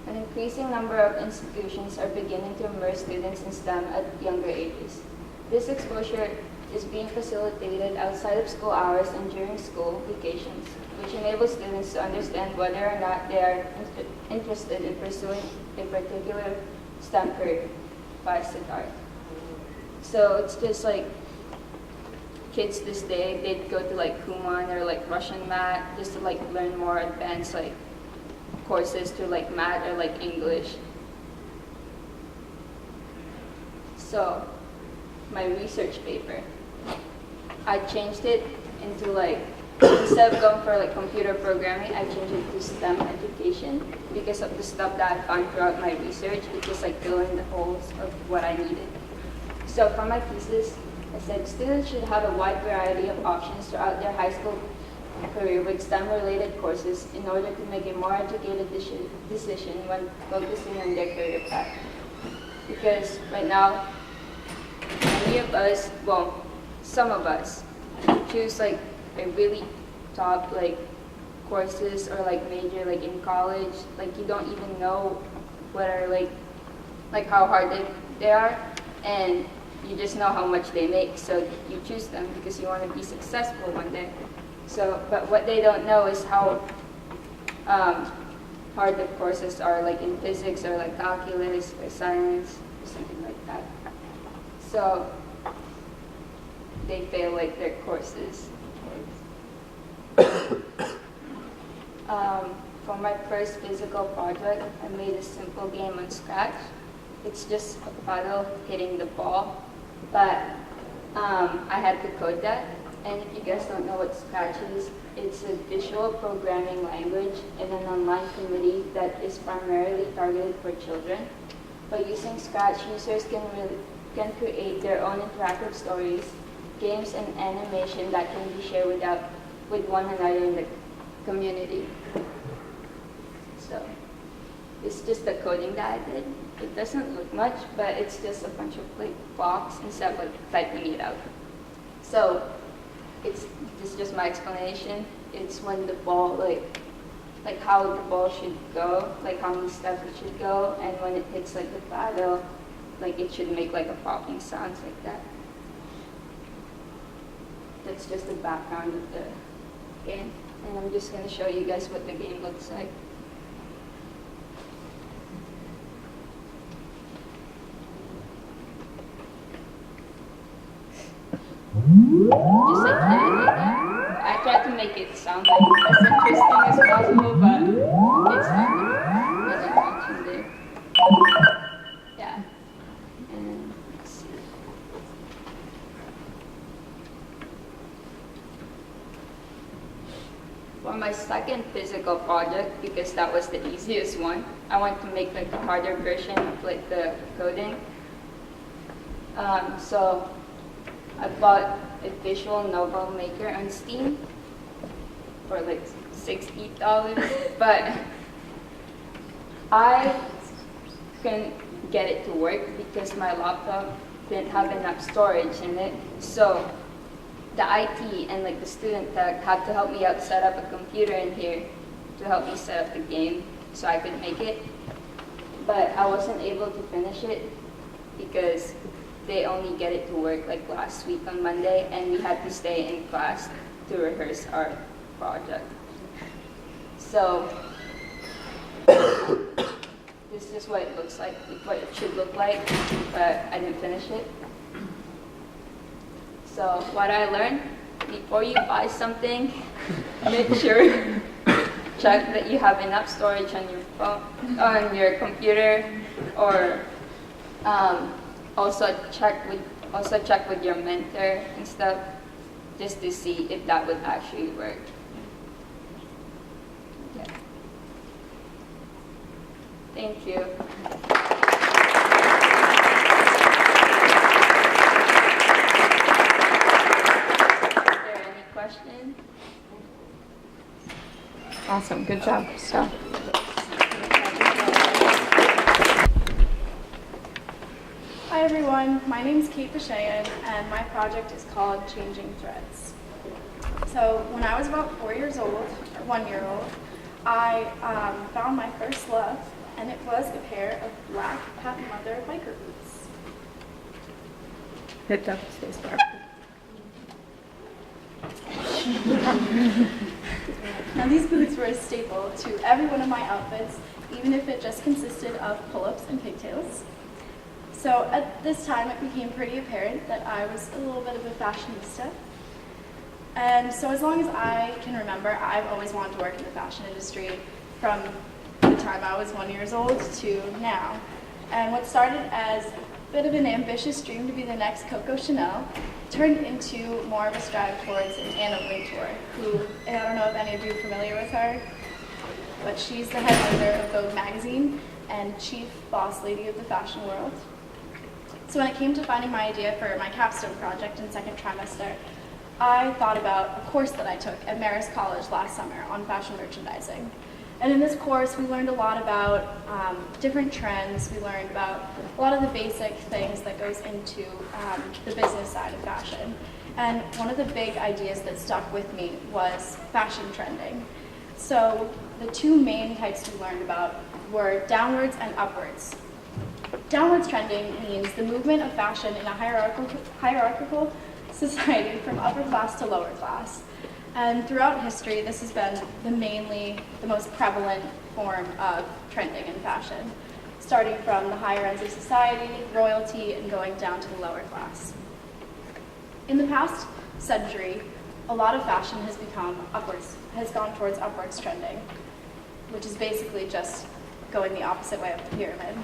An increasing number of institutions are beginning to immerse students in STEM at younger ages. This exposure is being facilitated outside of school hours and during school vacations, which enables students to understand whether or not they are interested in pursuing a particular STEM career by start. So it's just kids this day, they'd go to Kumon or Russian math just to learn more advanced courses to math or English. So my research paper, I changed it into instead of going for computer programming, I changed it to STEM education because of the stuff that I found throughout my research. It just filling the holes of what I needed. So for my thesis, I said students should have a wide variety of options throughout their high school career with STEM-related courses in order to make a more educated decision when focusing on their career path. Because right now, many of us, well, some of us, choose a really top courses or major in college. You don't even know what are how hard they are, and you just know how much they make, so you choose them because you want to be successful one day. So, but what they don't know is how hard the courses are, in physics or calculus or science or something like that. So they fail their courses. For my first physical project, I made a simple game on Scratch. It's just a paddle hitting the ball, but I had to code that. And if you guys don't know what Scratch is, it's a visual programming language in an online community that is primarily targeted for children. By using Scratch, users can create their own interactive stories, games, and animation that can be shared with one another in the community. So it's just the coding that I did. It doesn't look much, but it's just a bunch of blocks instead of typing it out. So this is just my explanation. It's when the ball, how the ball should go, how many steps it should go, and when it hits the paddle, it should make a popping sounds like that. That's just the background of the game, and I'm just going to show you guys what the game looks like. Just hitting like that. make it sound like as interesting as possible, but it's not really much in there. Yeah. And let's see. For my second physical project, because that was the easiest one, I want to make like a harder version of like the coding. So I bought a visual novel maker on Steam for like $60, but I couldn't get it to work because my laptop didn't have enough storage in it. So the IT and like the student tech had to help me out set up a computer in here to help me set up the game so I could make it. But I wasn't able to finish it because they only get it to work like last week on Monday, and we had to stay in class to rehearse our project. So this is what it looks like, what it should look like, but I didn't finish it. So what I learned, before you buy something, make sure, check that you have enough storage on your phone, on your computer, or also check with your mentor and stuff, just to see if that would actually work. Yeah. Thank you. Question? Awesome, good job. So. Hi everyone, my name is Kate Bashayan and my project is called Changing Threads. So when I was about 4 years old, or 1 year old, I found my first love, and it was a pair of black patent leather biker boots. Hit the space bar. Now these boots were a staple to every one of my outfits, even if it just consisted of pull-ups and pigtails. So at this time it became pretty apparent that I was a little bit of a fashionista. And so as long as I can remember, I've always wanted to work in the fashion industry from the time I was 1 year old to now. And what started as a bit of an ambitious dream to be the next Coco Chanel turned into more of a strive towards an Anna Wintour, who, and I don't know if any of you are familiar with her, but she's the head editor of Vogue magazine and chief boss lady of the fashion world. So when it came to finding my idea for my capstone project in second trimester, I thought about a course that I took at Marist College last summer on fashion merchandising. And in this course, we learned a lot about different trends. We learned about a lot of the basic things that goes into the business side of fashion. And one of the big ideas that stuck with me was fashion trending. So the two main types we learned about were downwards and upwards. Downwards trending means the movement of fashion in a hierarchical society from upper class to lower class. And throughout history, this has been the most prevalent form of trending in fashion, starting from the higher ends of society, royalty, and going down to the lower class. In the past century, a lot of fashion has gone towards upwards trending, which is basically just going the opposite way of the pyramid.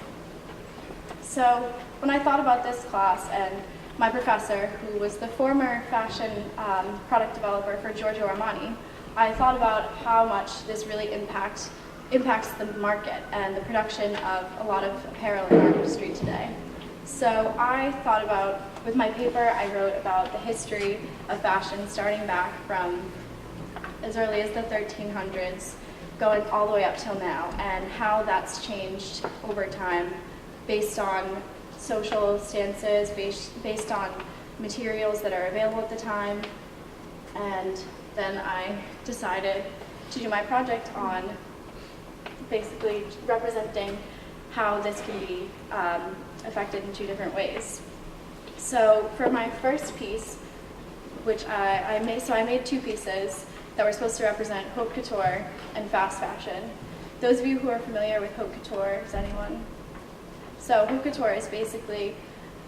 So when I thought about this class, and my professor, who was the former fashion product developer for Giorgio Armani, I thought about how much this really impacts the market and the production of a lot of apparel in our industry today. So I thought about, with my paper, I wrote about the history of fashion starting back from as early as the 1300s, going all the way up till now, and how that's changed over time based on social stances, based on materials that are available at the time. And then I decided to do my project on basically representing how this can be affected in two different ways. So for my first piece, which I made two pieces that were supposed to represent haute couture and fast fashion. Those of you who are familiar with haute couture, is anyone? So haute couture is basically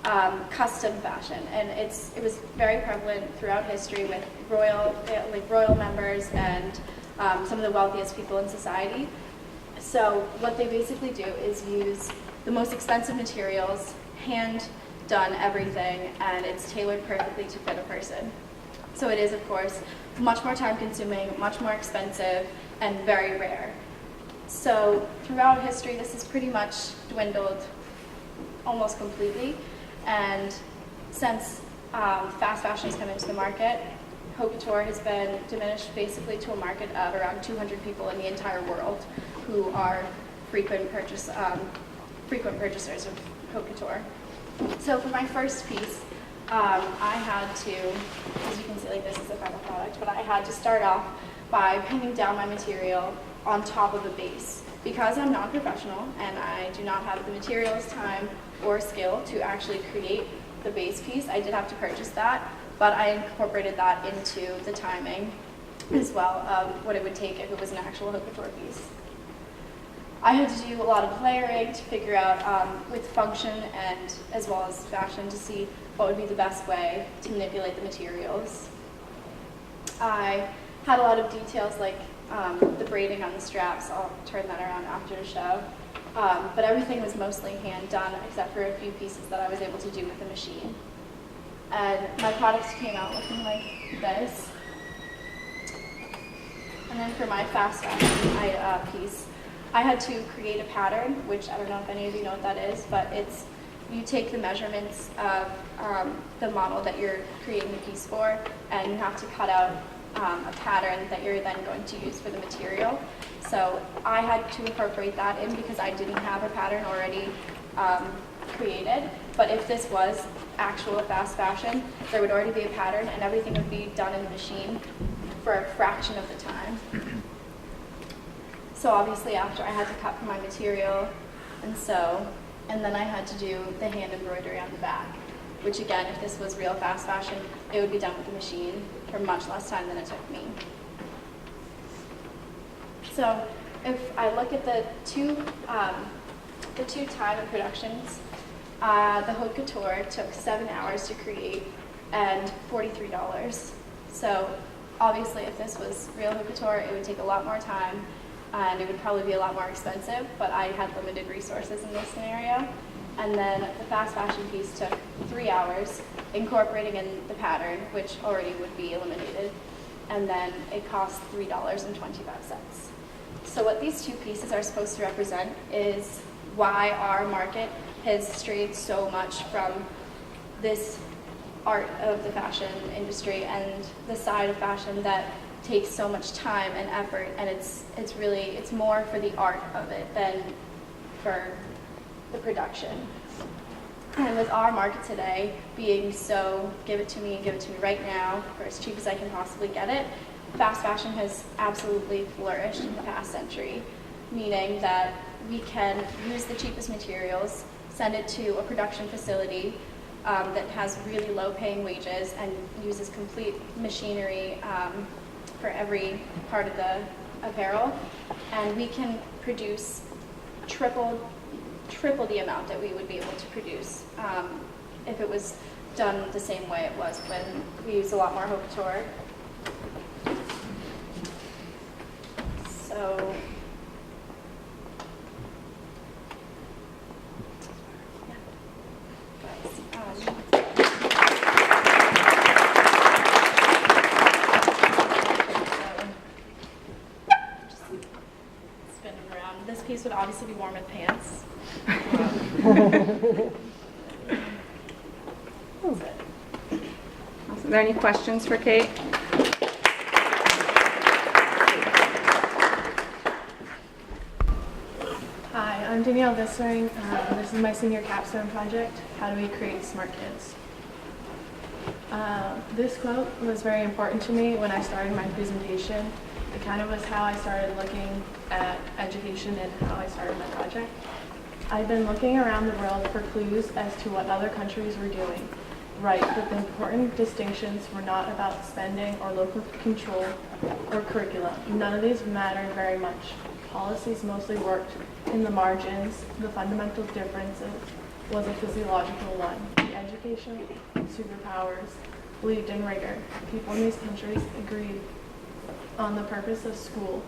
custom fashion, and it was very prevalent throughout history with royal members and some of the wealthiest people in society. So what they basically do is use the most expensive materials, hand done everything, and it's tailored perfectly to fit a person. So it is, of course, much more time consuming, much more expensive, and very rare. So throughout history, this has pretty much dwindled almost completely. And since fast fashion has come into the market, haute couture has been diminished basically to a market of around 200 people in the entire world who are frequent purchasers of haute couture. So for my first piece, I had to, as you can see, like this is the final product, but I had to start off by pinning down my material on top of a base. Because I'm non-professional and I do not have the materials, time, or skill to actually create the base piece, I did have to purchase that, but I incorporated that into the timing as well of what it would take if it was an actual haute couture piece. I had to do a lot of layering to figure out with function and as well as fashion to see what would be the best way to manipulate the materials. I had a lot of details like the braiding on the straps. I'll turn that around after the show. But everything was mostly hand done except for a few pieces that I was able to do with the machine. And my products came out looking like this. And then for my fast fashion piece, I had to create a pattern, which I don't know if any of you know what that is, but it's you take the measurements of the model that you're creating the piece for, and you have to cut out a pattern that you're then going to use for the material. So I had to incorporate that in because I didn't have a pattern already created. But if this was actual fast fashion, there would already be a pattern and everything would be done in the machine for a fraction of the time. So obviously after I had to cut for my material and sew, and then I had to do the hand embroidery on the back, which again, if this was real fast fashion, it would be done with the machine for much less time than it took me. So if I look at the two time and productions, the haute couture took 7 hours to create and $43. So obviously if this was real haute couture, it would take a lot more time and it would probably be a lot more expensive, but I had limited resources in this scenario. And then the fast fashion piece took 3 hours, incorporating in the pattern, which already would be eliminated, and then it cost $3.25. So what these two pieces are supposed to represent is why our market has strayed so much from this art of the fashion industry and the side of fashion that takes so much time and effort, and it's more for the art of it than for the production. And with our market today being so give it to me right now for as cheap as I can possibly get it, fast fashion has absolutely flourished in the past century, meaning that we can use the cheapest materials, send it to a production facility that has really low paying wages and uses complete machinery for every part of the apparel, and we can produce triple the amount that we would be able to produce if it was done the same way it was when we use a lot more haute couture. So this piece would obviously be worn with pants. Are there any questions for Kate? Hi, I'm Danielle Vissering. This is my senior capstone project, How Do We Create Smart Kids? This quote was very important to me when I started my presentation. It kind of was how I started looking at education and how I started my project. I've been looking around the world for clues as to what other countries were doing right, but the important distinctions were not about spending or local control or curriculum. None of these mattered very much. Policies mostly worked in the margins. The fundamental difference was a physiological one. The education, superpowers, believed in rigor. People in these countries agreed on the purpose of school.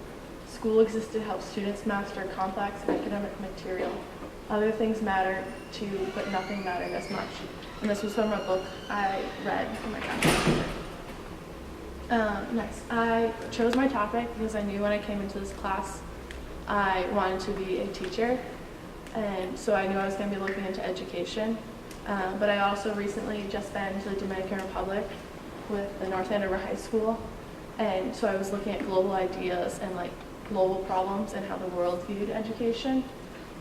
School existed to help students master complex academic material. Other things mattered too, but nothing mattered as much. And this was from a book I read in my graduate paper. Next, I chose my topic because I knew when I came into this class I wanted to be a teacher, and so I knew I was going to be looking into education. But I also recently just been to the Dominican Republic with the North Andover High School, and so I was looking at global ideas and like global problems and how the world viewed education.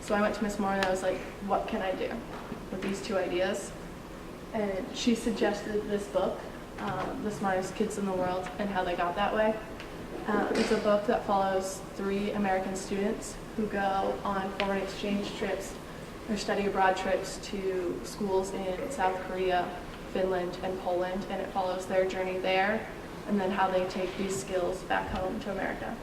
So I went to Miss Moore and I was like, what can I do with these two ideas? And she suggested this book, The Smartest Kids in the World and How They Got That Way. It's a book that follows 3 American students who go on foreign exchange trips or study abroad trips to schools in South Korea, Finland, and Poland, and it follows their journey there and then how they take these skills back home to America.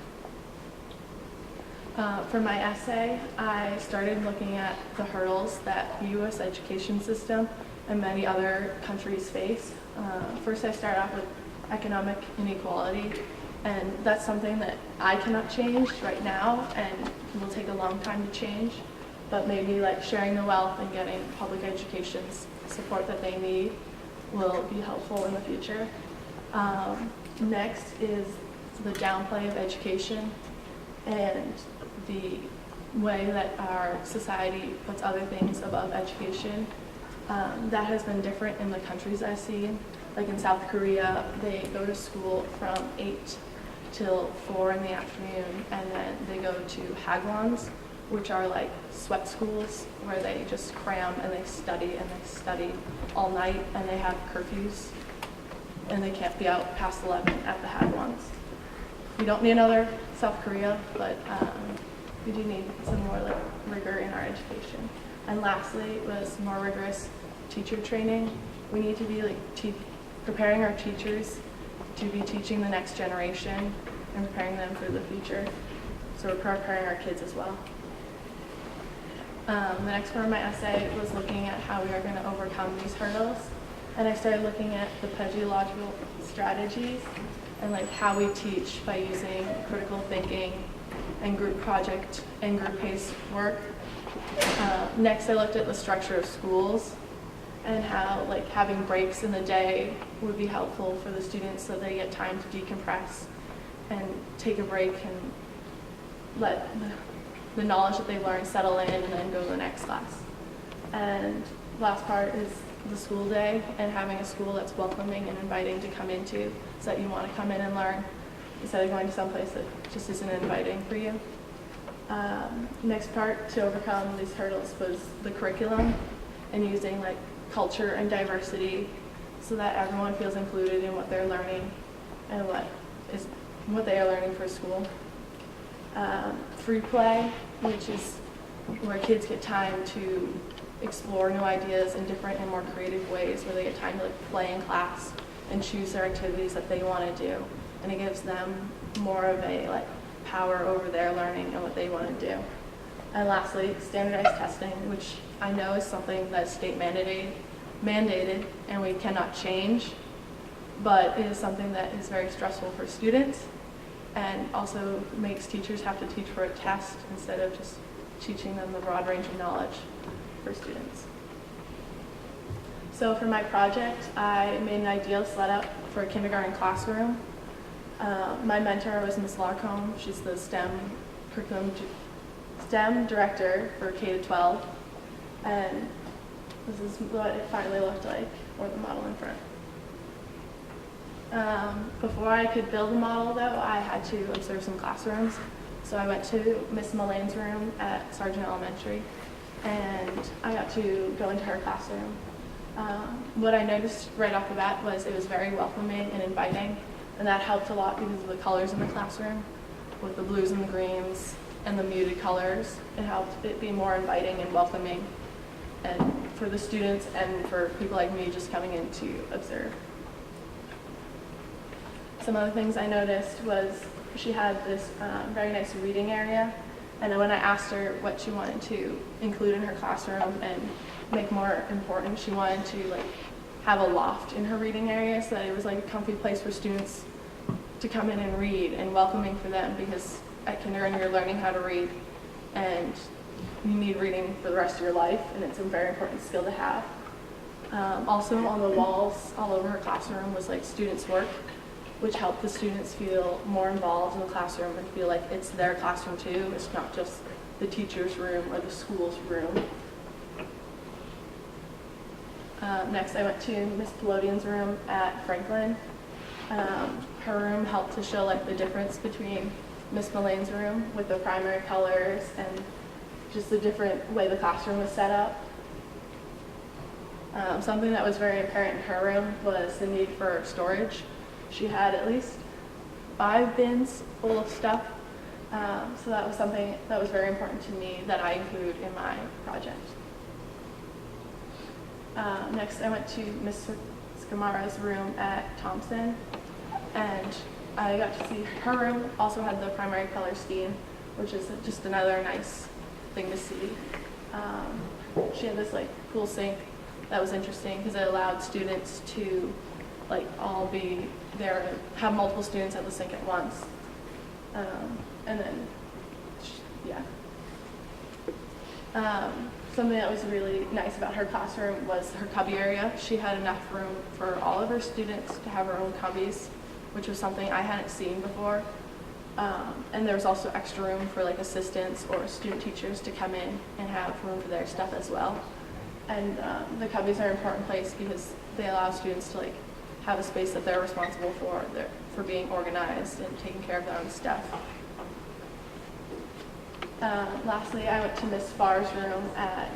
For my essay, I started looking at the hurdles that the U.S. education system and many other countries face. First, I started off with economic inequality, and that's something that I cannot change right now and will take a long time to change, but maybe like sharing the wealth and getting public education's support that they need will be helpful in the future. Next is the downplay of education and the way that our society puts other things above education. That has been different in the countries I've seen. Like in South Korea, they go to school from 8 till 4 in the afternoon, and then they go to hagwons, which are like sweat schools where they just cram and they study all night, and they have curfews, and they can't be out past 11 at the hagwons. We don't need another South Korea, but we do need some more like rigor in our education. And lastly was more rigorous teacher training. We need to be like preparing our teachers to be teaching the next generation and preparing them for the future. So we're preparing our kids as well. The next part of my essay was looking at how we are going to overcome these hurdles. And I started looking at the pedagogical strategies and like how we teach by using critical thinking and group project and group-based work. Next, I looked at the structure of schools and how like having breaks in the day would be helpful for the students so they get time to decompress and take a break and let the knowledge that they learned settle in and then go to the next class. And last part is the school day and having a school that's welcoming and inviting to come into so that you want to come in and learn instead of going to some place that just isn't inviting for you. Next part to overcome these hurdles was the curriculum and using like culture and diversity so that everyone feels included in what they're learning and what they are learning for school. Free play, which is where kids get time to explore new ideas in different and more creative ways, where they get time to like play in class and choose their activities that they want to do, and it gives them more of a like power over their learning and what they want to do. And lastly, standardized testing, which I know is something that's state mandated and we cannot change, but it is something that is very stressful for students and also makes teachers have to teach for a test instead of just teaching them the broad range of knowledge for students. So for my project, I made an ideal setup for a kindergarten classroom. My mentor was Ms. Larcombe. She's the STEM director for K-12. And this is what it finally looked like, or the model in front. Before I could build a model, though, I had to observe some classrooms. So I went to Miss Mullane's room at Sargent Elementary, and I got to go into her classroom. What I noticed right off the bat was it was very welcoming and inviting, and that helped a lot because of the colors in the classroom, with the blues and the greens and the muted colors. It helped it be more inviting and welcoming, and for the students and for people like me just coming in to observe. Some other things I noticed was she had this very nice reading area, And when I asked her what she wanted to include in her classroom and make more important, she wanted to like have a loft in her reading area so that it was like a comfy place for students to come in and read and welcoming for them, because at kindergarten you're learning how to read and you need reading for the rest of your life, and it's a very important skill to have. Also on the walls all over her classroom was like students' work, which helped the students feel more involved in the classroom and feel like it's their classroom too. It's not just the teacher's room or the school's room. Next, I went to Miss Pelottian's room at Franklin. Her room helped to show like the difference between Miss Mullane's room with the primary colors and just the different way the classroom was set up. Something that was very apparent in her room was the need for storage. She had at least 5 bins full of stuff, so that was something that was very important to me that I include in my project. Next, I went to Miss Scamara's room at Thompson, and I got to see her room also had the primary color scheme, which is just another nice thing to see. She had this like cool sink that was interesting because it allowed students to like all be there, have multiple students at the sink at once. And then, yeah. Something that was really nice about her classroom was her cubby area. She had enough room for all of her students to have her own cubbies, which was something I hadn't seen before. And there was also extra room for like assistants or student teachers to come in and have room for their stuff as well. And the cubbies are an important place because they allow students to like have a space that they're responsible for being organized and taking care of their own stuff. Lastly, I went to Miss Farr's room at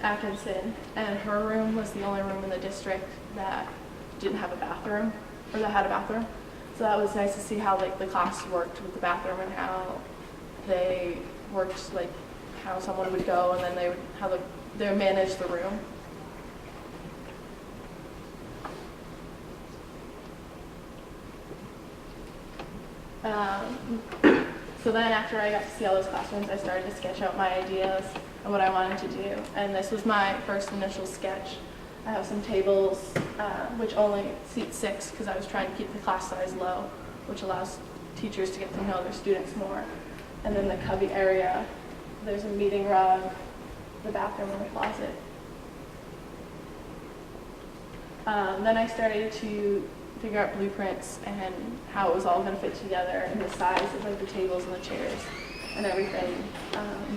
Atkinson, and her room was the only room in the district that didn't have a bathroom, or that had a bathroom. So that was nice to see how like the class worked with the bathroom and how they worked, like how someone would go and then they would manage the room. So then after I got to see all those classrooms, I started to sketch out my ideas and what I wanted to do. And this was my first initial sketch. I have some tables, which only seat 6 because I was trying to keep the class size low, which allows teachers to get to know their students more. And then the cubby area, there's a meeting rug, the bathroom, and the closet. Then I started to figure out blueprints and how it was all going to fit together and the size of like the tables and the chairs and everything.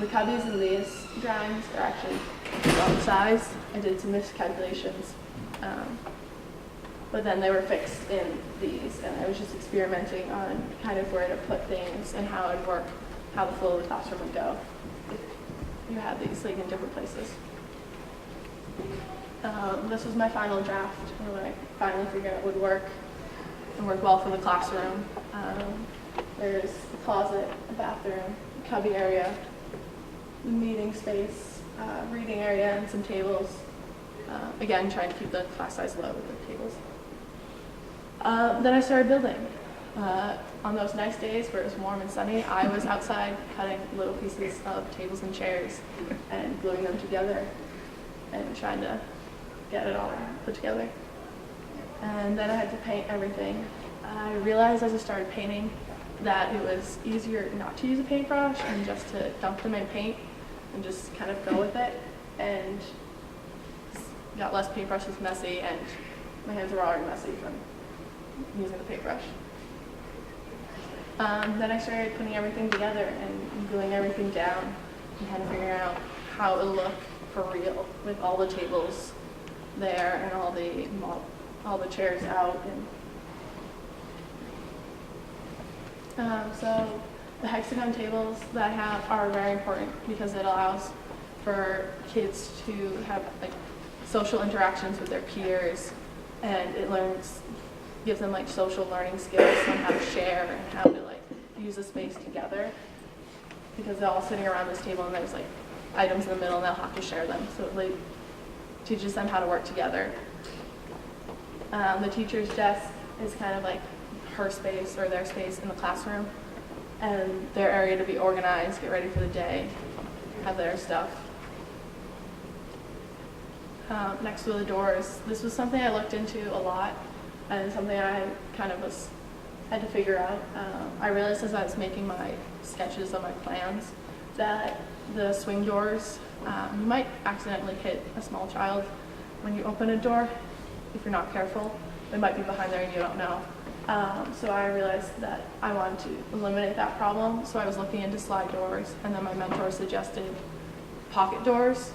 The cubbies in these drawings are actually wrong size. I did some miscalculations, but then they were fixed in these, and I was just experimenting on kind of where to put things and how it would work, how the flow of the classroom would go if you had these like in different places. This was my final draft, when I finally figured out it would work and work well for the classroom. There's a closet, a bathroom, a cubby area, the meeting space, reading area, and some tables. Again, trying to keep the class size low with the tables. Then I started building. On those nice days where it was warm and sunny, I was outside cutting little pieces of tables and chairs and gluing them together and trying to get it all put together. And then I had to paint everything. I realized as I started painting that it was easier not to use a paintbrush and just to dump them in paint and just kind of go with it. And got less paintbrushes messy, and my hands were already messy from using the paintbrush. Then I started putting everything together and gluing everything down and kind of figuring out how it would look for real with all the tables there and all the chairs out. And so the hexagon tables that I have are very important because it allows for kids to have like social interactions with their peers, and it gives them like social learning skills on how to share and how to like use a space together, because they're all sitting around this table and there's like items in the middle and they'll have to share them. So it like teaches them how to work together. The teacher's desk is kind of like her space or their space in the classroom. and their area to be organized, get ready for the day, have their stuff. Next to the doors, this was something I looked into a lot and something I kind of had to figure out. I realized as I was making my sketches of my plans that the swing doors, you might accidentally hit a small child when you open a door if you're not careful. They might be behind there and you don't know. So I realized that I wanted to eliminate that problem, so I was looking into slide doors, and then my mentor suggested pocket doors,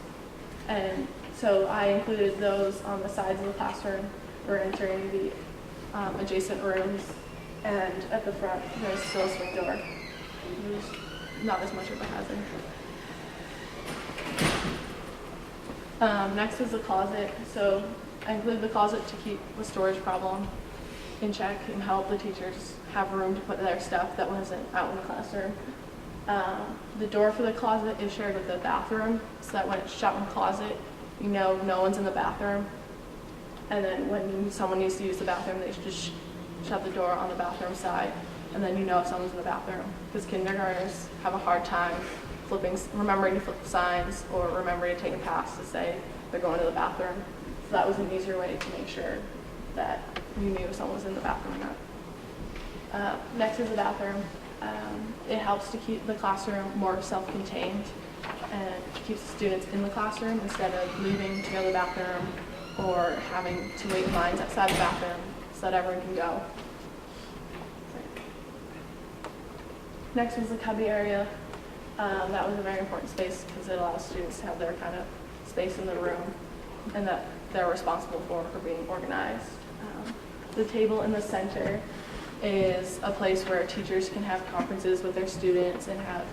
and so I included those on the sides of the classroom for entering the adjacent rooms, and at the front there's still a swing door. There's not as much of a hazard. Next is the closet. So I included the closet to keep the storage problem in check and help the teachers have room to put their stuff that wasn't out in the classroom. The door for the closet is shared with the bathroom, so that when it's shut in the closet, you know no one's in the bathroom. And then when someone needs to use the bathroom, they should just shut the door on the bathroom side, and then you know if someone's in the bathroom. Because kindergartners have a hard time remembering to flip signs or remembering to take a pass to say they're going to the bathroom. So that was an easier way to make sure that you knew if someone was in the bathroom or not. Next is the bathroom. It helps to keep the classroom more self-contained and keeps the students in the classroom instead of leaving to go to the bathroom or having to wait in lines outside the bathroom so that everyone can go. Next was the cubby area. That was a very important space because it allows students to have their kind of space in the room and that they're responsible for being organized. The table in the center is a place where teachers can have conferences with their students and have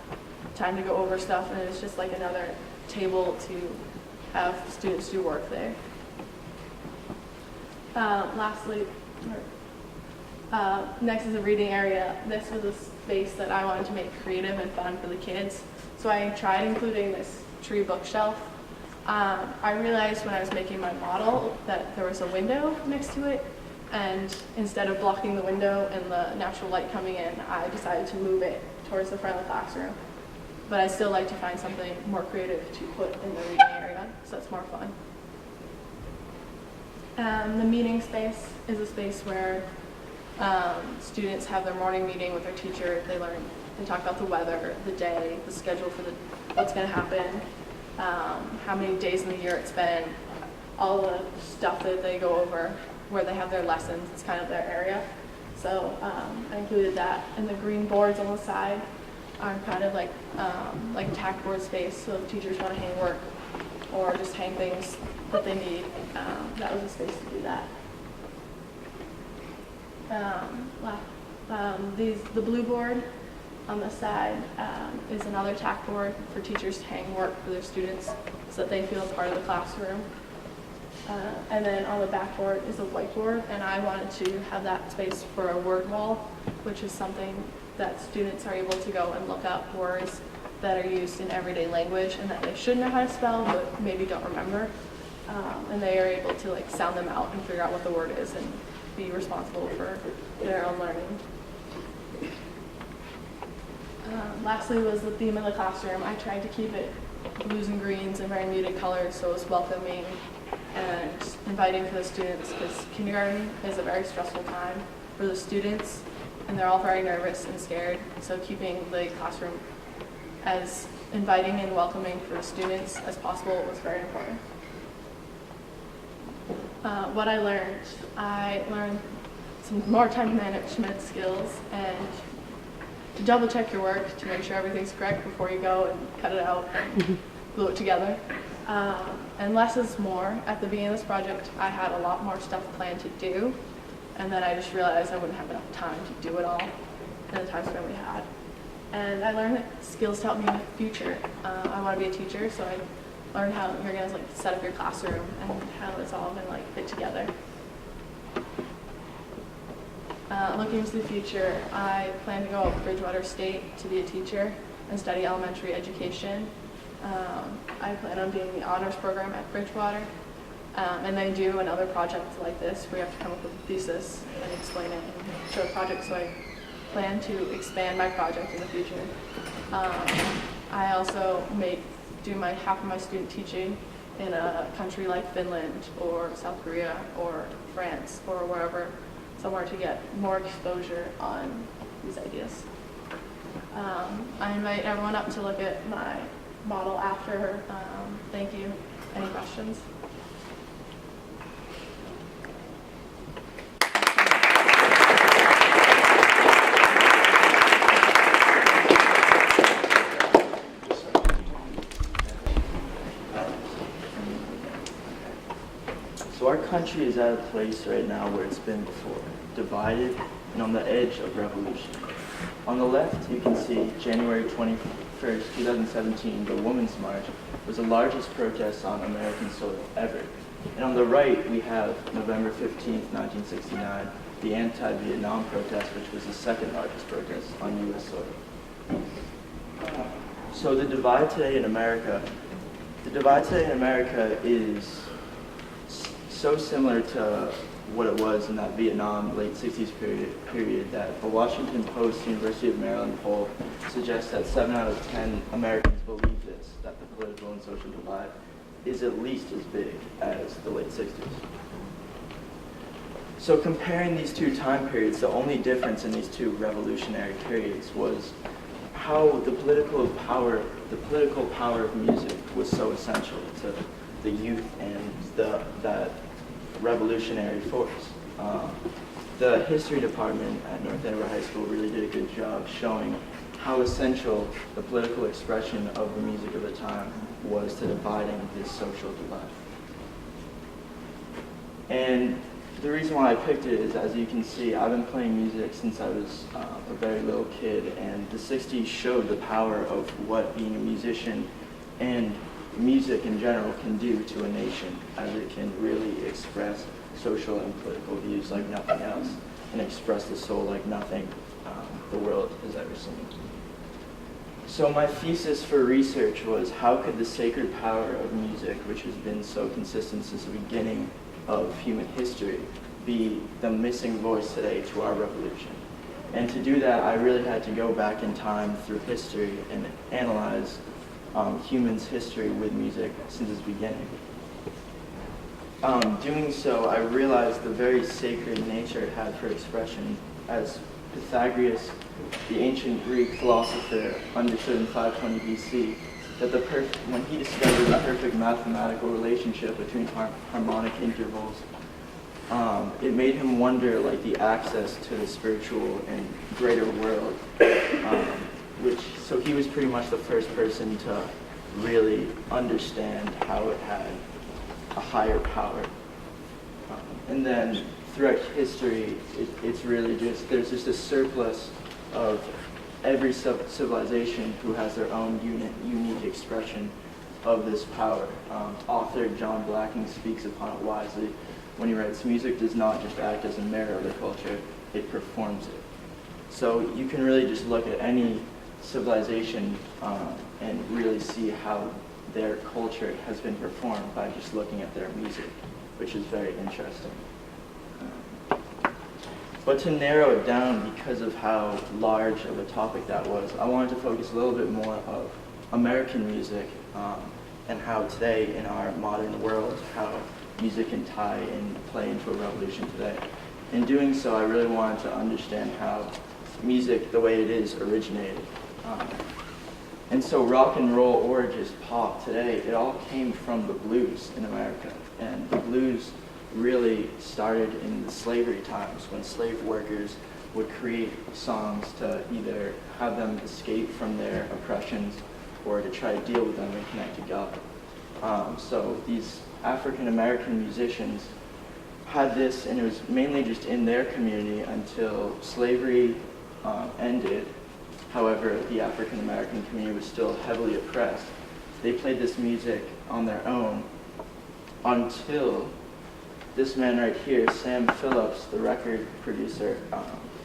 time to go over stuff, and it's just like another table to have students do work there. Lastly, next is the reading area. This was a space that I wanted to make creative and fun for the kids, so I tried including this tree bookshelf. I realized when I was making my model that there was a window next to it, and instead of blocking the window and the natural light coming in, I decided to move it towards the front of the classroom. But I still like to find something more creative to put in the reading area, so it's more fun. The meeting space is a space where students have their morning meeting with their teacher. They talk about the weather, the day, the schedule for what's going to happen, how many days in the year it's been, all the stuff that they go over, where they have their lessons. It's kind of their area. So I included that. And the green boards on the side are kind of like a tack board space, so if teachers want to hang work or just hang things that they need, that was a space to do that. The blue board on the side is another tack board for teachers to hang work for their students so that they feel part of the classroom. And then on the back board is a whiteboard, and I wanted to have that space for a word wall, which is something that students are able to go and look up words that are used in everyday language and that they should know how to spell but maybe don't remember. And they are able to sound them out and figure out what the word is and be responsible for their own learning. Lastly was the theme of the classroom. I tried to keep it blues and greens and very muted colors so it was welcoming and inviting for the students, because kindergarten is a very stressful time for the students and they're all very nervous and scared. So keeping the classroom as inviting and welcoming for the students as possible was very important. What I learned some more time management skills and to double check your work to make sure everything's correct before you go and cut it out and glue it together. And less is more. At the beginning of this project, I had a lot more stuff planned to do, and then I just realized I wouldn't have enough time to do it all in the time span we had. And I learned that skills to help me in the future. I want to be a teacher, so I learned how you're going to set up your classroom and how it's all going to fit together. Looking into the future, I plan to go to Bridgewater State to be a teacher and study elementary education. I plan on being in the honors program at Bridgewater, and they do another project like this where you have to come up with a thesis and explain it and show a project, so I plan to expand my project in the future. I also do half of my student teaching in a country like Finland or South Korea or France or wherever, somewhere to get more exposure on these ideas. I invite everyone up to look at my model after. Thank you. Any questions? So our country is at a place right now where it's been before, divided and on the edge of revolution. On the left, you can see January 21st, 2017, the Women's March was the largest protest on American soil ever. And on the right, we have November 15th, 1969, the anti-Vietnam protest, which was the second largest protest on U.S. soil. So the divide today in America is so similar to what it was in that Vietnam late 60s period that the Washington Post University of Maryland poll suggests that 7 out of 10 Americans believe this, that the political and social divide is at least as big as the late 60s. So comparing these two time periods, the only difference in these two revolutionary periods was how the political power of music was so essential to the youth and that revolutionary force. The history department at North Andover High School really did a good job showing how essential the political expression of the music of the time was to dividing this social divide. And the reason why I picked it is, as you can see, I've been playing music since I was a very little kid, and the 60s showed the power of what being a musician and music in general can do to a nation, as it can really express social and political views like nothing else, and express the soul like nothing the world has ever seen. So my thesis for research was, how could the sacred power of music, which has been so consistent since the beginning of human history, be the missing voice today to our revolution? And to do that, I really had to go back in time through history and analyze humans' history with music since its beginning. Doing so, I realized the very sacred nature it had for expression, as Pythagoras, the ancient Greek philosopher, understood in 520 BC, that when he discovered the perfect mathematical relationship between harmonic intervals, it made him wonder, like, the access to the spiritual and greater world, so he was pretty much the first person to really understand how it had a higher power. And then throughout history, it's really there's just a surplus of every civilization who has their own unique expression of this power. Author John Blacking speaks upon it wisely when he writes, "Music does not just act as a mirror of the culture, it performs it." So you can really just look at any civilization and really see how their culture has been performed by just looking at their music, which is very interesting. But to narrow it down, because of how large of a topic that was, I wanted to focus a little bit more of American music and how today in our modern world, how music can tie and play into a revolution today. In doing so, I really wanted to understand how music, the way it is, originated. And so rock and roll, or just pop today, it all came from the blues in America. And the blues really started in the slavery times, when slave workers would create songs to either have them escape from their oppressions or to try to deal with them and connect to God. So these African American musicians had this, and it was mainly just in their community until slavery ended. However, the African American community was still heavily oppressed. They played this music on their own until this man right here, Sam Phillips, the record producer,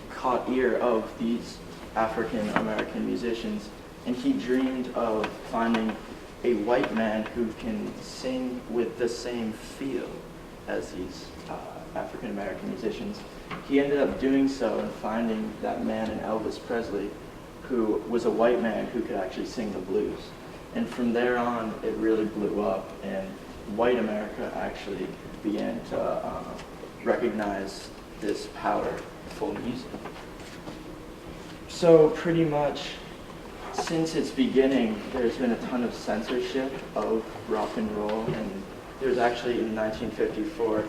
caught ear of these African American musicians, and he dreamed of finding a white man who can sing with the same feel as these African American musicians. he ended up doing so and finding that man in Elvis Presley, who was a white man who could actually sing the blues. And from there on, it really blew up, and white America actually began to recognize this powerful music. So pretty much, since its beginning, there's been a ton of censorship of rock and roll, and there's actually in 1954,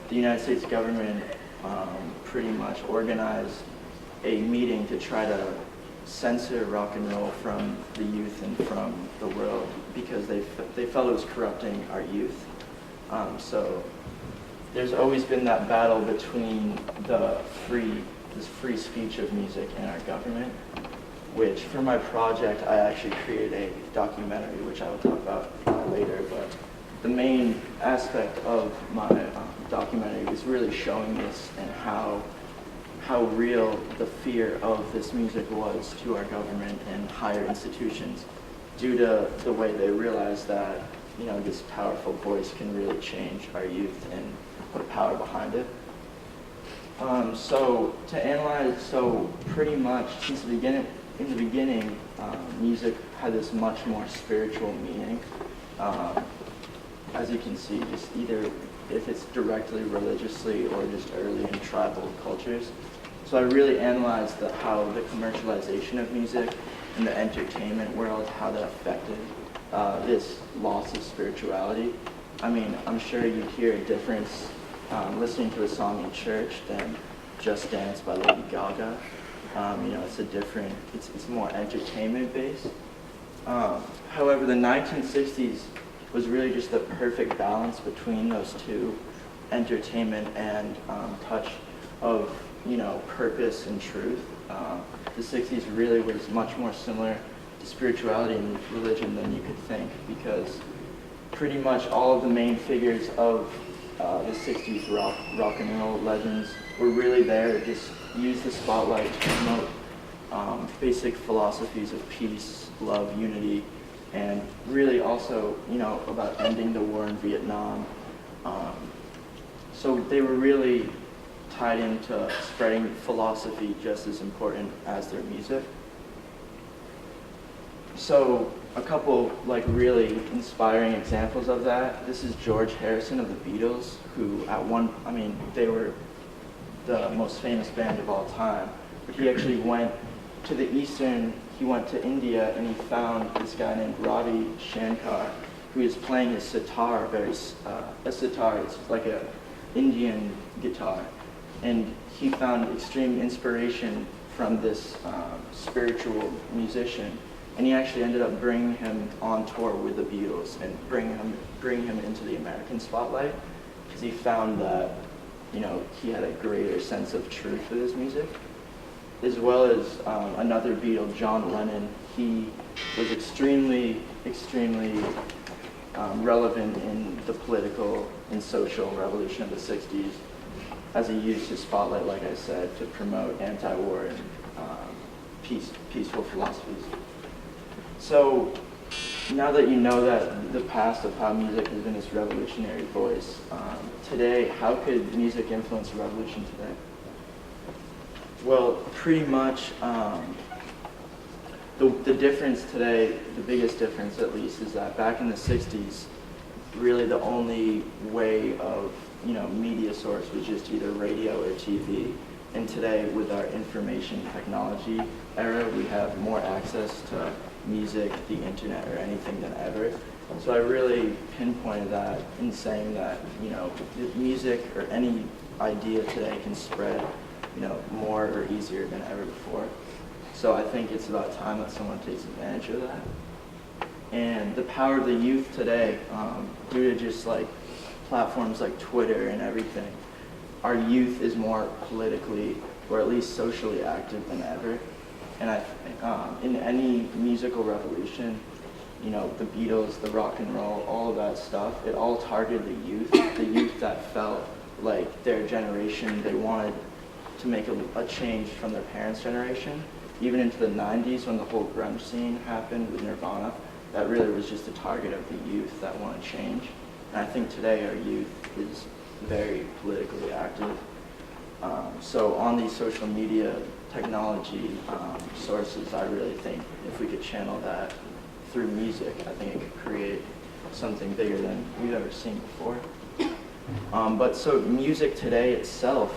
the United States government pretty much organized a meeting to try to censor rock and roll from the youth and from the world because they felt it was corrupting our youth. So there's always been that battle between this free speech of music and our government, which for my project I actually created a documentary, which I will talk about later. But the main aspect of my documentary was really showing this and how real the fear of this music was to our government and higher institutions, due to the way they realized that, you know, this powerful voice can really change our youth and put power behind it. So to analyze, so pretty much since the beginning, music had this much more spiritual meaning. As you can see, just either if it's directly religiously or just early in tribal cultures. So I really analyzed how the commercialization of music in the entertainment world, how that affected this loss of spirituality. I mean, I'm sure you'd hear a difference listening to a song in church than Just Dance by Lady Gaga. You know, it's more entertainment based. However, the 1960s was really just the perfect balance between those two, entertainment and touch of, you know, purpose and truth. The 60s really was much more similar to spirituality and religion than you could think, because pretty much all of the main figures of the 60s rock and roll legends were really there to just use the spotlight to promote basic philosophies of peace, love, unity, and really also, you know, about ending the war in Vietnam. So they were really tied into spreading philosophy just as important as their music. So a couple like really inspiring examples of that. This is George Harrison of the Beatles, who they were the most famous band of all time, but he actually went to he went to India and he found this guy named Ravi Shankar, who is playing his sitar, a sitar, it's like a Indian guitar. And he found extreme inspiration from this spiritual musician. And he actually ended up bringing him on tour with the Beatles and bringing him into the American spotlight, because he found that, you know, he had a greater sense of truth with his music. As well as another Beatle, John Lennon. He was extremely relevant in the political and social revolution of the 60s, as he used his spotlight, like I said, to promote anti-war and peaceful philosophies. So now that you know that the past of how music has been this revolutionary voice, today, how could music influence the revolution today? Well, pretty much the difference today, the biggest difference at least, is that back in the 60s, really the only way of, you know, media source was just either radio or TV. And today, with our information technology era, we have more access to music, the internet, or anything than ever. So I really pinpointed that in saying that, you know, music or any idea today can spread, you know, more or easier than ever before. So I think it's about time that someone takes advantage of that. And the power of the youth today, due to just like platforms like Twitter and everything, our youth is more politically or at least socially active than ever. And in any musical revolution, you know, the Beatles, the rock and roll, all of that stuff, it all targeted the youth that felt like their generation, they wanted to make a change from their parents' generation. Even into the 90s, when the whole grunge scene happened with Nirvana, that really was just a target of the youth that want to change. And I think today our youth is very politically active. So on these social media technology sources, I really think if we could channel that through music, I think it could create something bigger than we've ever seen before. But so music today itself,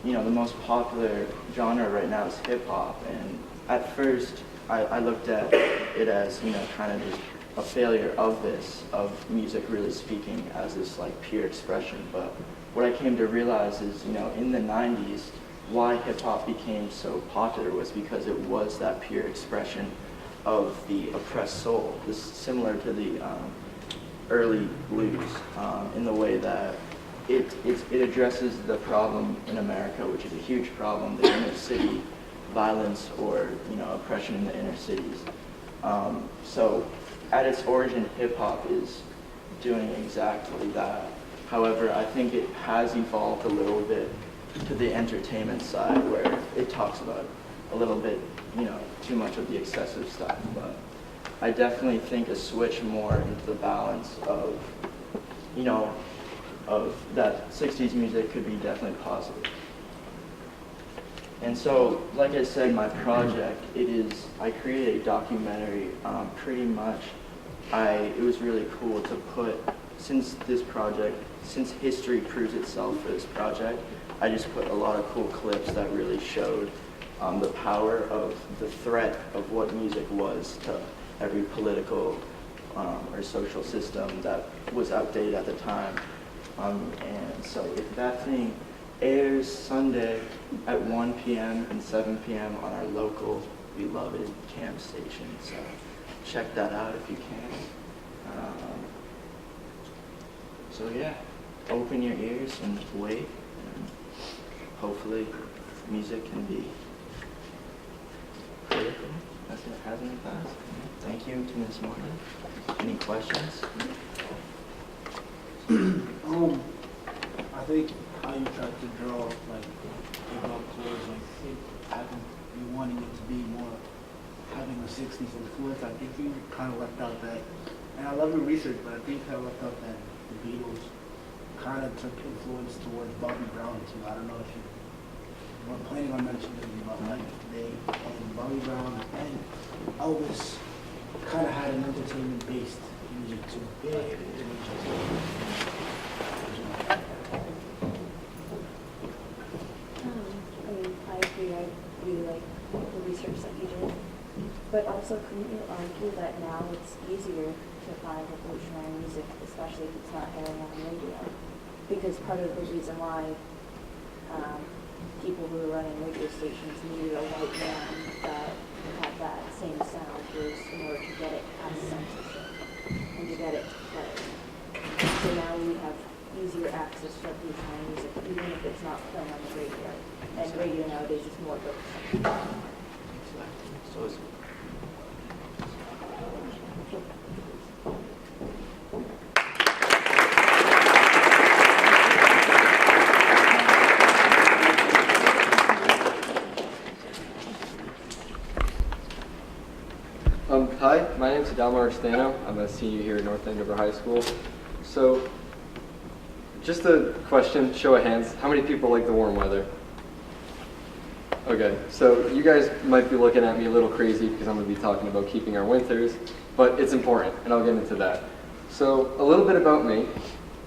you know, the most popular genre right now is hip hop, and at first I looked at it as, you know, kind of just a failure of music really speaking as this like pure expression. But what I came to realize is, you know, in the 90s, why hip hop became so popular was because it was that pure expression of the oppressed soul. This is similar to the early blues in the way that it addresses the problem in America, which is a huge problem, the inner city violence or, you know, oppression in the inner cities. So at its origin, hip hop is doing exactly that. However, I think it has evolved a little bit to the entertainment side where it talks about a little bit, you know, too much of the excessive stuff. But I definitely think a switch more into the balance of, you know, of that 60s music could be definitely positive. And so, like I said, my project, I created a documentary, pretty much, it was really cool to put, since history proves itself for this project, I just put a lot of cool clips that really showed the power of the threat of what music was to every political or social system that was outdated at the time. And so that thing airs Sunday at 1 p.m. and 7 p.m. on our local beloved cam station. So check that out if you can. So yeah, open your ears and wait. And hopefully music can be critical as it has in the past. Thank you to Ms. Martin. Any questions? I think how you try to draw like hip-hop towards like having you wanting it to be more having a 60s influence. I think you kind of left out that, and I love your research, but I think you kind of left out that the Beatles kind of took influence towards Bobby Brown too. I don't know if you were planning on mentioning it, but like and Bobby Brown and Elvis kind of had an entertainment-based music too. I agree. I really like the research that you did. But also, couldn't you argue that now it's easier to find revolutionary music, especially if it's not airing on the radio? Because part of the reason why people who were running radio stations needed a white man that had that same sound was in order to get it past censorship and to get it to play. So now we have easier access to revolutionary music, even if it's not playing on the radio. And radio nowadays is more focused on. So it's Hi, my name is Adalmar Stano. I'm a senior here at North Andover High School. So, just a question, show of hands, how many people like the warm weather? Okay, so you guys might be looking at me a little crazy because I'm going to be talking about keeping our winters, but it's important, and I'll get into that. So, a little bit about me.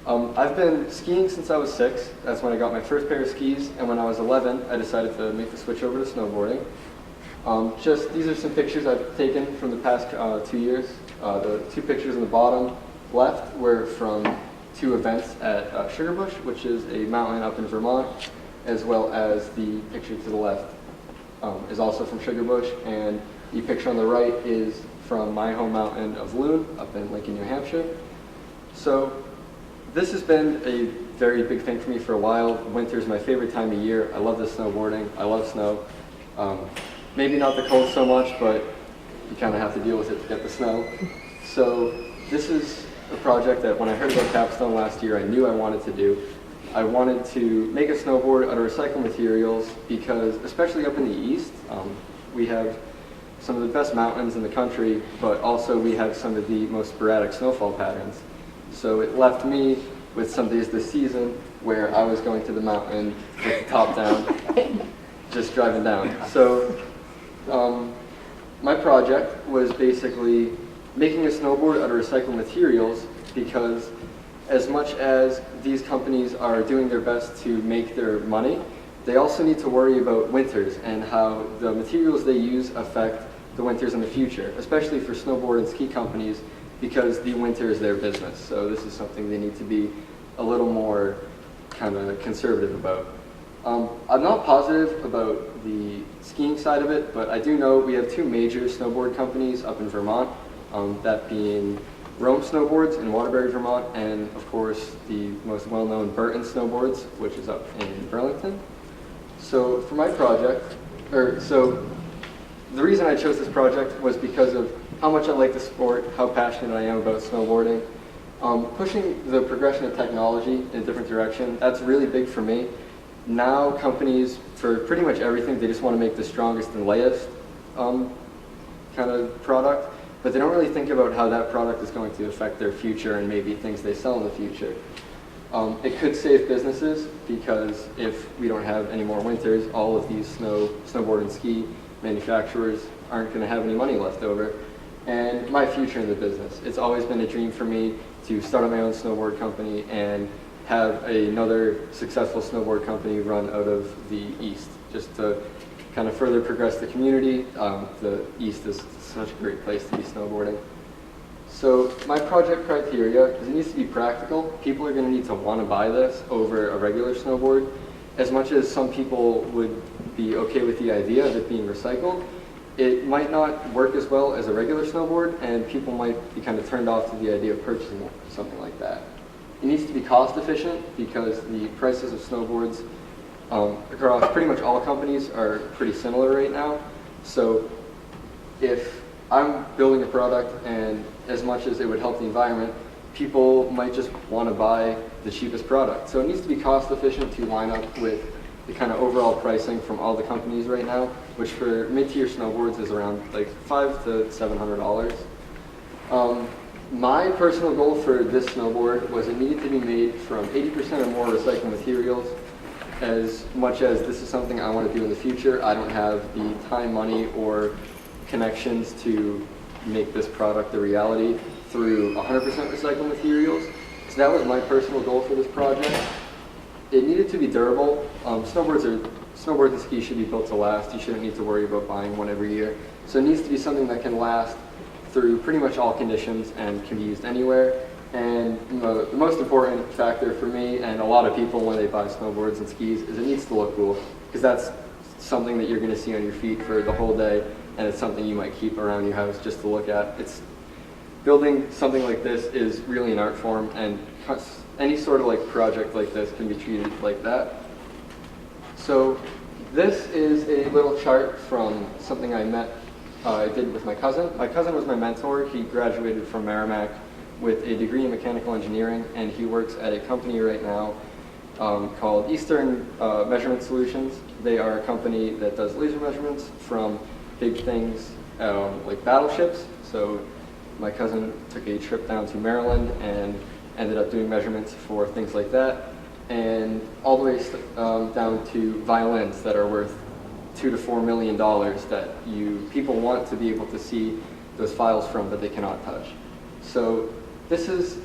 I've been skiing since I was 6. That's when I got my first pair of skis, and when I was 11, I decided to make the switch over to snowboarding. These are some pictures I've taken from the past 2 years. The 2 pictures on the bottom left were from 2 events at Sugarbush, which is a mountain up in Vermont, as well as the picture to the left is also from Sugarbush, and the picture on the right is from my home mountain of Loon up in Lincoln, New Hampshire. So this has been a very big thing for me for a while. Winter is my favorite time of year. I love the snowboarding. I love snow. Maybe not the cold so much, but you kind of have to deal with it to get the snow. So this is a project that when I heard about Capstone last year, I knew I wanted to do. I wanted to make a snowboard out of recycled materials because, especially up in the east, we have some of the best mountains in the country, but also we have some of the most sporadic snowfall patterns. So it left me with some days this season where I was going to the mountain with the top down, just driving down. So my project was basically making a snowboard out of recycled materials, because as much as these companies are doing their best to make their money, they also need to worry about winters and how the materials they use affect the winters in the future, especially for snowboard and ski companies, because the winter is their business. So this is something they need to be a little more kind of conservative about. I'm not positive about the skiing side of it, but I do know we have two major snowboard companies up in Vermont, that being Rome Snowboards in Waterbury, Vermont, and of course the most well-known Burton Snowboards, which is up in Burlington. So for my project, so the reason I chose this project was because of how much I like the sport, how passionate I am about snowboarding. Pushing the progression of technology in a different direction, that's really big for me. Now companies, for pretty much everything, they just want to make the strongest and latest kind of product, but they don't really think about how that product is going to affect their future and maybe things they sell in the future. It could save businesses, because if we don't have any more winters, all of these snowboard and ski manufacturers aren't going to have any money left over. And my future in the business. It's always been a dream for me to start my own snowboard company and have another successful snowboard company run out of the East, just to kind of further progress the community. The East is such a great place to be snowboarding. So my project criteria is it needs to be practical. People are going to need to want to buy this over a regular snowboard. As much as some people would be okay with the idea of it being recycled, it might not work as well as a regular snowboard, and people might be kind of turned off to the idea of purchasing something like that. It needs to be cost efficient, because the prices of snowboards across pretty much all companies are pretty similar right now. So if I'm building a product, and as much as it would help the environment, people might just want to buy the cheapest product. So it needs to be cost efficient to line up with the kind of overall pricing from all the companies right now, which for mid-tier snowboards is around like $500 to $700. My personal goal for this snowboard was it needed to be made from 80% or more recycled materials. As much as this is something I want to do in the future, I don't have the time, money, or connections to make this product a reality through 100% recycled materials. So that was my personal goal for this project. It needed to be durable. Snowboards and skis should be built to last. You shouldn't need to worry about buying one every year. So it needs to be something that can last through pretty much all conditions and can be used anywhere. And the most important factor for me and a lot of people when they buy snowboards and skis is it needs to look cool, because that's something that you're going to see on your feet for the whole day, and it's something you might keep around your house just to look at. Building something like this is really an art form, and any sort of like project like this can be treated like that. So this is a little chart from something I did with my cousin. My cousin was my mentor. He graduated from Merrimack with a degree in mechanical engineering, and he works at a company right now called Eastern Measurement Solutions. They are a company that does laser measurements from big things like battleships. So my cousin took a trip down to Maryland and ended up doing measurements for things like that, and all the way down to violins that are worth $2 to $4 million that people want to be able to see those files from, but they cannot touch. So this is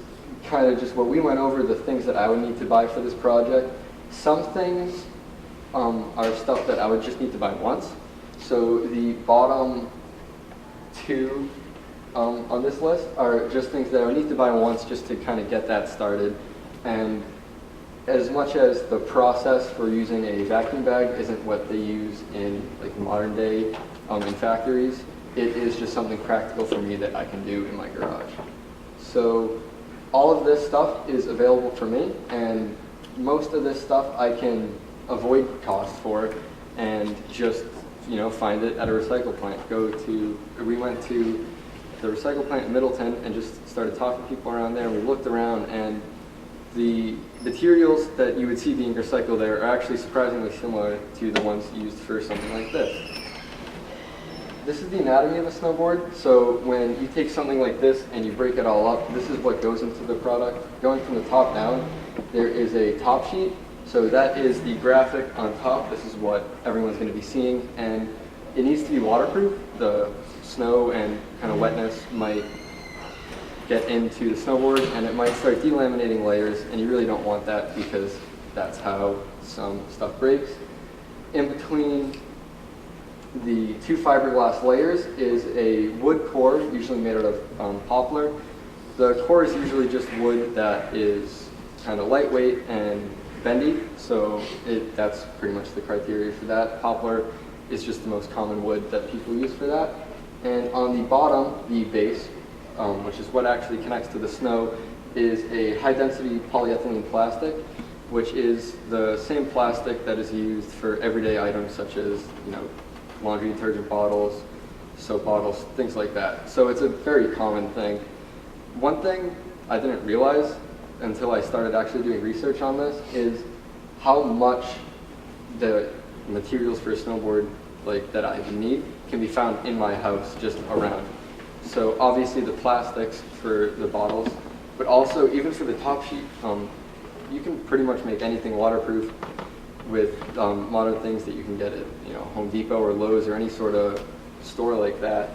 kind of just what we went over, the things that I would need to buy for this project. Some things are stuff that I would just need to buy once. So the bottom two on this list are just things that I would need to buy once just to kind of get that started. And as much as the process for using a vacuum bag isn't what they use in like modern day in factories, it is just something practical for me that I can do in my garage. So all of this stuff is available for me, and most of this stuff I can avoid cost for and just find it at a recycle plant. We went to the recycle plant in Middleton and just started talking to people around there, and we looked around, and the materials that you would see being recycled there are actually surprisingly similar to the ones used for something like this. this is the anatomy of a snowboard. So when you take something like this and you break it all up, this is what goes into the product. Going from the top down, there is a top sheet. So that is the graphic on top. This is what everyone's going to be seeing. And it needs to be waterproof. The snow and kind of wetness might get into the snowboard and it might start delaminating layers, and you really don't want that because that's how some stuff breaks. In between the two fiberglass layers is a wood core, usually made out of poplar. The core is usually just wood that is kind of lightweight and bendy, so that's pretty much the criteria for that. Poplar is just the most common wood that people use for that. And on the bottom, the base, which is what actually connects to the snow, is a high-density polyethylene plastic, which is the same plastic that is used for everyday items such as, laundry detergent bottles, soap bottles, things like that. So it's a very common thing. One thing I didn't realize until I started actually doing research on this is how much the materials for a snowboard that I need can be found in my house just around. So obviously the plastics for the bottles, but also even for the top sheet, you can pretty much make anything waterproof with modern things that you can get at Home Depot or Lowe's or any sort of store like that.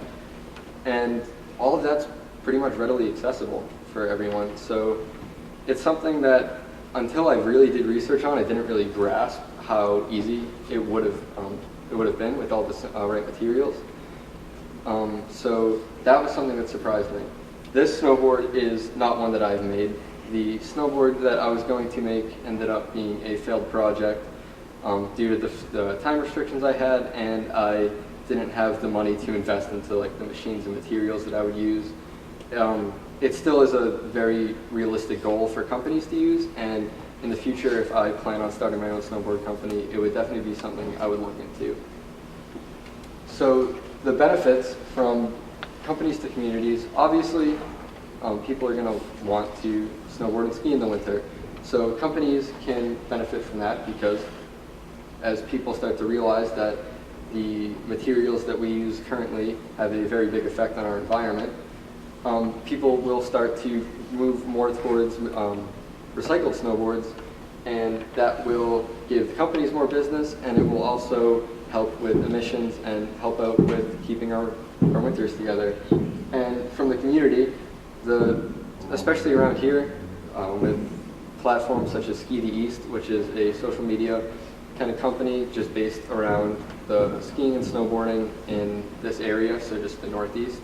And all of that's pretty much readily accessible for everyone. So it's something that until I really did research on, I didn't really grasp how easy it would have been with all the right materials. So that was something that surprised me. This snowboard is not one that I've made. The snowboard that I was going to make ended up being a failed project due to the time restrictions I had, and I didn't have the money to invest into the machines and materials that I would use. It still is a very realistic goal for companies to use, and in the future, if I plan on starting my own snowboard company, it would definitely be something I would look into. So the benefits from companies to communities, obviously people are going to want to snowboard and ski in the winter. So companies can benefit from that because as people start to realize that the materials that we use currently have a very big effect on our environment, people will start to move more towards recycled snowboards, and that will give companies more business, and it will also help with emissions and help out with keeping our winters together. And from the community, especially around here, with platforms such as Ski the East, which is a social media kind of company just based around the skiing and snowboarding in this area, so just the Northeast.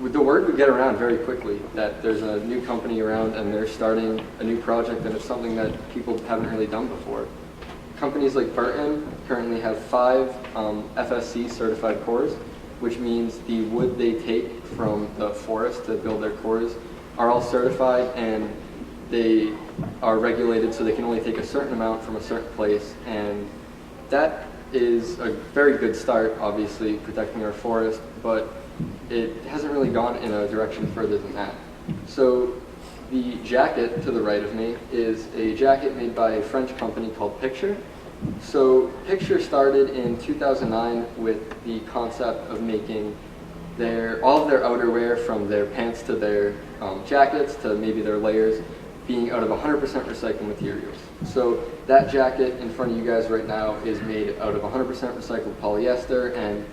The word would get around very quickly that there's a new company around and they're starting a new project, and it's something that people haven't really done before. Companies like Burton currently have 5 FSC certified cores, which means the wood they take from the forest to build their cores are all certified, and they are regulated so they can only take a certain amount from a certain place, and that is a very good start, obviously, protecting our forest, but it hasn't really gone in a direction further than that. So the jacket to the right of me is a jacket made by a French company called Picture. So Picture started in 2009 with the concept of making all of their outerwear, from their pants to their jackets to maybe their layers, being out of 100% recycled materials. So that jacket in front of you guys right now is made out of 100% recycled polyester, and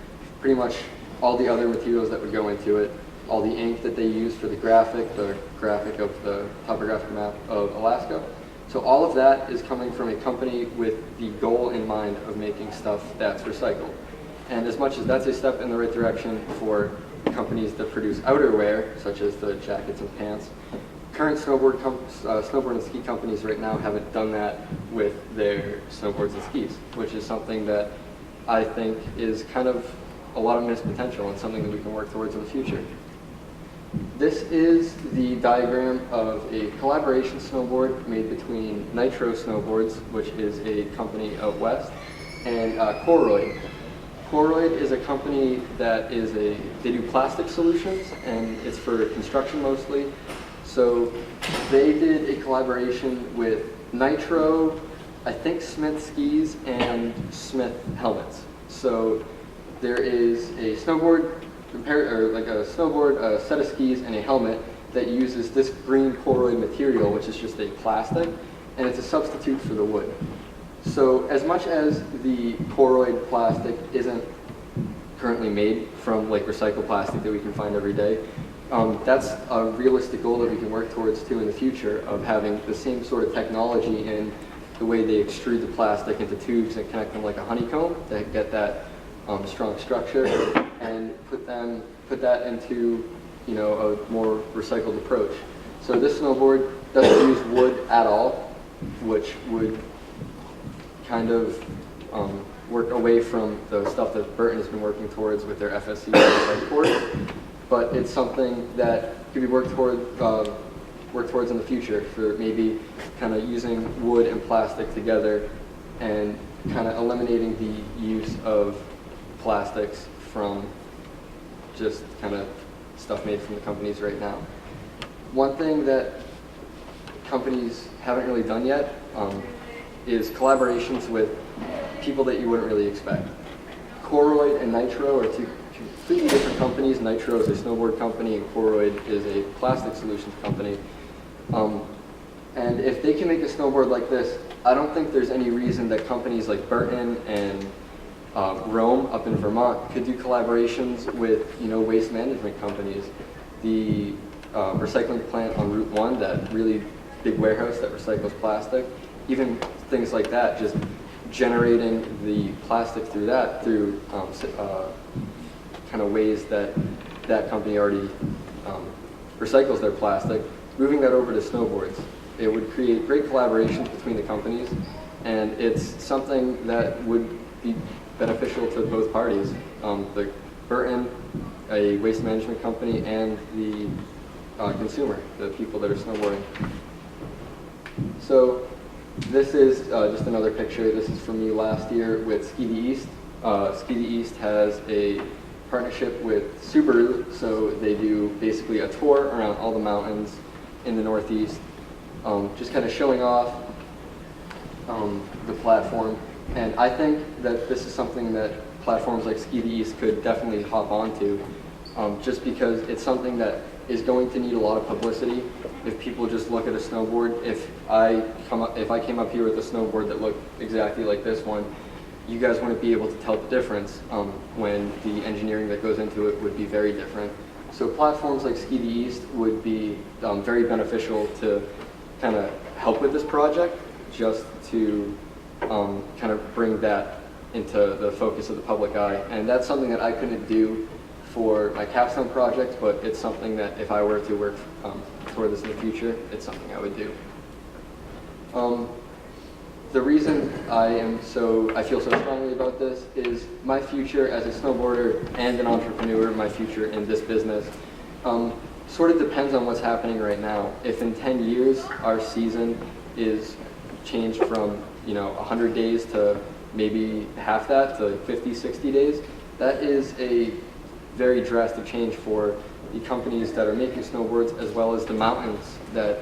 pretty much all the other materials that would go into it, all the ink that they use for the graphic of the topographic map of Alaska. So all of that is coming from a company with the goal in mind of making stuff that's recycled. And as much as that's a step in the right direction for companies that produce outerwear, such as the jackets and pants, current snowboard and ski companies right now haven't done that with their snowboards and skis, which is something that I think is kind of a lot of missed potential and something that we can work towards in the future. This is the diagram of a collaboration snowboard made between Nitro Snowboards, which is a company out west, and Koroyd. Koroyd is a company that they do plastic solutions, and it's for construction mostly. So they did a collaboration with Nitro, I think Smith skis, and Smith helmets. So there is a snowboard, or like a snowboard, a set of skis, and a helmet that uses this green Poroid material, which is just a plastic, and it's a substitute for the wood. So as much as the Poroid plastic isn't currently made from like recycled plastic that we can find every day, that's a realistic goal that we can work towards too in the future, of having the same sort of technology in the way they extrude the plastic into tubes and connect them like a honeycomb to get that strong structure, and put that into, you know, a more recycled approach. So this snowboard doesn't use wood at all, which would kind of work away from the stuff that Burton has been working towards with their FSC boards. But it's something that could be worked towards in the future, for maybe kind of using wood and plastic together and kind of eliminating the use of plastics from just kind of stuff made from the companies right now. One thing that companies haven't really done yet is collaborations with people that you wouldn't really expect. Koroyd and Nitro are two completely different companies. Nitro is a snowboard company, and Koroyd is a plastic solutions company. And if they can make a snowboard like this, I don't think there's any reason that companies like Burton and Rome up in Vermont could do collaborations with, you know, waste management companies. The recycling plant on Route 1, that really big warehouse that recycles plastic, even things like that, just generating the plastic through that, through kind of ways that that company already recycles their plastic, moving that over to snowboards. It would create great collaborations between the companies, and it's something that would be beneficial to both parties. The Burton, a waste management company, and the consumer, the people that are snowboarding. So this is just another picture. This is from me last year with Ski the East. Ski the East has a partnership with Subaru, so they do basically a tour around all the mountains in the Northeast, just kind of showing off the platform. And I think that this is something that platforms like Ski the East could definitely hop onto, just because it's something that is going to need a lot of publicity. If people just look at a snowboard, if I came up here with a snowboard that looked exactly like this one, you guys wouldn't be able to tell the difference, when the engineering that goes into it would be very different. So platforms like Ski the East would be very beneficial to kind of help with this project, just to kind of bring that into the focus of the public eye. And that's something that I couldn't do for my Capstone project, but it's something that if I were to work toward this in the future, it's something I would do. The reason I feel so strongly about this is my future as a snowboarder and an entrepreneur, my future in this business, sort of depends on what's happening right now. If in 10 years our season is changed from 100 days to maybe half that, to 50, 60 days, that is a very drastic change for the companies that are making snowboards, as well as the mountains that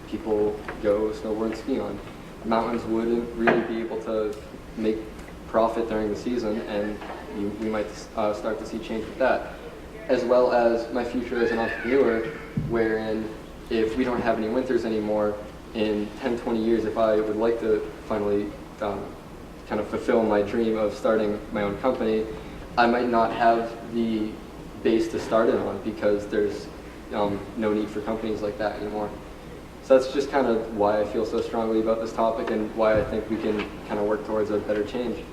people go snowboard and ski on. Mountains wouldn't really be able to make profit during the season, and we might start to see change with that. As well as my future as an entrepreneur, wherein if we don't have any winters anymore, in 10, 20 years, if I would like to finally kind of fulfill my dream of starting my own company, I might not have the base to start it on, because there's no need for companies like that anymore. So that's just kind of why I feel so strongly about this topic, and why I think we can kind of work towards a better change.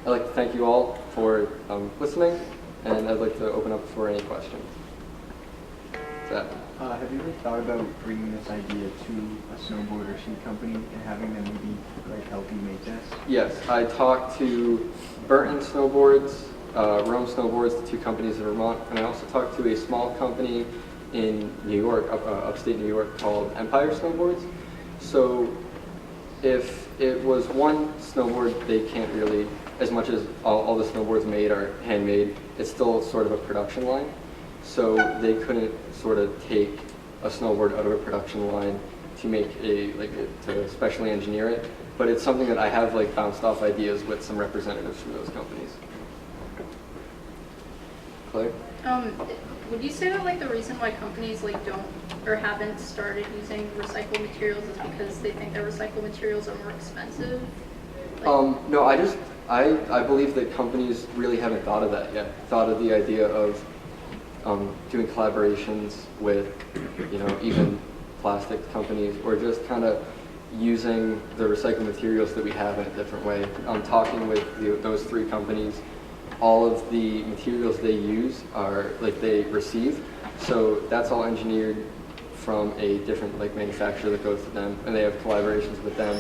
I'd like to thank you all for listening, and I'd like to open up for any questions. Have you ever thought about bringing this idea to a snowboard or ski company and having them maybe help you make this? Yes, I talked to Burton Snowboards, Rome Snowboards, the two companies in Vermont, and I also talked to a small company in New York, upstate New York, called Empire Snowboards. So if it was one snowboard, they can't really, as much as all the snowboards made are handmade, it's still sort of a production line. So they couldn't sort of take a snowboard out of a production line to make to specially engineer it. But it's something that I have bounced off ideas with some representatives from those companies. Claire? Would you say that like the reason why companies like don't or haven't started using recycled materials is because they think that recycled materials are more expensive? No, I believe that companies really haven't thought of that yet. Thought of the idea of doing collaborations with, even plastic companies, or just kind of using the recycled materials that we have in a different way. Talking with those 3 companies, all of the materials they use are they receive, so that's all engineered from a different manufacturer that goes to them, and they have collaborations with them,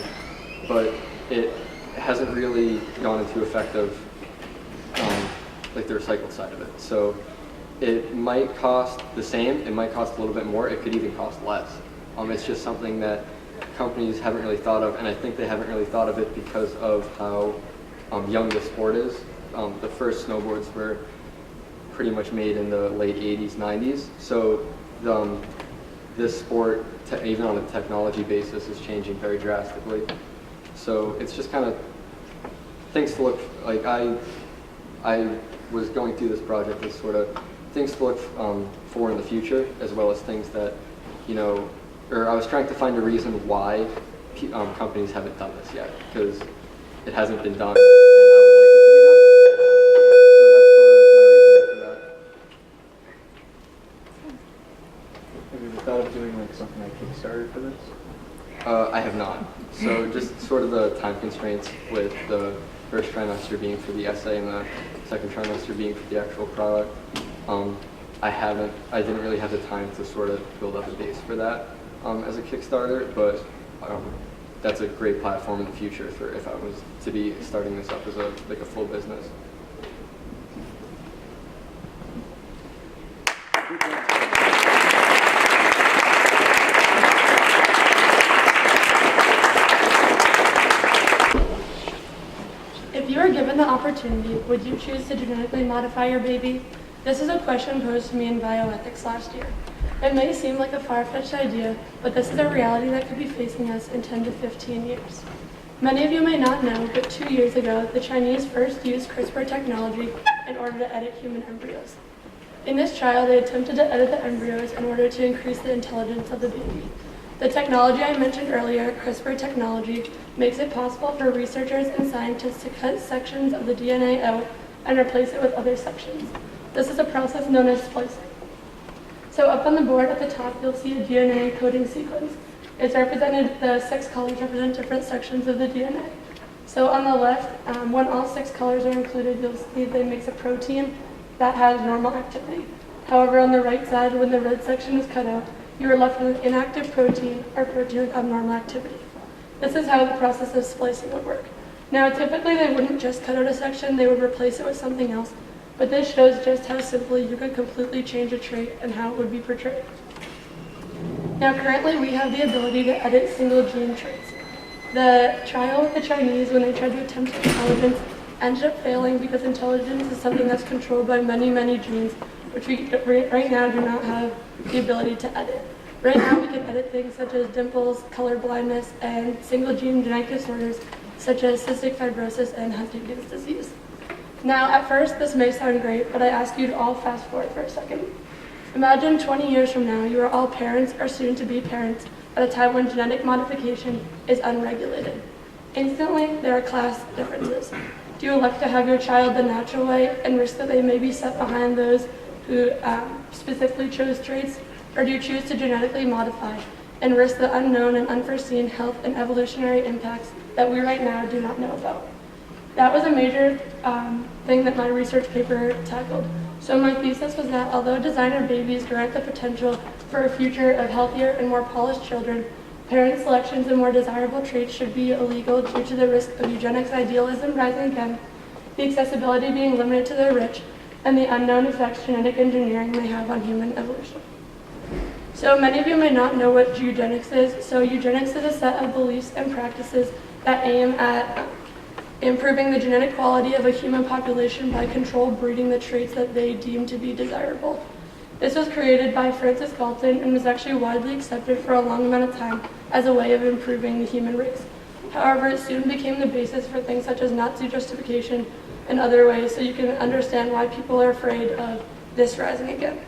but it hasn't really gone into effect of the recycled side of it. So it might cost the same, it might cost a little bit more, it could even cost less. It's just something that companies haven't really thought of, and I think they haven't really thought of it because of how young the sport is. The first snowboards were pretty much made in the late 80s, 90s, so this sport, even on a technology basis, is changing very drastically. So it's just kind of things to look, I was going through this project as sort of things to look for in the future, as well as things that, or I was trying to find a reason why companies haven't done this yet, because it hasn't been done, and I would like it to be done. So that's sort of my reasoning for that. Have you ever thought of doing something like Kickstarter for this? I have not. So just sort of the time constraints with the first trimester being for the essay and the second trimester being for the actual product. I didn't really have the time to sort of build up a base for that as a Kickstarter, but that's a great platform in the future for if I was to be starting this up as a full business. If you were given the opportunity, would you choose to genetically modify your baby? This is a question posed to me in bioethics last year. It may seem like a far-fetched idea, but this is a reality that could be facing us in 10 to 15 years. Many of you may not know, but 2 years ago, the Chinese first used CRISPR technology in order to edit human embryos. In this trial, they attempted to edit the embryos in order to increase the intelligence of the baby. The technology I mentioned earlier, CRISPR technology, makes it possible for researchers and scientists to cut sections of the DNA out and replace it with other sections. This is a process known as splicing. So up on the board at the top, you'll see a DNA coding sequence. It's represented, the 6 colors represent different sections of the DNA. So on the left, when all 6 colors are included, you'll see that it makes a protein that has normal activity. However, on the right side, when the red section is cut out, you are left with an inactive protein or protein with abnormal activity. This is how the process of splicing would work. Now, typically they wouldn't just cut out a section, they would replace it with something else. But this shows just how simply you could completely change a trait and how it would be portrayed. Now, currently we have the ability to edit single gene traits. The trial with the Chinese, when they tried to attempt intelligence, ended up failing because intelligence is something that's controlled by many, many genes, which we right now do not have the ability to edit. Right now we can edit things such as dimples, color blindness, and single gene genetic disorders such as cystic fibrosis and Huntington's disease. Now, at first, this may sound great, but I ask you to all fast forward for a second. Imagine 20 years from now, you are all parents or soon-to-be parents at a time when genetic modification is unregulated. Instantly, there are class differences. Do you elect to have your child the natural way and risk that they may be set behind those who specifically chose traits, or do you choose to genetically modify and risk the unknown and unforeseen health and evolutionary impacts that we right now do not know about? That was a major thing that my research paper tackled. So my thesis was that although designer babies grant the potential for a future of healthier and more polished children, parent selections and more desirable traits should be illegal due to the risk of eugenics idealism rising again, the accessibility being limited to the rich, and the unknown effects genetic engineering may have on human evolution. So many of you may not know what eugenics is. So eugenics is a set of beliefs and practices that aim at improving the genetic quality of a human population by controlled breeding the traits that they deem to be desirable. This was created by Francis Galton and was actually widely accepted for a long amount of time as a way of improving the human race. However, it soon became the basis for things such as Nazi justification and other ways, so you can understand why people are afraid of this rising again.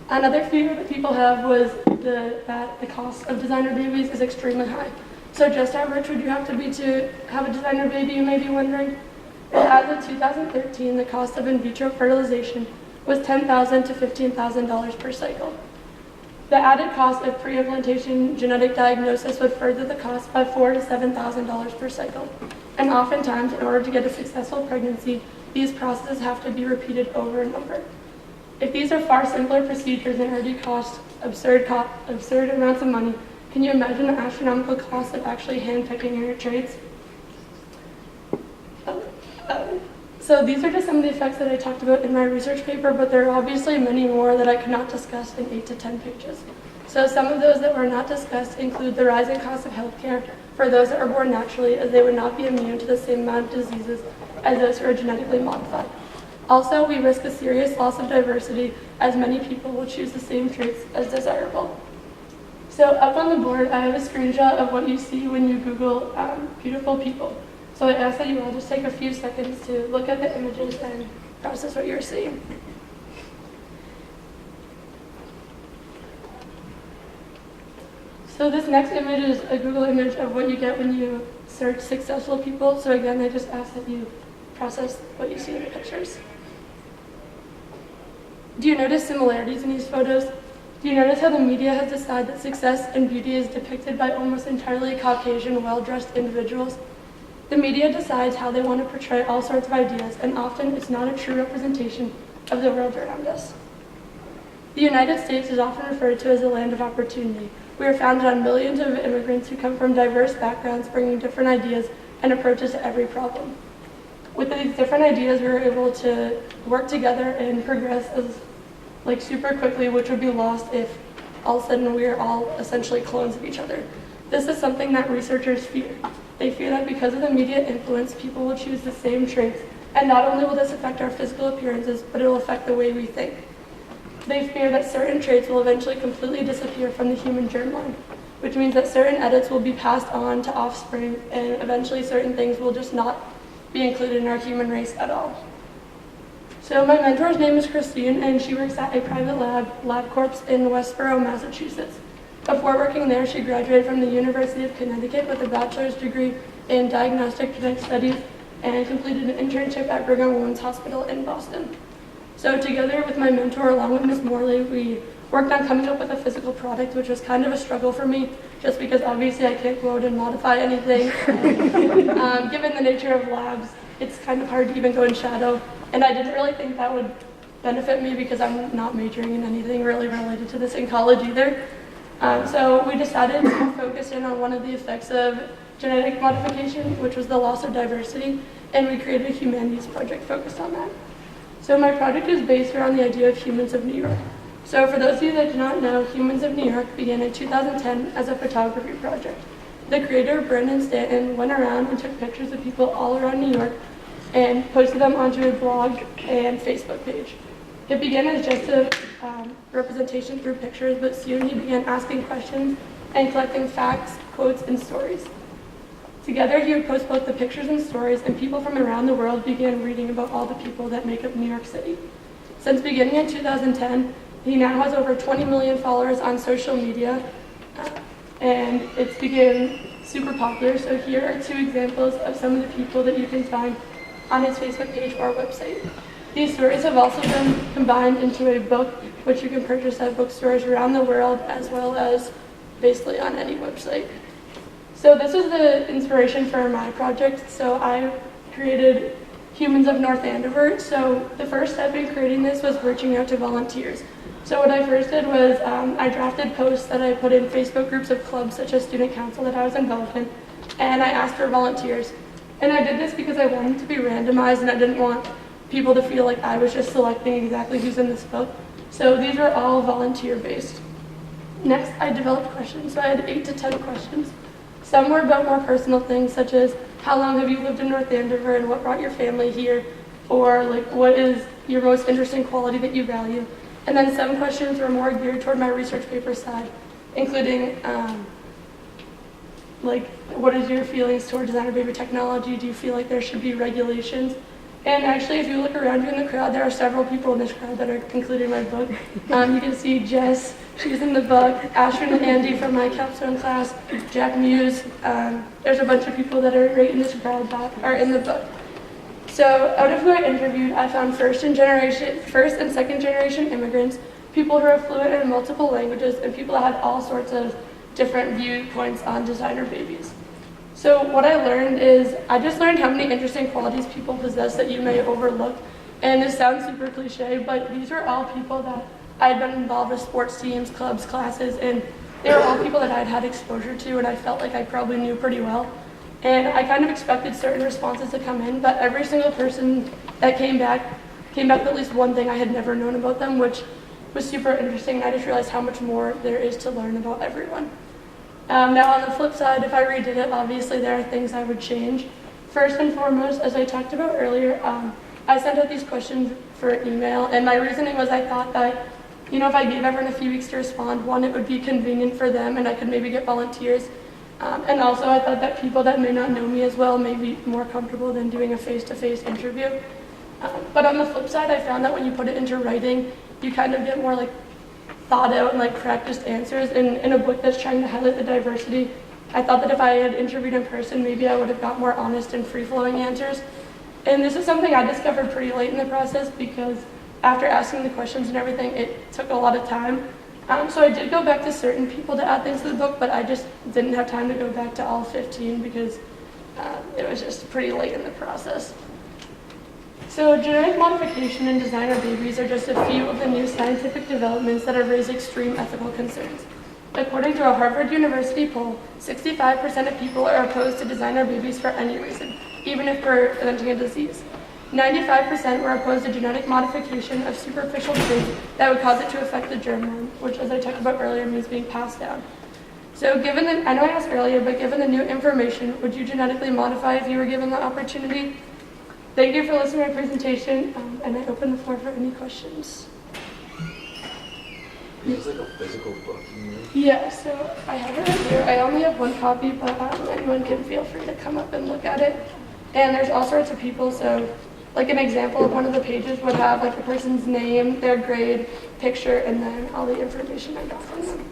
Another fear that people have was that the cost of designer babies is extremely high. So just how rich would you have to be to have a designer baby, you may be wondering? Well, as of 2013, the cost of in vitro fertilization was $10,000 to $15,000 per cycle. The added cost of pre-implantation genetic diagnosis would further the cost by $4,000 to $7,000 per cycle. And oftentimes, in order to get a successful pregnancy, these processes have to be repeated over and over. If these are far simpler procedures and already cost absurd amounts of money, can you imagine the astronomical cost of actually handpicking your traits? So these are just some of the effects that I talked about in my research paper, but there are obviously many more that I could not discuss in 8 to 10 pages. So some of those that were not discussed include the rising cost of healthcare for those that are born naturally, as they would not be immune to the same amount of diseases as those who are genetically modified. Also, we risk a serious loss of diversity, as many people will choose the same traits as desirable. So up on the board, I have a screenshot of what you see when you Google beautiful people. So I ask that you all just take a few seconds to look at the images and process what you're seeing. So this next image is a Google image of what you get when you search successful people. So again, I just ask that you process what you see in the pictures. Do you notice similarities in these photos? Do you notice how the media has decided that success and beauty is depicted by almost entirely Caucasian, well-dressed individuals? The media decides how they want to portray all sorts of ideas, and often it's not a true representation of the world around us. The United States is often referred to as the land of opportunity. We are founded on millions of immigrants who come from diverse backgrounds, bringing different ideas and approaches to every problem. With these different ideas, we were able to work together and progress super quickly, which would be lost if all of a sudden we are all essentially clones of each other. This is something that researchers fear. They fear that because of the media influence, people will choose the same traits, and not only will this affect our physical appearances, but it will affect the way we think. They fear that certain traits will eventually completely disappear from the human germline, which means that certain edits will be passed on to offspring, and eventually certain things will just not be included in our human race at all. So my mentor's name is Christine, and she works at a private LabCorp in Westborough, Massachusetts. Before working there, she graduated from the University of Connecticut with a bachelor's degree in diagnostic genetic studies and completed an internship at Brigham and Women's Hospital in Boston. So together with my mentor, along with Ms. Morley, we worked on coming up with a physical product, which was kind of a struggle for me, just because obviously I can't go out and modify anything. Given the nature of labs, it's kind of hard to even go in shadow, and I didn't really think that would benefit me because I'm not majoring in anything really related to this in college either. So we decided to focus in on one of the effects of genetic modification, which was the loss of diversity, and we created a humanities project focused on that. So my project is based around the idea of Humans of New York. So for those of you that do not know, Humans of New York began in 2010 as a photography project. The creator, Brendan Stanton, went around and took pictures of people all around New York and posted them onto a blog and Facebook page. It began as just a representation through pictures, but soon he began asking questions and collecting facts, quotes, and stories. Together, he would post both the pictures and stories, and people from around the world began reading about all the people that make up New York City. Since beginning in 2010, he now has over 20 million followers on social media, and it's become super popular. So here are 2 examples of some of the people that you can find on his Facebook page or website. These stories have also been combined into a book, which you can purchase at bookstores around the world, as well as basically on any website. So this is the inspiration for my project. So I created Humans of North Andover. So the first step in creating this was reaching out to volunteers. So what I first did was I drafted posts that I put in Facebook groups of clubs such as Student Council that I was involved in, and I asked for volunteers. And I did this because I wanted to be randomized and I didn't want people to feel like I was just selecting exactly who's in this book. So these are all volunteer-based. Next, I developed questions. So I had 8 to 10 questions. Some were about more personal things, such as how long have you lived in North Andover and what brought your family here? Or what is your most interesting quality that you value? And then some questions were more geared toward my research paper side, including what is your feelings toward designer baby technology? Do you feel like there should be regulations? And actually, if you look around you in the crowd, there are several people in this crowd that are included in my book. You can see Jess, she's in the book, Ashwin and Andy from my Capstone class, Jack Muse. There's a bunch of people that are right in this crowd that are in the book. So out of who I interviewed, I found first and second generation immigrants, people who are fluent in multiple languages, and people that had all sorts of different viewpoints on designer babies. So what I learned is, I just learned how many interesting qualities people possess that you may overlook. And this sounds super cliche, but these were all people that I had been involved with sports teams, clubs, classes, and they were all people that I'd had exposure to and I felt like I probably knew pretty well. And I kind of expected certain responses to come in, but every single person that came back with at least one thing I had never known about them, which was super interesting, and I just realized how much more there is to learn about everyone. Now on the flip side, if I redid it, obviously there are things I would change. First and foremost, as I talked about earlier, I sent out these questions for email, and my reasoning was I thought that, if I gave everyone a few weeks to respond, one, it would be convenient for them and I could maybe get volunteers. And also I thought that people that may not know me as well may be more comfortable than doing a face-to-face interview. But on the flip side, I found that when you put it into writing, you kind of get more thought out and practiced answers. And in a book that's trying to highlight the diversity, I thought that if I had interviewed in person, maybe I would have got more honest and free-flowing answers. And this is something I discovered pretty late in the process because after asking the questions and everything, it took a lot of time. So I did go back to certain people to add things to the book, but I just didn't have time to go back to all 15 because it was just pretty late in the process. So genetic modification and designer babies are just a few of the new scientific developments that have raised extreme ethical concerns. According to a Harvard University poll, 65% of people are opposed to designer babies for any reason, even if preventing a disease. 95% were opposed to genetic modification of superficial traits that would cause it to affect the germline, which, as I talked about earlier, means being passed down. So I know I asked earlier, but given the new information, would you genetically modify if you were given the opportunity? Thank you for listening to my presentation, and I open the floor for any questions. Is this like a physical book? Yeah, so I have it right here. I only have one copy, but anyone can feel free to come up and look at it. And there's all sorts of people, so an example of one of the pages would have a person's name, their grade, picture, and then all the information I got from them.